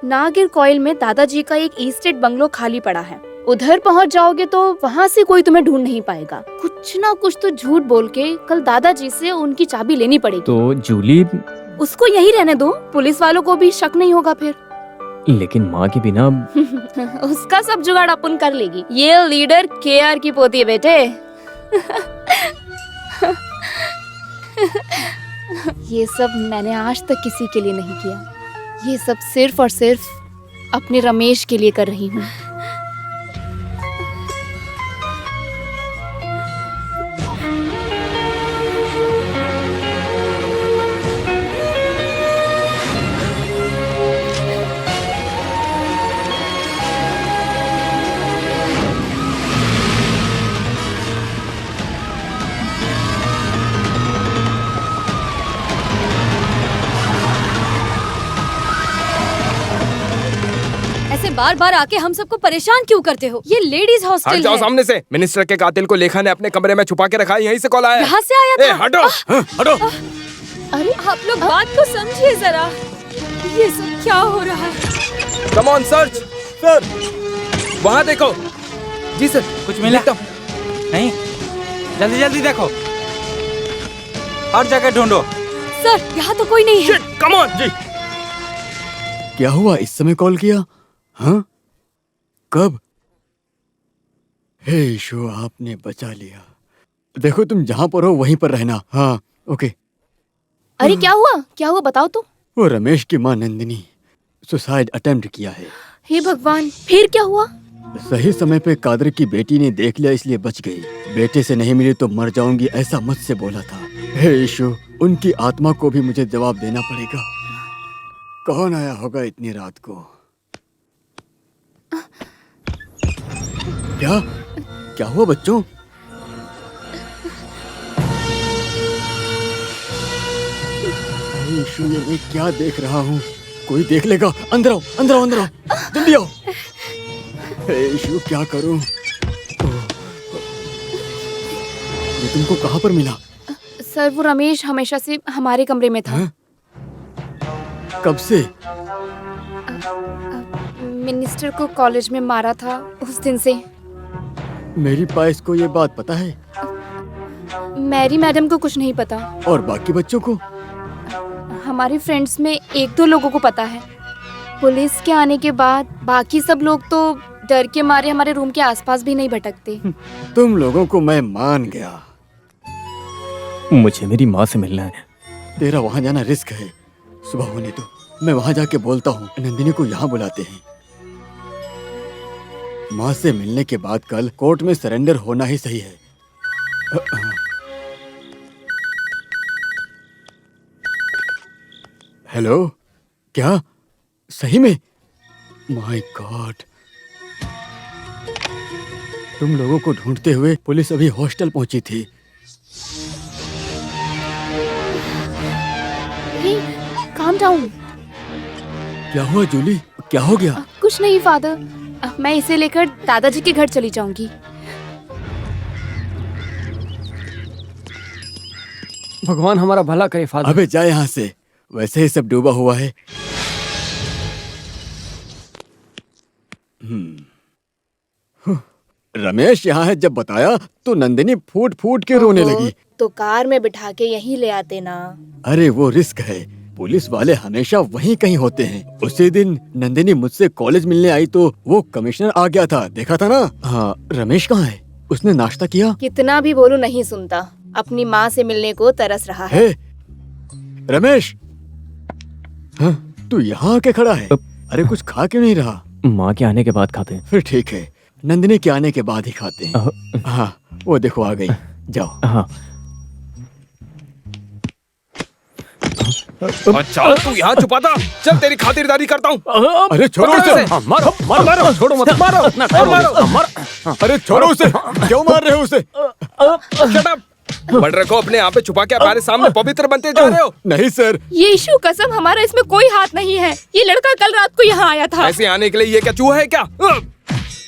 D: नागिर कॉइल में दादाजी का एक ईस्टेट बंगलो खाली पड़ा है। उधर पहुँच जाओगे तो वहाँ से कोई तुम्हें ढूंढ नहीं पाएगा। कुछ ना कुछ तो झूठ बोल के कल दादाजी से उनकी चाबी लेनी पड़ेगी।
G: तो जूली?
D: उसको यही रहने दो, पुलिस वालों को भी शक नहीं होगा फिर।
G: लेकिन माँ के बिना
D: उसका सब जुगाड़ अपन कर लेगी। ये लीडर केआर की पोती है बेटे। ये सब मैंने आज तक किसी के लिए नहीं किया। ये सब सिर्फ और सिर्फ अपने रमेश के लिए कर रही हूँ।
H: बार बार आके हम सबको परेशान क्यों करते हो? ये लेडीज
I: हट
H: हॉस्टल
I: जाओ
H: है।
I: सामने से। मिनिस्टर के कातिल को लेखा ने अपने कमरे में छुपा के रखा है। यहीं से कॉल आया।
H: यहाँ से आया था।
I: हटो हटो।
H: अरे आप लोग बात को समझिए जरा। ये सब क्या हो रहा है?
I: Come on search. सर वहाँ देखो। जी सर।
J: कुछ मिला? नहीं, जल्दी जल्दी देखो, हर जगह ढूंढो।
H: सर यहाँ तो कोई नहीं है।
I: कम ऑन जी।
E: क्या हुआ? इस समय कॉल किया? हाँ? कब? हे ईशो, आपने बचा लिया। देखो तुम जहाँ पर हो वहीं पर रहना। हाँ ओके।
D: अरे क्या हुआ? क्या हुआ बताओ तो।
E: वो रमेश की माँ नंदिनी सुसाइड अटेम्प्ट किया है।
D: हे भगवान, फिर क्या हुआ?
E: सही समय पे कादर की बेटी ने देख लिया इसलिए बच गई। बेटे से नहीं मिली तो मर जाऊंगी ऐसा मुझसे बोला था। हे ईशो, उनकी आत्मा को भी मुझे जवाब देना पड़ेगा। कौन आया होगा इतनी रात को? क्या क्या हुआ बच्चों? ईशु, ये मैं क्या देख रहा हूँ? कोई देख लेगा। अंदर आओ, अंदर आओ, अंदर आओ, जल्दी आओ। ईशु, क्या करूँ? ये तुमको कहाँ पर मिला?
D: सर वो रमेश हमेशा से हमारे कमरे में था।
E: कब से?
D: मिनिस्टर को कॉलेज में मारा था उस दिन से।
E: मेरी पाइस को ये बात पता है?
D: मैरी मैडम को कुछ नहीं पता।
E: और बाकी बच्चों को?
D: हमारे फ्रेंड्स में एक दो लोगों को पता है। पुलिस के आने के बाद बाकी सब लोग तो डर के मारे हमारे रूम के आसपास भी नहीं भटकते।
E: तुम लोगों को मैं मान गया।
G: मुझे मेरी माँ से मिलना है।
E: तेरा वहाँ जाना रिस्क है। सुबह होने दो, मैं वहाँ जाके बोलता हूँ। नंदिनी को यहाँ बुलाते हैं। माँ से मिलने के बाद कल कोर्ट में सरेंडर होना ही सही है। हेलो, क्या सही में? माय गॉड, तुम लोगों को ढूंढते हुए पुलिस अभी हॉस्टल पहुंची थी।
D: Calm down.
E: क्या हुआ जूली? क्या हो गया?
D: कुछ नहीं फादर, मैं इसे लेकर दादाजी के घर चली जाऊंगी।
B: भगवान हमारा भला करे फादर।
E: अबे जा यहाँ से, वैसे ही सब डूबा हुआ है। रमेश यहाँ है जब बताया तो नंदिनी फूट फूट के रोने लगी।
D: तो कार में बिठा के यहीं ले आते ना।
E: अरे वो रिस्क है, पुलिस वाले हमेशा वहीं कहीं होते हैं। उसी दिन नंदिनी मुझसे कॉलेज मिलने आई तो वो कमिश्नर आ गया था, देखा था ना? हाँ, रमेश कहाँ है? उसने नाश्ता किया?
D: कितना भी बोलूं नहीं सुनता, अपनी माँ से मिलने को तरस रहा है।
E: रमेश, हाँ, तू यहाँ आके खड़ा है? अरे कुछ खा क्यों नहीं रहा?
G: माँ के आने के बाद खाते हैं।
E: फिर ठीक है, नंदिनी के आने के बाद ही खाते हैं। हाँ, वो देखो आ गई, जाओ।
G: हाँ।
I: अच्छा तू यहाँ छुपा था, चल तेरी खातिरदारी करता हूँ।
E: अरे छोड़ो उसे,
G: मारो मारो मारो, छोड़ो मत,
I: मारो
G: मारो।
E: अरे छोड़ो उसे, क्यों मार रहे हो उसे?
I: Shut up. मर्डर को अपने यहाँ पे छुपा के हमारे सामने पवित्र बनते जा रहे हो?
E: नहीं सर।
D: यीशु कसम, हमारा इसमें कोई हाथ नहीं है। ये लड़का कल रात को यहाँ आया था।
I: ऐसे आने के लिए ये क्या चूहा है क्या?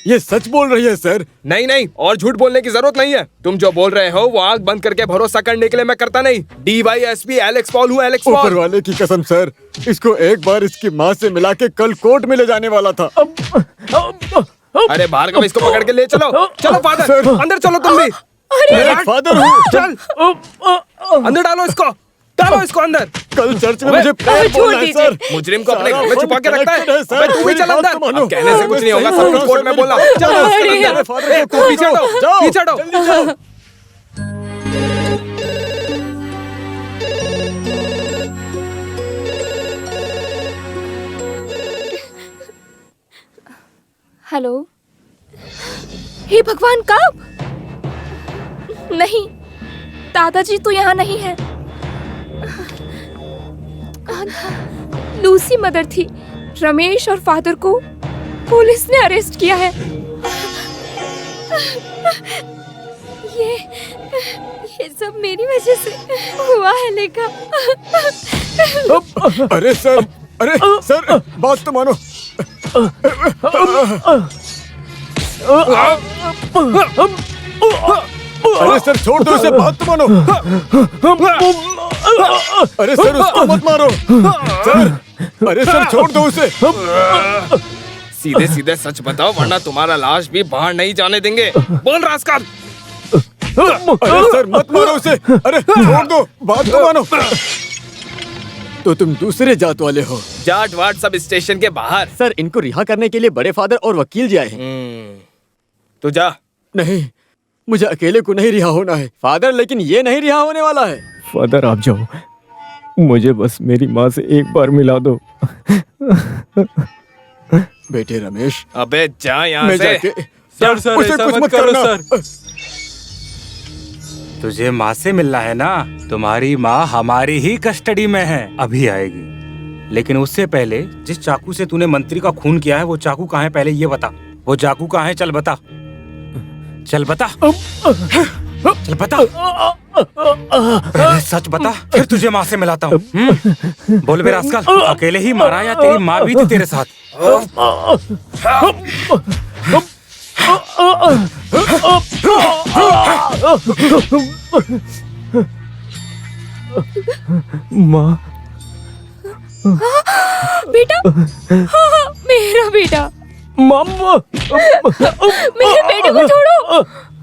E: ये सच बोल रही है सर।
I: नहीं नहीं, और झूठ बोलने की जरूरत नहीं है। तुम जो बोल रहे हो वो आंख बंद करके भरोसा करने के लिए मैं करता नहीं। DYSP एलेक्स पॉल हूँ, एलेक्स पॉल।
E: ऊपर वाले की कसम सर, इसको एक बार इसकी माँ से मिला के कल कोर्ट में ले जाने वाला था।
I: अरे भार्गव, इसको पकड़ के ले चलो। चलो फादर, अंदर चलो तुम भी।
E: मैं फादर हूँ।
I: चल अंदर डालो इसको, डालो इसको अंदर।
E: कल चर्च में मुझे प्रेयर बोलना है सर।
I: मुझे को अपने घर में छुपा के रखता है।
E: सर,
I: तू भी चल अंदर। अब कहने से कुछ नहीं होगा, सब कुछ कोर्ट में बोला। चल तू पीछे हटो, पीछे हटो।
D: हेलो। हे भगवान, कब? नहीं, दादाजी तो यहाँ नहीं है। लूसी मदर थी। रमेश और फादर को पुलिस ने अरेस्ट किया है। ये सब मेरी वजह से हुआ है लेखा।
E: अरे सर, अरे सर, बात तो मानो। अरे सर छोड़ दो इसे, बात तो मानो। अरे सर उसको मत मारो सर। अरे सर छोड़ दो उसे।
I: सीधे सीधे सच बताओ, वरना तुम्हारा लाश भी बाहर नहीं जाने देंगे। बोल रास्कल।
E: अरे सर मत मारो उसे। अरे छोड़ दो, बात तो मानो। तो तुम दूसरे जात वाले हो?
I: जाट वाट सब स्टेशन के बाहर।
E: सर इनको रिहा करने के लिए बड़े फादर और वकील जी आए हैं।
I: तो जा।
E: नहीं, मुझे अकेले को नहीं रिहा होना है फादर, लेकिन ये नहीं रिहा होने वाला है।
G: फादर आप जाओ, मुझे बस मेरी माँ से एक बार मिला दो।
E: बेटे रमेश।
I: अबे जा यहाँ से।
F: सर ऐसा मत करो सर। तुझे माँ से मिलना है ना? तुम्हारी माँ हमारी ही कस्टडी में है, अभी आएगी। लेकिन उससे पहले जिस चाकू से तूने मंत्री का खून किया है, वो चाकू कहाँ है पहले ये बता। वो चाकू कहाँ है, चल बता, चल बता, चल बता। पहले सच बता, फिर तुझे माँ से मिलाता हूँ। बोल बे रास्कल, अकेले ही मारा या तेरी माँ भी थी तेरे साथ?
G: माँ।
D: बेटा, मेरा बेटा।
G: मम्मा।
D: मेरे बेटे को छोड़ो।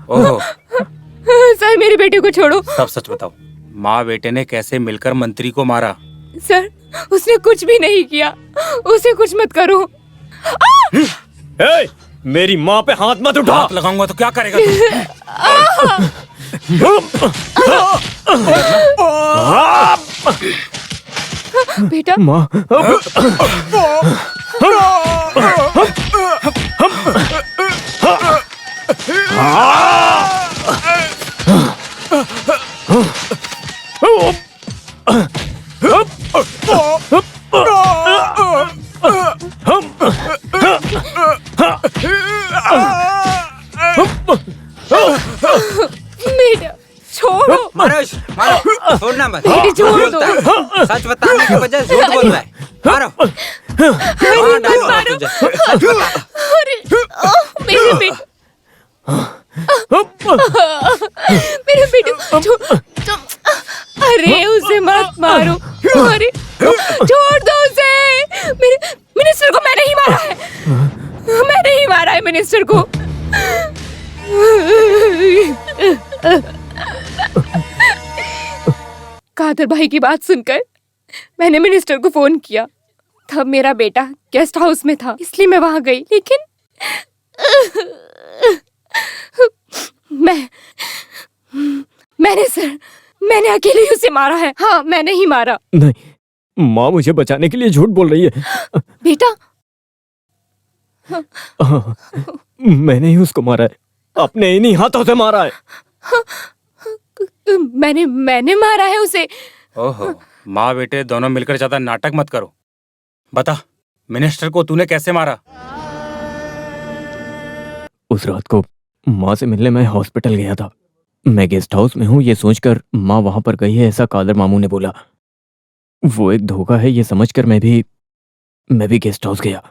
F: ओहो,
D: सर मेरे बेटे को छोड़ो।
F: सब सच बताओ, माँ बेटे ने कैसे मिलकर मंत्री को मारा?
D: सर उसने कुछ भी नहीं किया, उसे कुछ मत करो।
G: ए, मेरी माँ पे हाथ मत उठा।
F: हाथ लगाऊंगा तो क्या करेगा तू?
D: बेटा।
G: माँ।
D: बेटा छोड़ो।
J: मारो, मारो, छोड़ना मत।
D: बेटे छोड़ दो।
J: सच बताने के बजाय झूठ बोल रहा है। मारो, मारो, सच बता।
D: अरे मेरे बेटे, मेरे बेटे अरे उसे मत मारो। अरे छोड़ दो उसे। मेरे मिनिस्टर को मैंने ही मारा है, मैंने ही मारा है मिनिस्टर को। कादर भाई की बात सुनकर मैंने मिनिस्टर को फोन किया। तब मेरा बेटा गेस्ट हाउस में था, इसलिए मैं वहां गई। लेकिन मैंने अकेले ही उसे मारा है। हाँ, मैंने ही मारा।
G: नहीं, माँ मुझे बचाने के लिए झूठ बोल रही है।
D: बेटा,
G: मैंने ही उसको मारा है, अपने इन्हीं हाथों से मारा है।
D: मैंने मारा है उसे।
J: ओहो, माँ बेटे दोनों मिलकर ज्यादा नाटक मत करो। बता, मिनिस्टर को तूने कैसे मारा?
G: उस रात को माँ से मिलने मैं हॉस्पिटल गया था। मैं गेस्ट हाउस में हूँ ये सोचकर माँ वहां पर गई है, ऐसा कादर मामू ने बोला। वो एक धोखा है ये समझकर मैं भी गेस्ट हाउस गया।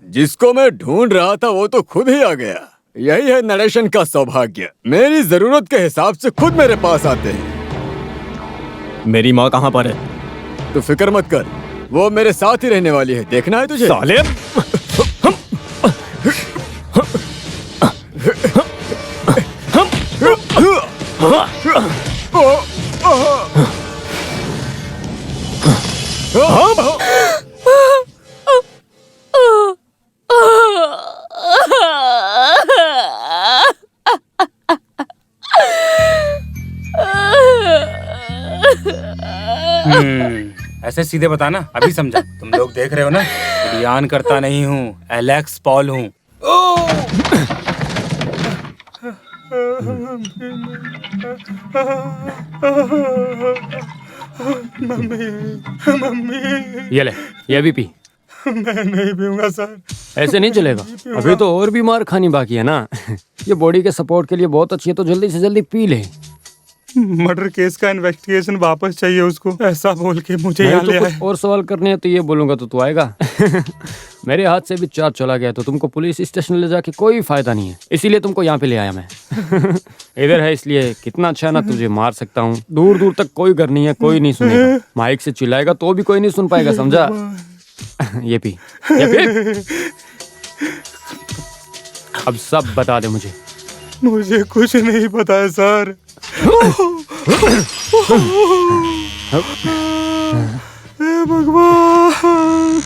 E: जिसको मैं ढूंढ रहा था वो तो खुद ही आ गया। यही है नरेशन का सौभाग्य। मेरी जरूरत के हिसाब से खुद मेरे पास आते हैं।
G: मेरी माँ कहाँ पर है?
E: तू फिक्र मत कर, वो मेरे साथ ही रहने वाली है। देखना है तुझे?
G: साले!
J: ऐसे सीधे बताना, अभी समझा। तुम लोग देख रहे हो ना, बयान करता नहीं हूँ, एलेक्स पॉल हूँ।
B: ये ले, ये भी पी।
J: मैं नहीं पीऊंगा सर।
B: ऐसे नहीं चलेगा, अभी तो और भी मार खानी बाकी है ना। ये बॉडी के सपोर्ट के लिए बहुत अच्छी है, तो जल्दी से जल्दी पी ले।
J: मर्डर केस का इन्वेस्टिगेशन वापस चाहिए उसको, ऐसा बोल के मुझे यहाँ ले आए।
B: और सवाल करने हैं तो ये बोलूंगा तो तू आएगा। मेरे हाथ से भी चार्ज चला गया तो तुमको पुलिस स्टेशन ले जाके कोई फायदा नहीं है, इसीलिए तुमको यहाँ पे ले आया मैं। इधर है इसलिए कितना अच्छा है ना, तुझे मार सकता हूँ। दूर दूर तक कोई घर नहीं है, कोई नहीं सुनेगा। माइक से चिल्लाएगा तो भी कोई नहीं सुन पाएगा, समझा? ये पी, ये पी। अब सब बता दे मुझे।
J: मुझे कुछ नहीं पता है सर। हे भगवान।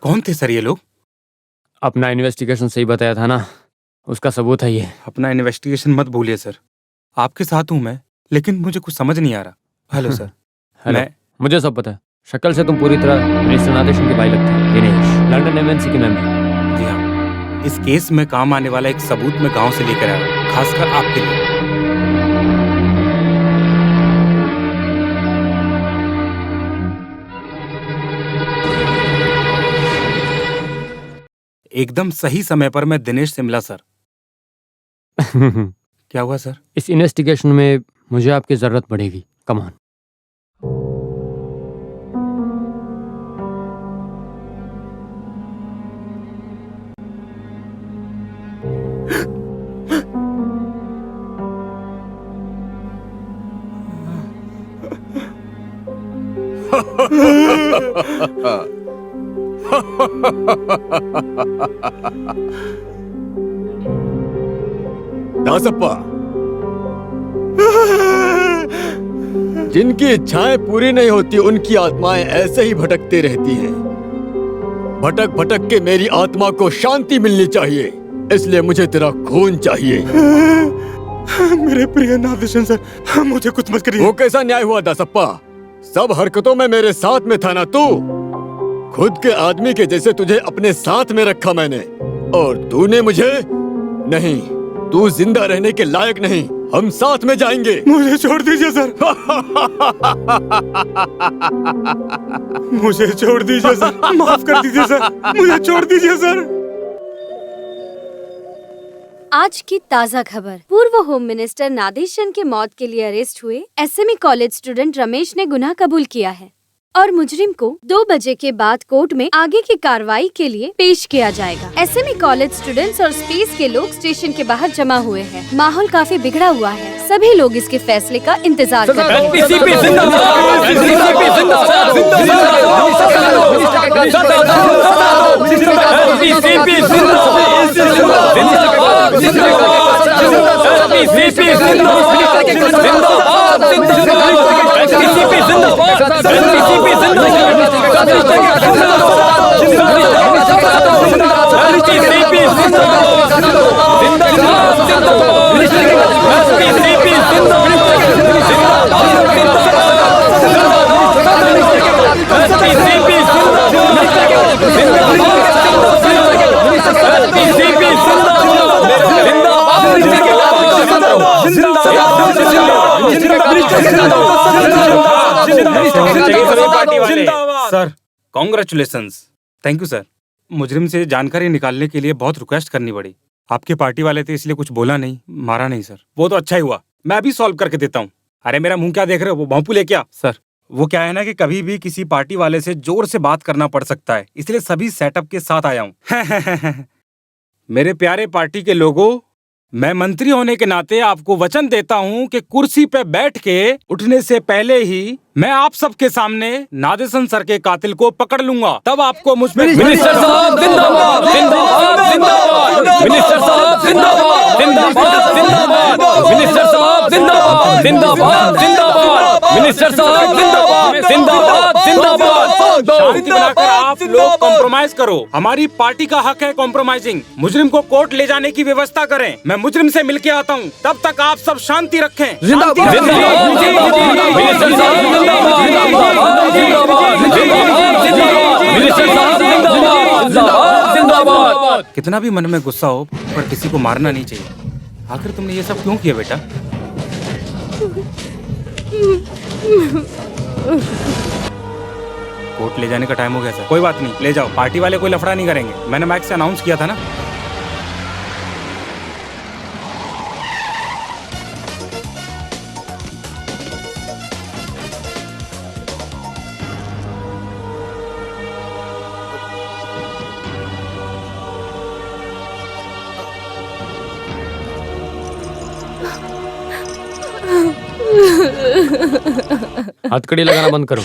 J: कौन थे सर ये लोग?
B: अपना इन्वेस्टिगेशन सही बताया था ना, उसका सबूत है ये।
J: अपना इन्वेस्टिगेशन मत भूलिए सर। आपके साथ हूं मैं, लेकिन मुझे कुछ समझ नहीं आ रहा। Hello sir.
B: हेलो।
J: मैं
B: मुझे सब पता है। शक्ल से तुम पूरी तरह मिनिस्टर नादेशन के भाई लगते हैं। दिनेश, लंदन एमएनसी के मेंबर।
J: जी हाँ, इस केस में काम आने वाला एक सबूत मैं गांव से लेकर आया हूँ, खासकर आपके लिए। एकदम सही समय पर मैं दिनेश से मिला सर। क्या हुआ सर?
B: इस इन्वेस्टिगेशन में मुझे आपकी जरूरत पड़ेगी। Come on.
E: दासप्पा, जिनकी इच्छाएं पूरी नहीं होती उनकी आत्माएं ऐसे ही भटकती रहती हैं। भटक भटक के मेरी आत्मा को शांति मिलनी चाहिए, इसलिए मुझे तेरा खून चाहिए।
J: मेरे प्रिय नादेशन सर, मुझे कुछ मत करिए।
E: वो कैसा न्याय हुआ दासप्पा? सब हरकतों में मेरे साथ में था ना तू? खुद के आदमी के जैसे तुझे अपने साथ में रखा मैंने, और तूने मुझे नहीं। तू जिंदा रहने के लायक नहीं। हम साथ में जाएंगे।
J: मुझे छोड़ दीजिए सर। मुझे छोड़ दीजिए सर। माफ कर दीजिए सर। मुझे छोड़ दीजिए सर।
H: आज की ताज़ा खबर। पूर्व होम मिनिस्टर नादेशन के मौत के लिए अरेस्ट हुए एसएमई कॉलेज स्टूडेंट रमेश ने गुनाह कबूल किया है और मुजरिम को 2 बजे के बाद कोर्ट में आगे की कार्रवाई के लिए पेश किया जाएगा। एसएमई कॉलेज स्टूडेंट्स और स्पेस के लोग स्टेशन के बाहर जमा हुए हैं। माहौल काफी बिगड़ा हुआ है। सभी लोग इसके फैसले का इंतजार कर रहे
J: sir, congratulations. Thank you sir. मुजरिम से जानकारी निकालने के लिए बहुत रिक्वेस्ट करनी पड़ी। आपके पार्टी वाले थे इसलिए कुछ बोला नहीं, मारा नहीं सर। वो तो अच्छा ही हुआ, मैं अभी सॉल्व करके देता हूँ। अरे मेरा मुंह क्या देख रहे हो? वो भोंपू ले क्या? सर, वो क्या है ना कि कभी भी किसी पार्टी वाले से जोर से बात करना पड़ सकता है, इसलिए सभी सेटअप के साथ आया हूँ। मेरे प्यारे पार्टी के लोगों, मैं मंत्री होने के नाते आपको वचन देता हूं कि कुर्सी पे बैठ के उठने से पहले ही मैं आप सबके सामने नादेशन सर के कातिल को पकड़ लूंगा। तब आपको मुझ पे
B: मिनिस्टर साहब जिंदाबाद, जिंदाबाद, जिंदाबाद। मिनिस्टर साहब जिंदाबाद, जिंदाबाद, जिंदाबाद। मिनिस्टर साहब जिंदाबाद, जिंदाबाद, जिंदाबाद। मिनिस्टर साहब जिंदाबाद, जिंदाबाद, जिंदाबाद।
J: शांति बनाकर आप लोग कॉम्प्रोमाइज करो। हमारी पार्टी का हक है कॉम्प्रोमाइजिंग। मुजरिम को कोर्ट ले जाने की व्यवस्था करें। मैं मुजरिम से मिलके आता हूँ, तब तक आप सब शांति रखें। कितना भी मन में गुस्सा हो, पर किसी को मारना नहीं चाहिए। आखिर तुमने ये सब क्यों किया बेटा? कोर्ट ले जाने का टाइम हो गया सर। कोई बात नहीं, ले जाओ। पार्टी वाले कोई लफड़ा नहीं करेंगे। मैंने माइक से अनाउंस किया था ना।
B: हथकड़ी लगाना बंद करो।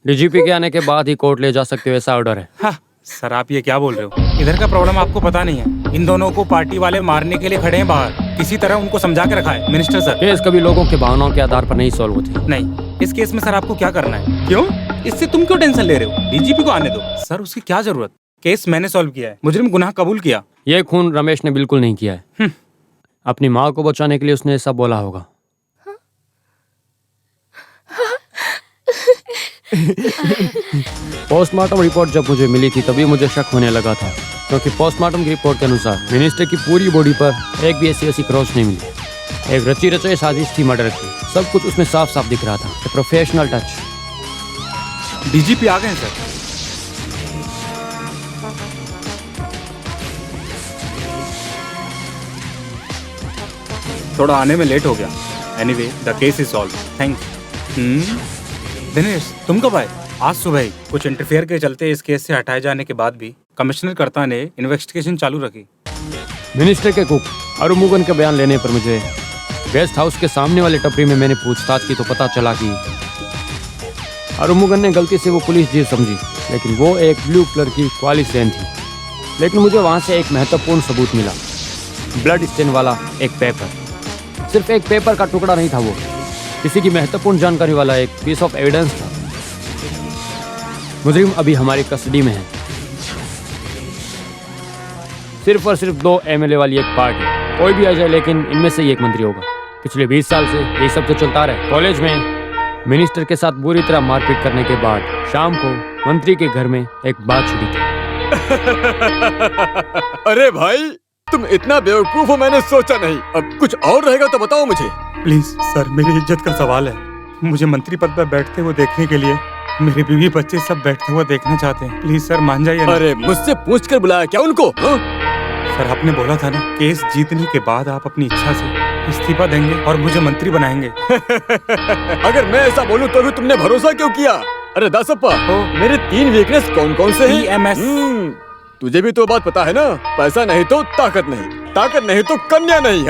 B: डीजीपी के आने के बाद ही कोर्ट ले जा सकते हो, ऐसा ऑर्डर है।
J: हाँ, सर आप ये क्या बोल रहे हो? इधर का प्रॉब्लम आपको पता नहीं है। इन दोनों को पार्टी वाले मारने के लिए खड़े हैं बाहर। किसी तरह उनको समझा के रखा है मिनिस्टर सर।
B: केस कभी लोगों के भावनाओं के आधार पर नहीं सॉल्व होती।
J: नहीं, इस केस में सर आपको क्या करना है? क्यों? इससे तुम क्यों टेंशन ले रहे हो? डीजीपी को आने दो। सर उसकी क्या जरूरत? केस मैंने सॉल्व किया है। मुजरिम गुनाह कबूल किया।
B: ये खून रमेश ने बिल्कुल नहीं किया है। अपनी माँ को बचाने के लिए उसने ऐसा बोला होगा। पोस्टमार्टम रिपोर्ट जब मुझे मिली थी तभी मुझे शक होने लगा था, क्योंकि पोस्टमार्टम की रिपोर्ट के अनुसार मिनिस्टर की पूरी बॉडी पर एक भी ऐसी क्रॉच नहीं मिली। एक रची रचाई साजिश थी मर्डर की, सब कुछ उसमें साफ साफ दिख रहा था। Professional touch.
J: डीजीपी आ गए हैं सर। थोड़ा आने में लेट हो गया। Anyway the case is solve. Thanks. Dinesh तुम कब आए? आज सुबह ही। कुछ इंटरफेयर के चलते इस केस से हटाए जाने के बाद भी कमिश्नर कर्ता ने इन्वेस्टिगेशन चालू रखी।
B: मिनिस्टर के कुक अरुमुगन का बयान लेने पर मुझे गेस्ट हाउस के सामने वाले टपरी में मैंने पूछताछ की तो पता चला कि अरुमुगन ने गलती से वो पुलिस जीप समझी, लेकिन वो एक ब्लू कलर की क्वालिस वैन थी। लेकिन मुझे वहाँ से एक महत्वपूर्ण सबूत मिला, ब्लड स्टेन वाला एक पेपर। सिर्फ एक पेपर का टुकड़ा नहीं था, वो किसी की महत्वपूर्ण जानकारी वाला एक पीस ऑफ एविडेंस था। मुजरिम अभी हमारी कस्टडी में है। सिर्फ और सिर्फ 2 एमएलए वाली एक पार्टी, कोई भी आ जाए लेकिन इनमें से ही एक मंत्री होगा। पिछले 20 साल से यही सब तो चलता रहा। कॉलेज में मिनिस्टर के साथ बुरी तरह मारपीट करने के बाद शाम को मंत्री के घर में एक बात छिड़ी थी।
E: अरे भाई तुम इतना बेवकूफ हो मैंने सोचा नहीं। अब कुछ और रहेगा तो बताओ मुझे।
J: प्लीज सर, मेरी इज्जत का सवाल है। मुझे मंत्री पद पर बैठते हुए देखने के लिए मेरे बीवी बच्चे सब बैठते हुए देखना चाहते हैं। प्लीज सर मान जाइए।
E: अरे मुझसे पूछ कर बुलाया क्या उनको?
J: सर आपने बोला था ना, केस जीतने के बाद आप अपनी इच्छा से इस्तीफा देंगे और मुझे मंत्री बनाएंगे।
E: अगर मैं ऐसा बोलूं तो भी तुमने भरोसा क्यों किया? अरे दासप्पा, मेरे 3 वीकनेस कौन कौन से हैं?
J: EMS।
E: तुझे भी तो बात पता है ना, पैसा नहीं तो ताकत नहीं, ताकत नहीं तो कन्या नहीं।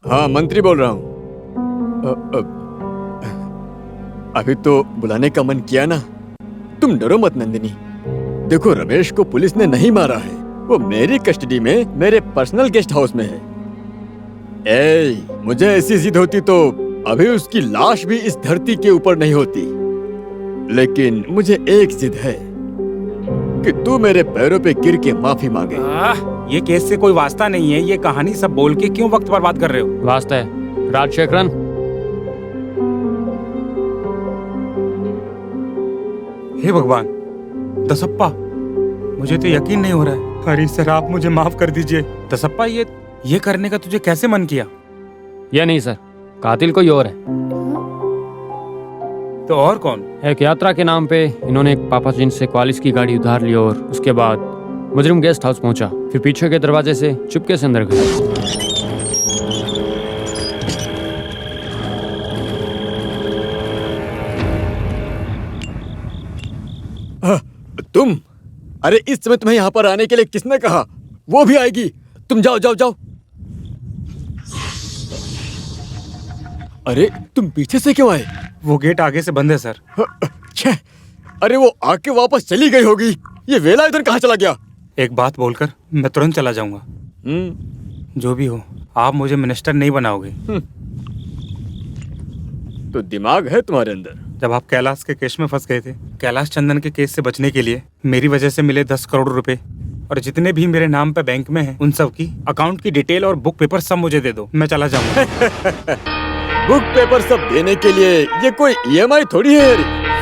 E: हाँ मंत्री बोल रहा हूँ। अभी तो बुलाने का मन किया ना। तुम डरो मत नंदिनी। देखो रमेश को पुलिस ने नहीं मारा है, वो मेरी कस्टडी में मेरे पर्सनल गेस्ट हाउस में है। मुझे ऐसी जिद होती तो अभी उसकी लाश भी इस धरती के ऊपर नहीं होती। लेकिन मुझे एक जिद है कि तू मेरे पैरों पे गिर के माफी मांगे।
J: ये केस से कोई वास्ता नहीं है। ये कहानी सब बोल के क्यों वक्त बर्बाद कर रहे हो?
B: वास्ता है राजशेखरन।
J: हे भगवान, दसप्पा मुझे तो यकीन नहीं हो रहा है। अरे सर आप मुझे माफ कर दीजिए। दसप्पा ये करने का तुझे कैसे मन किया?
B: ये नहीं सर, कातिल कोई और है।
J: तो और कौन?
B: एक यात्रा के नाम पे इन्होंने एक पापा जिन से क्वालिस की गाड़ी उधार ली और उसके बाद मुजरिम गेस्ट हाउस पहुंचा, फिर पीछे के दरवाजे से चुपके से अंदर गया।
E: तुम? अरे इस समय तुम्हें यहाँ पर आने के लिए किसने कहा? वो भी आएगी। तुम जाओ जाओ जाओ। अरे तुम पीछे से क्यों आए?
J: वो गेट आगे से बंद है सर।
E: अरे वो आके वापस चली गई होगी। ये वेला इधर कहाँ चला गया?
J: एक बात बोलकर मैं तुरंत चला जाऊंगा। जो भी हो, आप मुझे मिनिस्टर नहीं बनाओगे।
E: तो दिमाग है तुम्हारे अंदर।
J: जब आप कैलाश के केस में फंस गए थे, कैलाश चंदन के केस से बचने के लिए मेरी वजह से मिले 10 करोड़ रुपए और जितने भी मेरे नाम पे बैंक में हैं, उन सब की अकाउंट की डिटेल और बुक पेपर सब मुझे दे दो। मैं चला जाऊंगा।
E: बुक पेपर सब देने के लिए ये कोई EMI थोड़ी है,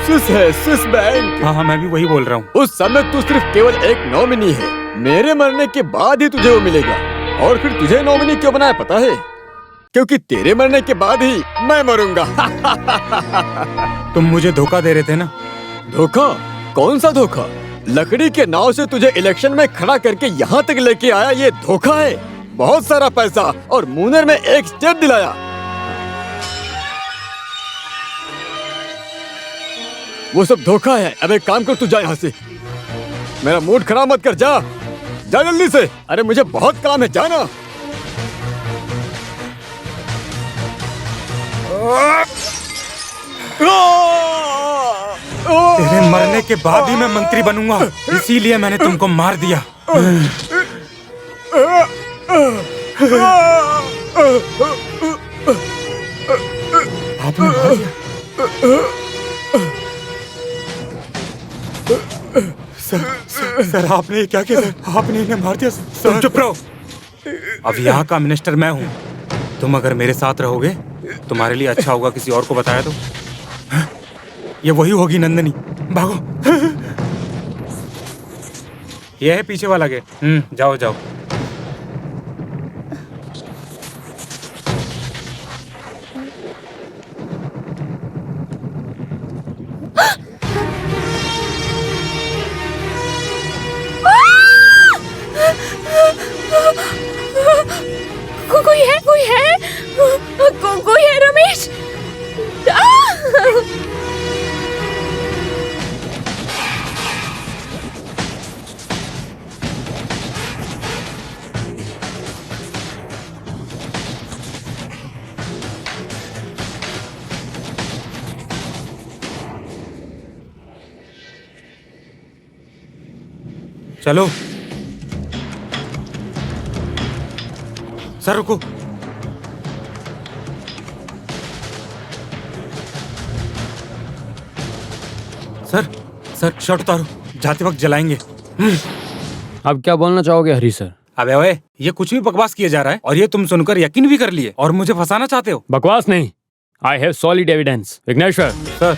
E: स्विस है, स्विस बैंक।
J: हाँ मैं भी वही बोल रहा हूँ।
E: उस समय तू सिर्फ केवल एक नॉमिनी है। मेरे मरने के बाद ही तुझे वो मिलेगा। और फिर तुझे नॉमिनी क्यों बनाया पता है? क्योंकि तेरे मरने के बाद ही मैं मरूंगा।
J: तुम मुझे धोखा दे रहे थे ना?
E: धोखा? कौन सा धोखा? लकड़ी के नाव से तुझे इलेक्शन में खड़ा करके यहाँ तक लेके आया, ये धोखा है। बहुत सारा पैसा और मुनर में एक स्टेप दिलाया। वो सब धोखा है। अब एक काम कर, तू जा यहाँ से। मेरा मूड खराब मत कर, जा जा जल्दी से। अरे मुझे बहुत काम है, जाना।
J: तेरे मरने के बाद ही मैं मंत्री बनूंगा, इसीलिए मैंने तुमको मार दिया। आपने मार दिया? सर आपने क्या किया? सर आपने इन्हें मार दिया? सर चुप रहो। अब यहाँ का मिनिस्टर मैं हूँ। तुम अगर मेरे साथ रहोगे तुम्हारे लिए अच्छा होगा, किसी और को बताया तो। ये वही होगी नंदनी। भागो। ये है पीछे वाला गेट। जाओ जाओ।
D: कोई है रमेश।
J: चलो सर, रुको। सर शर्ट उतारो, जाते वक्त जलाएंगे।
B: अब क्या बोलना चाहोगे हरी सर?
J: अबे ओए, ये कुछ भी बकवास किया जा रहा है और ये तुम सुनकर यकीन भी कर लिए और मुझे फंसाना चाहते हो।
B: बकवास नहीं, I have solid evidence. Vighneshwar
J: sir,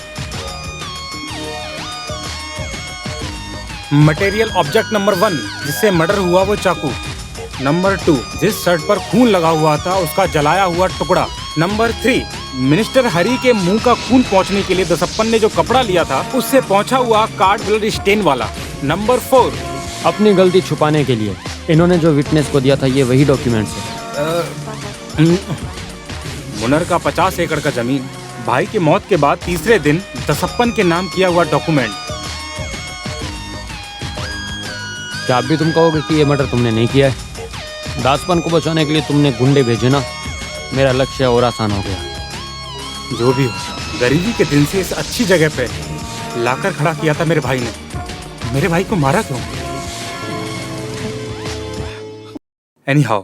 J: material object number 1 जिससे मर्डर हुआ वो चाकू। नंबर 2 जिस शर्ट पर खून लगा हुआ था उसका जलाया हुआ टुकड़ा। नंबर 3 मिनिस्टर हरी के मुंह का खून पहुंचने के लिए दसप्पन ने जो कपड़ा लिया था उससे पहुंचा हुआ कार्ड ब्लड स्टेन वाला। नंबर 4
B: अपनी गलती छुपाने के लिए इन्होंने जो विटनेस को दिया था ये वही डॉक्यूमेंट्स है।
J: मुनर का 50 एकड़ का जमीन, भाई की मौत के बाद तीसरे दिन दसप्पन के नाम किया हुआ डॉक्यूमेंट।
B: क्या अब भी तुम कहोगे कि ये मर्डर तुमने नहीं किया है? दासपन को बचाने के लिए तुमने गुंडे भेजे ना, मेरा लक्ष्य और आसान हो गया।
J: जो भी हो, गरीबी के दिन से इस अच्छी जगह पे लाकर खड़ा किया था मेरे भाई ने। मेरे भाई को मारा क्यों? एनीहाउ,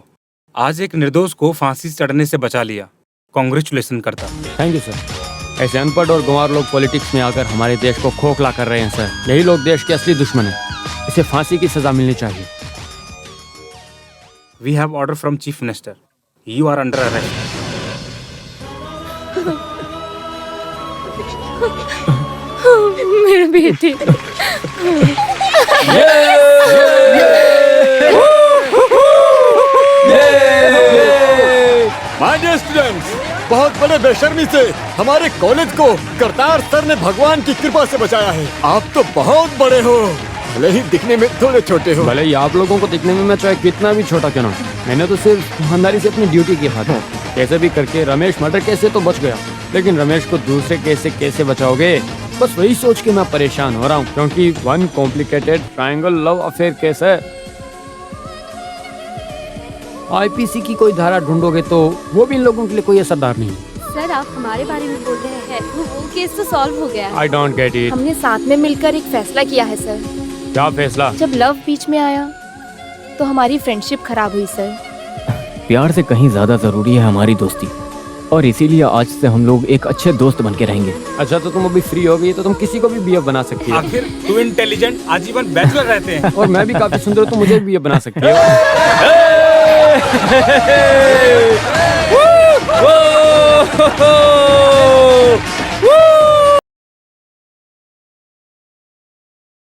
J: आज एक निर्दोष को फांसी चढ़ने से बचा लिया। कांग्रेचुलेशन करता।
B: Thank you sir. ऐसे अनपढ़ और गंवार लोग पॉलिटिक्स में आकर हमारे देश को खोखला कर रहे हैं सर। यही लोग देश के असली दुश्मन हैं। इसे फांसी की सजा मिलनी चाहिए।
J: We have order from Chief Minister. You are under arrest.
D: मेरा बेटी।
E: माय डियर स्टूडेंट्स, बहुत बड़े बेशर्मी से हमारे कॉलेज को करतार सर ने भगवान की कृपा से बचाया है। आप तो बहुत बड़े हो, भले ही दिखने में थोड़े छोटे हो।
B: भले ही आप लोगों को दिखने में मैं चाहे कितना भी छोटा क्यों ना, मैंने तो सिर्फ ईमानदारी से अपनी ड्यूटी की था। कैसे भी करके रमेश मर्डर केस से तो बच गया, लेकिन रमेश को दूसरे केस से कैसे बचाओगे, बस वही सोच के मैं परेशान हो रहा हूँ। क्योंकि one complicated triangle love affair case है। आईपीसी की कोई धारा ढूंढोगे तो वो भी इन लोगों के लिए कोई असरदार नहीं।
H: सर, आप हमारे बारे में बोल रहे हैं, वो केस तो सॉल्व हो गया।
B: I don't get it.
D: हमने साथ में मिलकर एक फैसला किया है सर।
B: क्या फैसला?
D: जब लव बीच में आया तो हमारी फ्रेंडशिप खराब हुई सर।
G: प्यार से कहीं ज्यादा जरूरी है हमारी दोस्ती, और इसीलिए आज से हम लोग एक अच्छे दोस्त बन के रहेंगे।
B: अच्छा, तो तुम अभी फ्री हो गई तो तुम किसी को भी बीएफ बना सकती हो।
J: आखिर तू इंटेलिजेंट आजीवन बैचलर रहते हैं।
B: और मैं भी काफी सुंदर, तो मुझे भी बीएफ बना सकती हो।